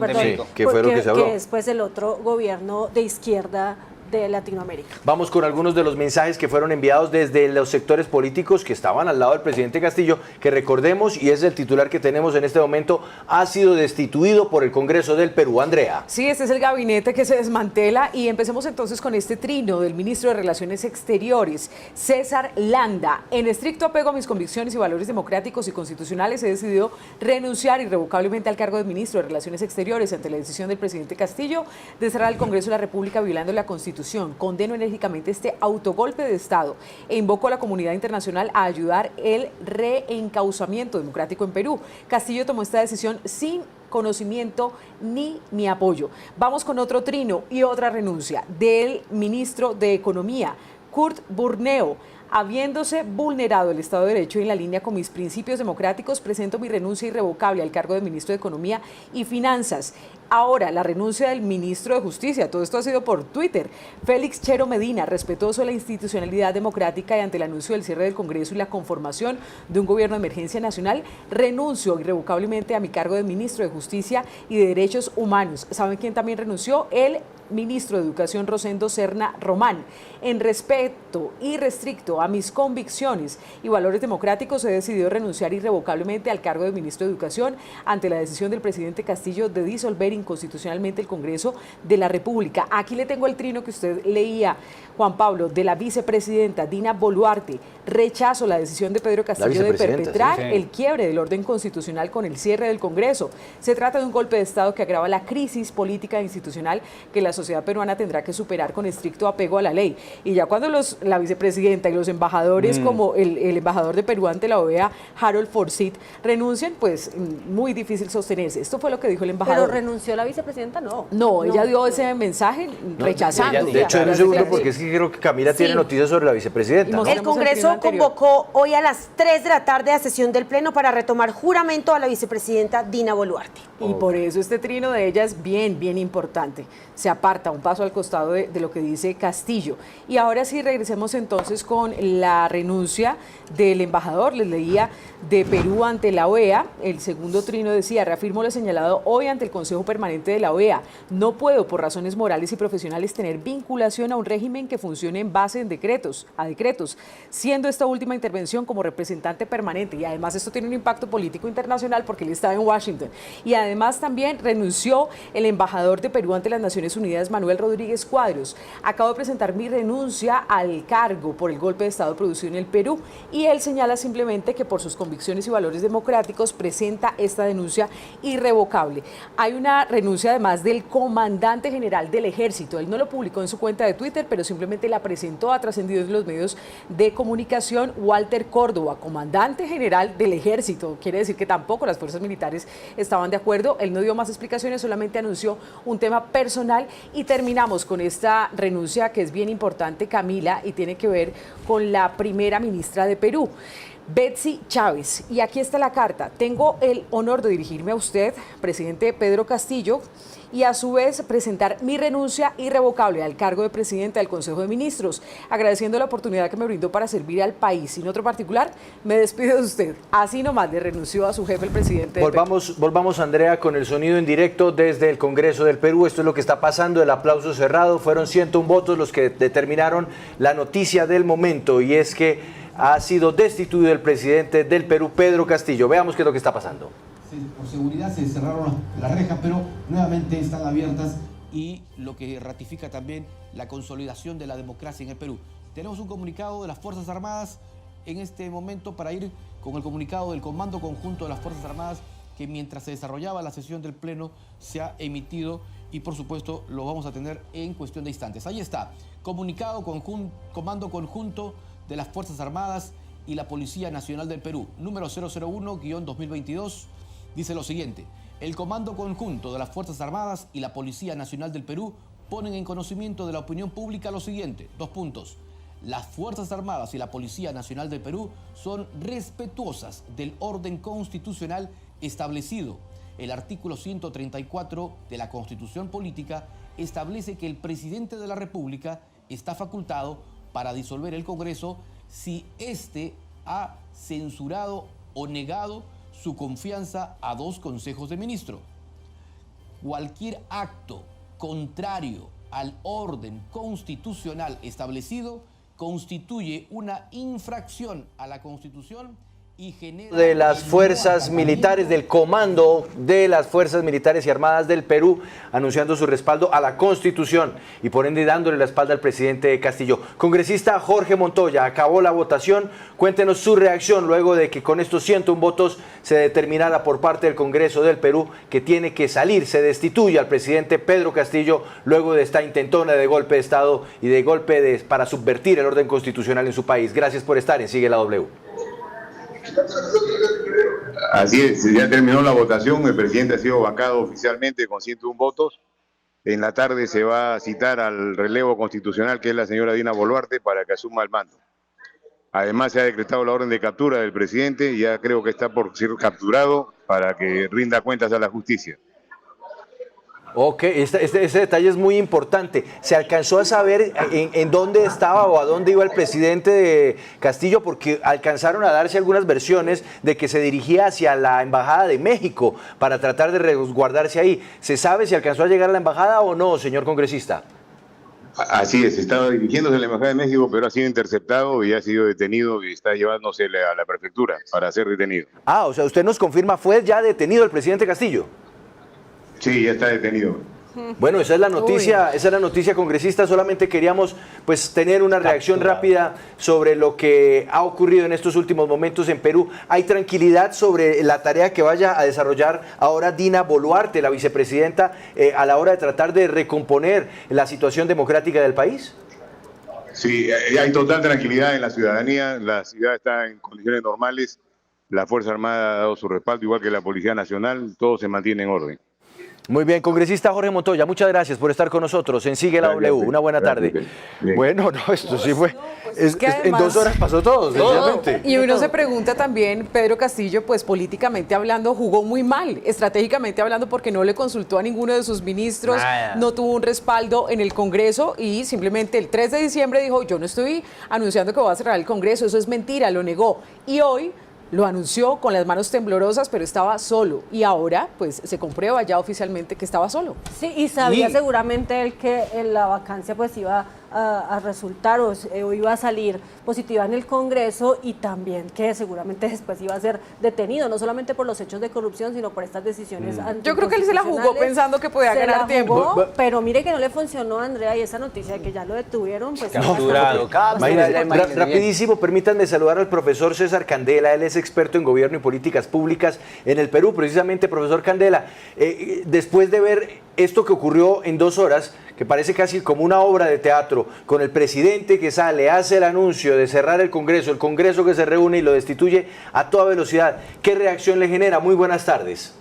que fue lo que se habló. Que es pues el otro gobierno de izquierda de Latinoamérica. Vamos con algunos de los mensajes que fueron enviados desde los sectores políticos que estaban al lado del presidente Castillo, que recordemos, y es el titular que tenemos en este momento, ha sido destituido por el Congreso del Perú. Andrea. Sí, este es el gabinete que se desmantela y empecemos entonces con este trino del ministro de Relaciones Exteriores, César Landa. En estricto apego a mis convicciones y valores democráticos y constitucionales, he decidido renunciar irrevocablemente al cargo de ministro de Relaciones Exteriores ante la decisión del presidente Castillo de cerrar el Congreso de la República violando la Constitución. Condeno enérgicamente este autogolpe de Estado e invoco a la comunidad internacional a ayudar el reencauzamiento democrático en Perú. Castillo tomó esta decisión sin conocimiento ni mi apoyo. Vamos con otro trino y otra renuncia del ministro de Economía, Kurt Burneo. Habiéndose vulnerado el Estado de Derecho y en la línea con mis principios democráticos, presento mi renuncia irrevocable al cargo de ministro de Economía y Finanzas. Ahora, la renuncia del ministro de Justicia, todo esto ha sido por Twitter. Félix Chero Medina, respetuoso de la institucionalidad democrática y ante el anuncio del cierre del Congreso y la conformación de un gobierno de emergencia nacional, renuncio irrevocablemente a mi cargo de ministro de Justicia y de Derechos Humanos. ¿Saben quién también renunció? El ministro de Educación Rosendo Serna Román. En respeto irrestricto a mis convicciones y valores democráticos, he decidido renunciar irrevocablemente al cargo de ministro de Educación ante la decisión del presidente Castillo de disolver inconstitucionalmente el Congreso de la República. Aquí le tengo el trino que usted leía, Juan Pablo, de la vicepresidenta Dina Boluarte. Rechazo la decisión de Pedro Castillo de perpetrar el quiebre del orden constitucional con el cierre del Congreso. Se trata de un golpe de Estado que agrava la crisis política e institucional que la sociedad peruana tendrá que superar con estricto apego a la ley. Y ya cuando la vicepresidenta y los embajadores, como el embajador de Perú ante la OEA, Harold Forsyth, renuncian, pues muy difícil sostenerse. Esto fue lo que dijo el embajador. ¿Pero renunció la vicepresidenta? No, ella dio ese mensaje rechazando. De hecho, en un segundo, porque es que creo que Camila tiene noticias sobre la vicepresidenta, ¿no? El Congreso convocó hoy a las 3 de la tarde a sesión del Pleno para retomar juramento a la vicepresidenta Dina Boluarte. Y por eso este trino de ella es bien importante. Se aparta un paso al costado de lo que dice Castillo. Y ahora sí, regresemos entonces con la renuncia del embajador, les leía, de Perú ante la OEA. El segundo trino decía: reafirmo lo señalado hoy ante el Consejo Permanente permanente de la OEA. No puedo, por razones morales y profesionales, tener vinculación a un régimen que funcione en base a decretos, siendo esta última intervención como representante permanente. Y además esto tiene un impacto político internacional porque él estaba en Washington. Y además también renunció el embajador de Perú ante las Naciones Unidas, Manuel Rodríguez Cuadros. Acabo de presentar mi renuncia al cargo por el golpe de Estado producido en el Perú, y él señala simplemente que por sus convicciones y valores democráticos presenta esta denuncia irrevocable. Hay una renuncia además del comandante general del Ejército. Él no lo publicó en su cuenta de Twitter, pero simplemente la presentó, ha trascendido en los medios de comunicación. Walter Córdoba, comandante general del Ejército, quiere decir que tampoco las fuerzas militares estaban de acuerdo. Él no dio más explicaciones, solamente anunció un tema personal. Y terminamos con esta renuncia que es bien importante, Camila, y tiene que ver con la primera ministra de Perú, Betsy Chávez. Y aquí está la carta. Tengo el honor de dirigirme a usted, presidente Pedro Castillo, y a su vez presentar mi renuncia irrevocable al cargo de presidente del Consejo de Ministros, agradeciendo la oportunidad que me brindó para servir al país. Sin otro particular, me despido de usted. Así nomás le renunció a su jefe el presidente. Volvamos, Andrea, con el sonido en directo desde el Congreso del Perú. Esto es lo que está pasando, el aplauso cerrado. Fueron 101 votos los que determinaron la noticia del momento, y es que ha sido destituido el presidente del Perú, Pedro Castillo. Veamos qué es lo que está pasando. Por seguridad se cerraron las rejas, pero nuevamente están abiertas, y lo que ratifica también la consolidación de la democracia en el Perú. Tenemos un comunicado de las Fuerzas Armadas en este momento para ir con el comunicado del Comando Conjunto de las Fuerzas Armadas, que mientras se desarrollaba la sesión del Pleno se ha emitido, y por supuesto lo vamos a tener en cuestión de instantes. Ahí está, comunicado Comando Conjunto de las Fuerzas Armadas y la Policía Nacional del Perú, número 001-2022, dice lo siguiente: el Comando Conjunto de las Fuerzas Armadas y la Policía Nacional del Perú ponen en conocimiento de la opinión pública lo siguiente, 2 puntos. Las Fuerzas Armadas y la Policía Nacional del Perú son respetuosas del orden constitucional establecido. El artículo 134 de la Constitución Política establece que el presidente de la República está facultado para disolver el Congreso si éste ha censurado o negado su confianza a 2 consejos de ministros. Cualquier acto contrario al orden constitucional establecido constituye una infracción a la Constitución y genera... De las fuerzas militares, del comando de las fuerzas militares y armadas del Perú, anunciando su respaldo a la Constitución y por ende dándole la espalda al presidente Castillo. Congresista Jorge Montoya, acabó la votación. Cuéntenos su reacción luego de que con estos 101 votos se determinara por parte del Congreso del Perú que tiene que salir, se destituye al presidente Pedro Castillo luego de esta intentona de golpe de Estado y de golpe para subvertir el orden constitucional en su país. Gracias por estar en Sigue la W. Así es, ya terminó la votación, el presidente ha sido vacado oficialmente con 101 votos. En la tarde se va a citar al relevo constitucional, que es la señora Dina Boluarte, para que asuma el mando. Además se ha decretado la orden de captura del presidente, y ya creo que está por ser capturado para que rinda cuentas a la justicia. Ok, ese detalle es muy importante. ¿Se alcanzó a saber en dónde estaba o a dónde iba el presidente de Castillo? Porque alcanzaron a darse algunas versiones de que se dirigía hacia la Embajada de México para tratar de resguardarse ahí. ¿Se sabe si alcanzó a llegar a la embajada o no, señor congresista? Así es, estaba dirigiéndose a la Embajada de México, pero ha sido interceptado y ha sido detenido y está llevándose a la prefectura para ser detenido. Ah, o sea, usted nos confirma, ¿fue ya detenido el presidente Castillo? Sí, ya está detenido. Bueno, esa es la noticia, congresista. Solamente queríamos pues tener una reacción rápida sobre lo que ha ocurrido en estos últimos momentos en Perú. ¿Hay tranquilidad sobre la tarea que vaya a desarrollar ahora Dina Boluarte, la vicepresidenta, a la hora de tratar de recomponer la situación democrática del país? Sí, hay total tranquilidad en la ciudadanía. La ciudad está en condiciones normales. La Fuerza Armada ha dado su respaldo, igual que la Policía Nacional. Todo se mantiene en orden. Muy bien, congresista Jorge Montoya, muchas gracias por estar con nosotros en Sigue la W. Una buena tarde. Bueno, no, esto sí fue. En 2 horas pasó todo, sencillamente. Y uno se pregunta también, Pedro Castillo, pues políticamente hablando, jugó muy mal, estratégicamente hablando, porque no le consultó a ninguno de sus ministros, no tuvo un respaldo en el Congreso y simplemente el 3 de diciembre dijo: yo no estoy anunciando que voy a cerrar el Congreso, eso es mentira, lo negó. Y hoy lo anunció con las manos temblorosas, pero estaba solo. Y ahora, pues, se comprueba ya oficialmente que estaba solo. Sí, y sabía seguramente él que la vacancia pues iba a resultar o iba a salir positiva en el Congreso, y también que seguramente después iba a ser detenido, no solamente por los hechos de corrupción, sino por estas decisiones Yo creo que él se la jugó pensando que podía ganar tiempo. Pero mire que no le funcionó, Andrea, y esa noticia de que ya lo detuvieron, pues... Capturado. Rapidísimo, permítanme saludar al profesor César Candela. Él es experto en gobierno y políticas públicas en el Perú. Precisamente, profesor Candela, después de ver esto que ocurrió en 2 horas, que parece casi como una obra de teatro, con el presidente que sale, hace el anuncio de cerrar el Congreso que se reúne y lo destituye a toda velocidad, ¿qué reacción le genera? Muy buenas tardes.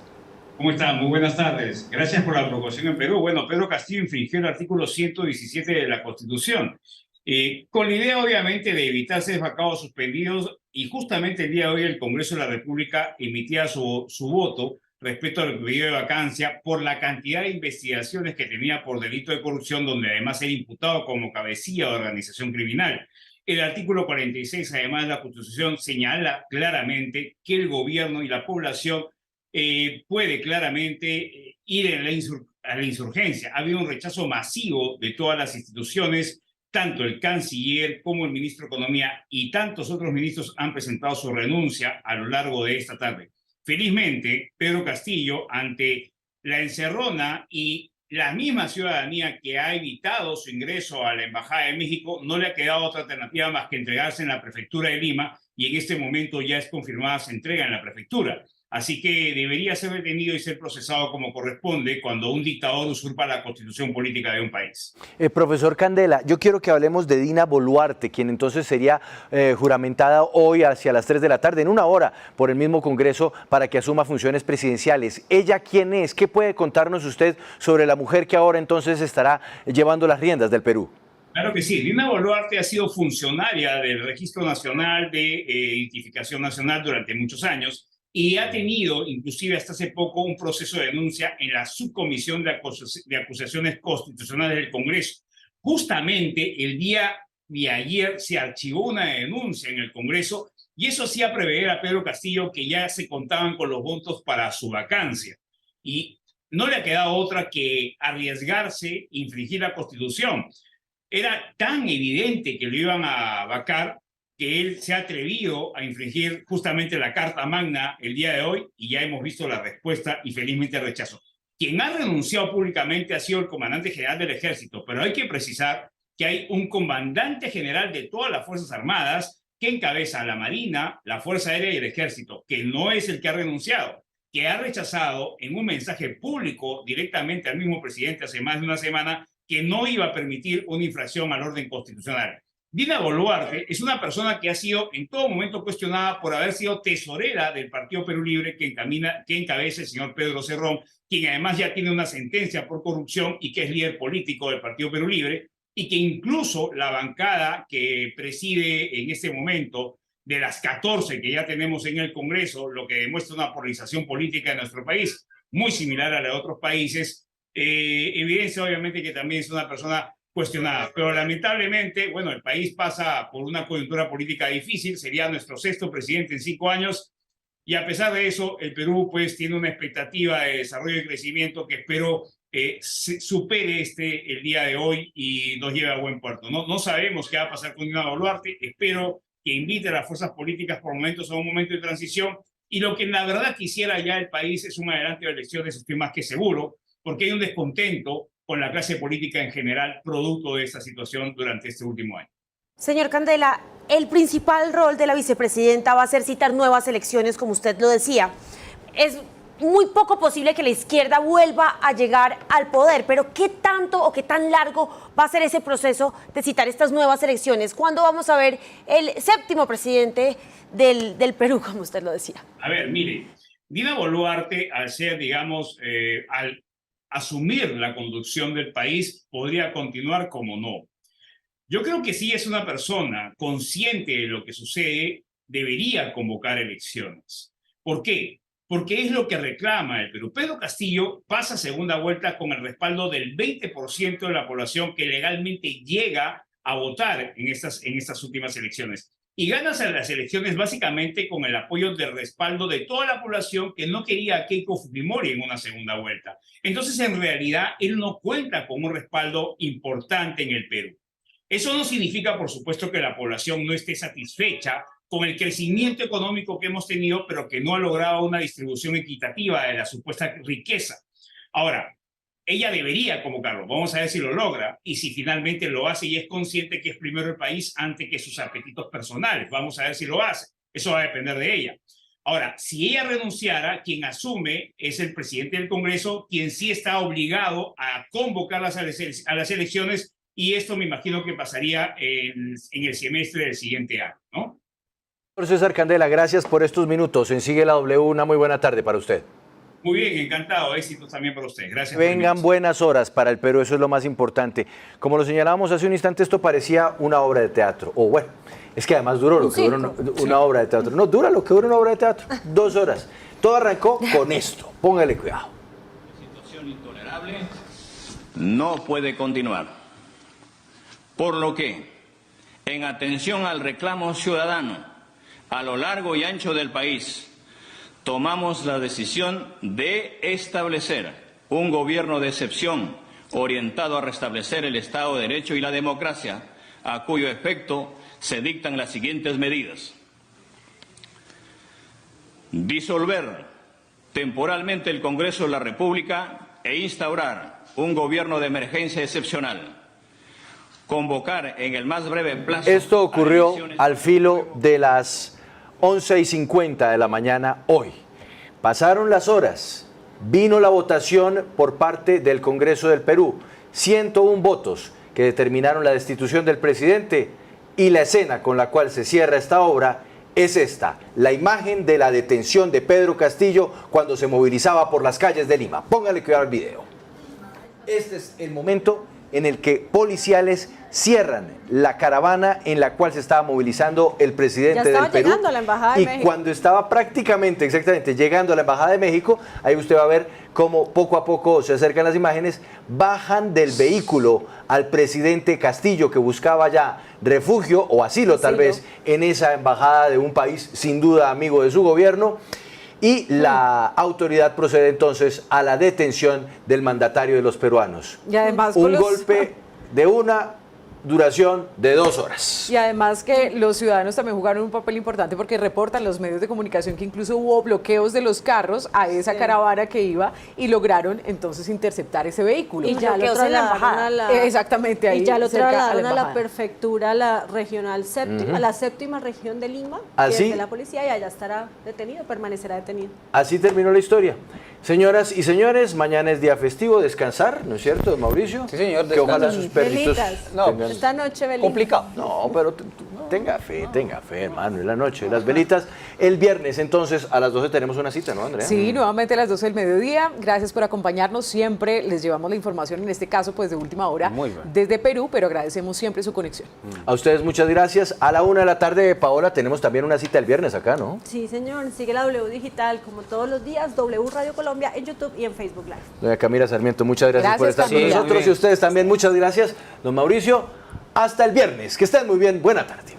¿Cómo están? Muy buenas tardes. Gracias por la provocación en Perú. Bueno, Pedro Castillo infringió el artículo 117 de la Constitución, con la idea, obviamente, de evitar ser vacados suspendidos, y justamente el día de hoy el Congreso de la República emitía su voto respecto al pedido de vacancia por la cantidad de investigaciones que tenía por delito de corrupción, donde además era imputado como cabecilla de organización criminal. El artículo 46, además de la Constitución, señala claramente que el gobierno y la población puede claramente ir a la insurgencia. Ha habido un rechazo masivo de todas las instituciones, tanto el canciller como el ministro de Economía y tantos otros ministros han presentado su renuncia a lo largo de esta tarde. Felizmente, Pedro Castillo, ante la encerrona y la misma ciudadanía que ha evitado su ingreso a la Embajada de México, no le ha quedado otra alternativa más que entregarse en la Prefectura de Lima, y en este momento ya es confirmada su entrega en la Prefectura. Así que debería ser detenido y ser procesado como corresponde cuando un dictador usurpa la constitución política de un país. Profesor Candela, yo quiero que hablemos de Dina Boluarte, quien entonces sería juramentada hoy hacia las 3 de la tarde, en 1 hora, por el mismo Congreso para que asuma funciones presidenciales. ¿Ella quién es? ¿Qué puede contarnos usted sobre la mujer que ahora entonces estará llevando las riendas del Perú? Claro que sí. Dina Boluarte ha sido funcionaria del Registro Nacional de Identificación Nacional durante muchos años, y ha tenido, inclusive hasta hace poco, un proceso de denuncia en la Subcomisión de Acusaciones Constitucionales del Congreso. Justamente el día de ayer se archivó una denuncia en el Congreso, y eso hacía prever a Pedro Castillo que ya se contaban con los votos para su vacancia. Y no le ha quedado otra que arriesgarse, infringir la Constitución. Era tan evidente que lo iban a vacar que él se ha atrevido a infringir justamente la Carta Magna el día de hoy, y ya hemos visto la respuesta y felizmente el rechazo. Quien ha renunciado públicamente ha sido el comandante general del Ejército, pero hay que precisar que hay un comandante general de todas las Fuerzas Armadas que encabeza la Marina, la Fuerza Aérea y el Ejército, que no es el que ha renunciado, que ha rechazado en un mensaje público directamente al mismo presidente hace más de una semana que no iba a permitir una infracción al orden constitucional. Dina Boluarte es una persona que ha sido en todo momento cuestionada por haber sido tesorera del Partido Perú Libre que encabeza el señor Pedro Cerrón, quien además ya tiene una sentencia por corrupción y que es líder político del Partido Perú Libre, y que incluso la bancada que preside en este momento, de las 14 que ya tenemos en el Congreso, lo que demuestra una polarización política en nuestro país, muy similar a la de otros países, evidencia obviamente que también es una persona cuestionada. Pero lamentablemente, bueno, el país pasa por una coyuntura política difícil, sería nuestro 6º presidente en 5 años, y a pesar de eso, el Perú pues tiene una expectativa de desarrollo y crecimiento que espero supere el día de hoy y nos lleve a buen puerto. No sabemos qué va a pasar con Dina Boluarte, espero que invite a las fuerzas políticas por momentos a un momento de transición, y lo que en la verdad quisiera ya el país es un adelanto de elecciones, estoy más que seguro, porque hay un descontento con la clase política en general, producto de esta situación durante este último año. Señor Candela, el principal rol de la vicepresidenta va a ser citar nuevas elecciones, como usted lo decía. Es muy poco posible que la izquierda vuelva a llegar al poder, pero ¿qué tanto o qué tan largo va a ser ese proceso de citar estas nuevas elecciones? ¿Cuándo vamos a ver el 7º presidente del Perú, como usted lo decía? A ver, mire, Dina Boluarte, al ser, digamos, al asumir la conducción del país, podría continuar como no. Yo creo que sí es una persona consciente de lo que sucede, debería convocar elecciones. ¿Por qué? Porque es lo que reclama el Perú. Pedro Castillo pasa segunda vuelta con el respaldo del 20% de la población que legalmente llega a votar en estas últimas elecciones. y ganas a las elecciones básicamente con el apoyo del respaldo de toda la población que no quería a Keiko Fujimori en una segunda vuelta. Entonces, en realidad, él no cuenta con un respaldo importante en el Perú. Eso no significa, por supuesto, que la población no esté satisfecha con el crecimiento económico que hemos tenido, pero que no ha logrado una distribución equitativa de la supuesta riqueza. Ahora, ella debería convocarlo, vamos a ver si lo logra, y si finalmente lo hace y es consciente que es primero el país antes que sus apetitos personales, vamos a ver si lo hace, eso va a depender de ella. Ahora, si ella renunciara, quien asume es el presidente del Congreso, quien sí está obligado a convocarlas a las elecciones, y esto me imagino que pasaría en el semestre del siguiente año, ¿no? Profesor César Candela, gracias por estos minutos. En Sigue la W, una muy buena tarde para usted. Muy bien, encantado. Éxitos también para usted. Gracias. Vengan buenas horas para el Perú, eso es lo más importante. Como lo señalábamos hace un instante, esto parecía una obra de teatro. O bueno, es que además duró lo que dura una obra de teatro. No, dura lo que dura una obra de teatro. 2 horas. Todo arrancó con esto. Póngale cuidado. La situación intolerable no puede continuar. Por lo que, en atención al reclamo ciudadano a lo largo y ancho del país, tomamos la decisión de establecer un gobierno de excepción orientado a restablecer el Estado de Derecho y la democracia, a cuyo efecto se dictan las siguientes medidas. Disolver temporalmente el Congreso de la República e instaurar un gobierno de emergencia excepcional. Convocar en el más breve plazo... Esto ocurrió al filo de las 11:50 de la mañana hoy. Pasaron las horas, vino la votación por parte del Congreso del Perú, 101 votos que determinaron la destitución del presidente, y la escena con la cual se cierra esta obra es esta, la imagen de la detención de Pedro Castillo cuando se movilizaba por las calles de Lima. Póngale cuidado al video. Este es el momento en el que policiales cierran la caravana en la cual se estaba movilizando el presidente del Perú. Ya estaba llegando a la Embajada de México. Y cuando estaba prácticamente, exactamente, llegando a la Embajada de México, ahí usted va a ver cómo poco a poco se acercan las imágenes, bajan del vehículo al presidente Castillo, que buscaba ya refugio o asilo tal vez en esa embajada de un país sin duda amigo de su gobierno. Y la autoridad procede entonces a la detención del mandatario de los peruanos. Y además un golpe de una duración de 2 horas. Y además que los ciudadanos también jugaron un papel importante porque reportan los medios de comunicación que incluso hubo bloqueos de los carros a esa caravana que iba y lograron entonces interceptar ese vehículo. Y ya lo trasladaron exactamente ahí. Y ya lo trasladaron a la prefectura, la regional séptima, a la séptima región de Lima, de la policía, y allá estará detenido, permanecerá detenido. Así terminó la historia. Señoras y señores, mañana es día festivo, descansar, ¿no es cierto, don Mauricio? Sí, señor. Que ojalá sus perritos tengan... Esta noche, velitas. Complicado. No, pero tenga fe, hermano, en la noche, las velitas. El viernes, entonces, a las 12 tenemos una cita, ¿no, Andrea? Sí, nuevamente a las 12 del mediodía. Gracias por acompañarnos. Siempre les llevamos la información, en este caso, pues de última hora, desde Perú, pero agradecemos siempre su conexión. A ustedes muchas gracias. A la 1 de la tarde, Paola, tenemos también una cita el viernes acá, ¿no? Sí, señor. Sigue la W Digital, como todos los días, W Radio Colombia en YouTube y en Facebook Live. Doña Camila Sarmiento, muchas gracias por estar con nosotros, y ustedes también muchas gracias. Don Mauricio, hasta el viernes. Que estén muy bien. Buena tarde.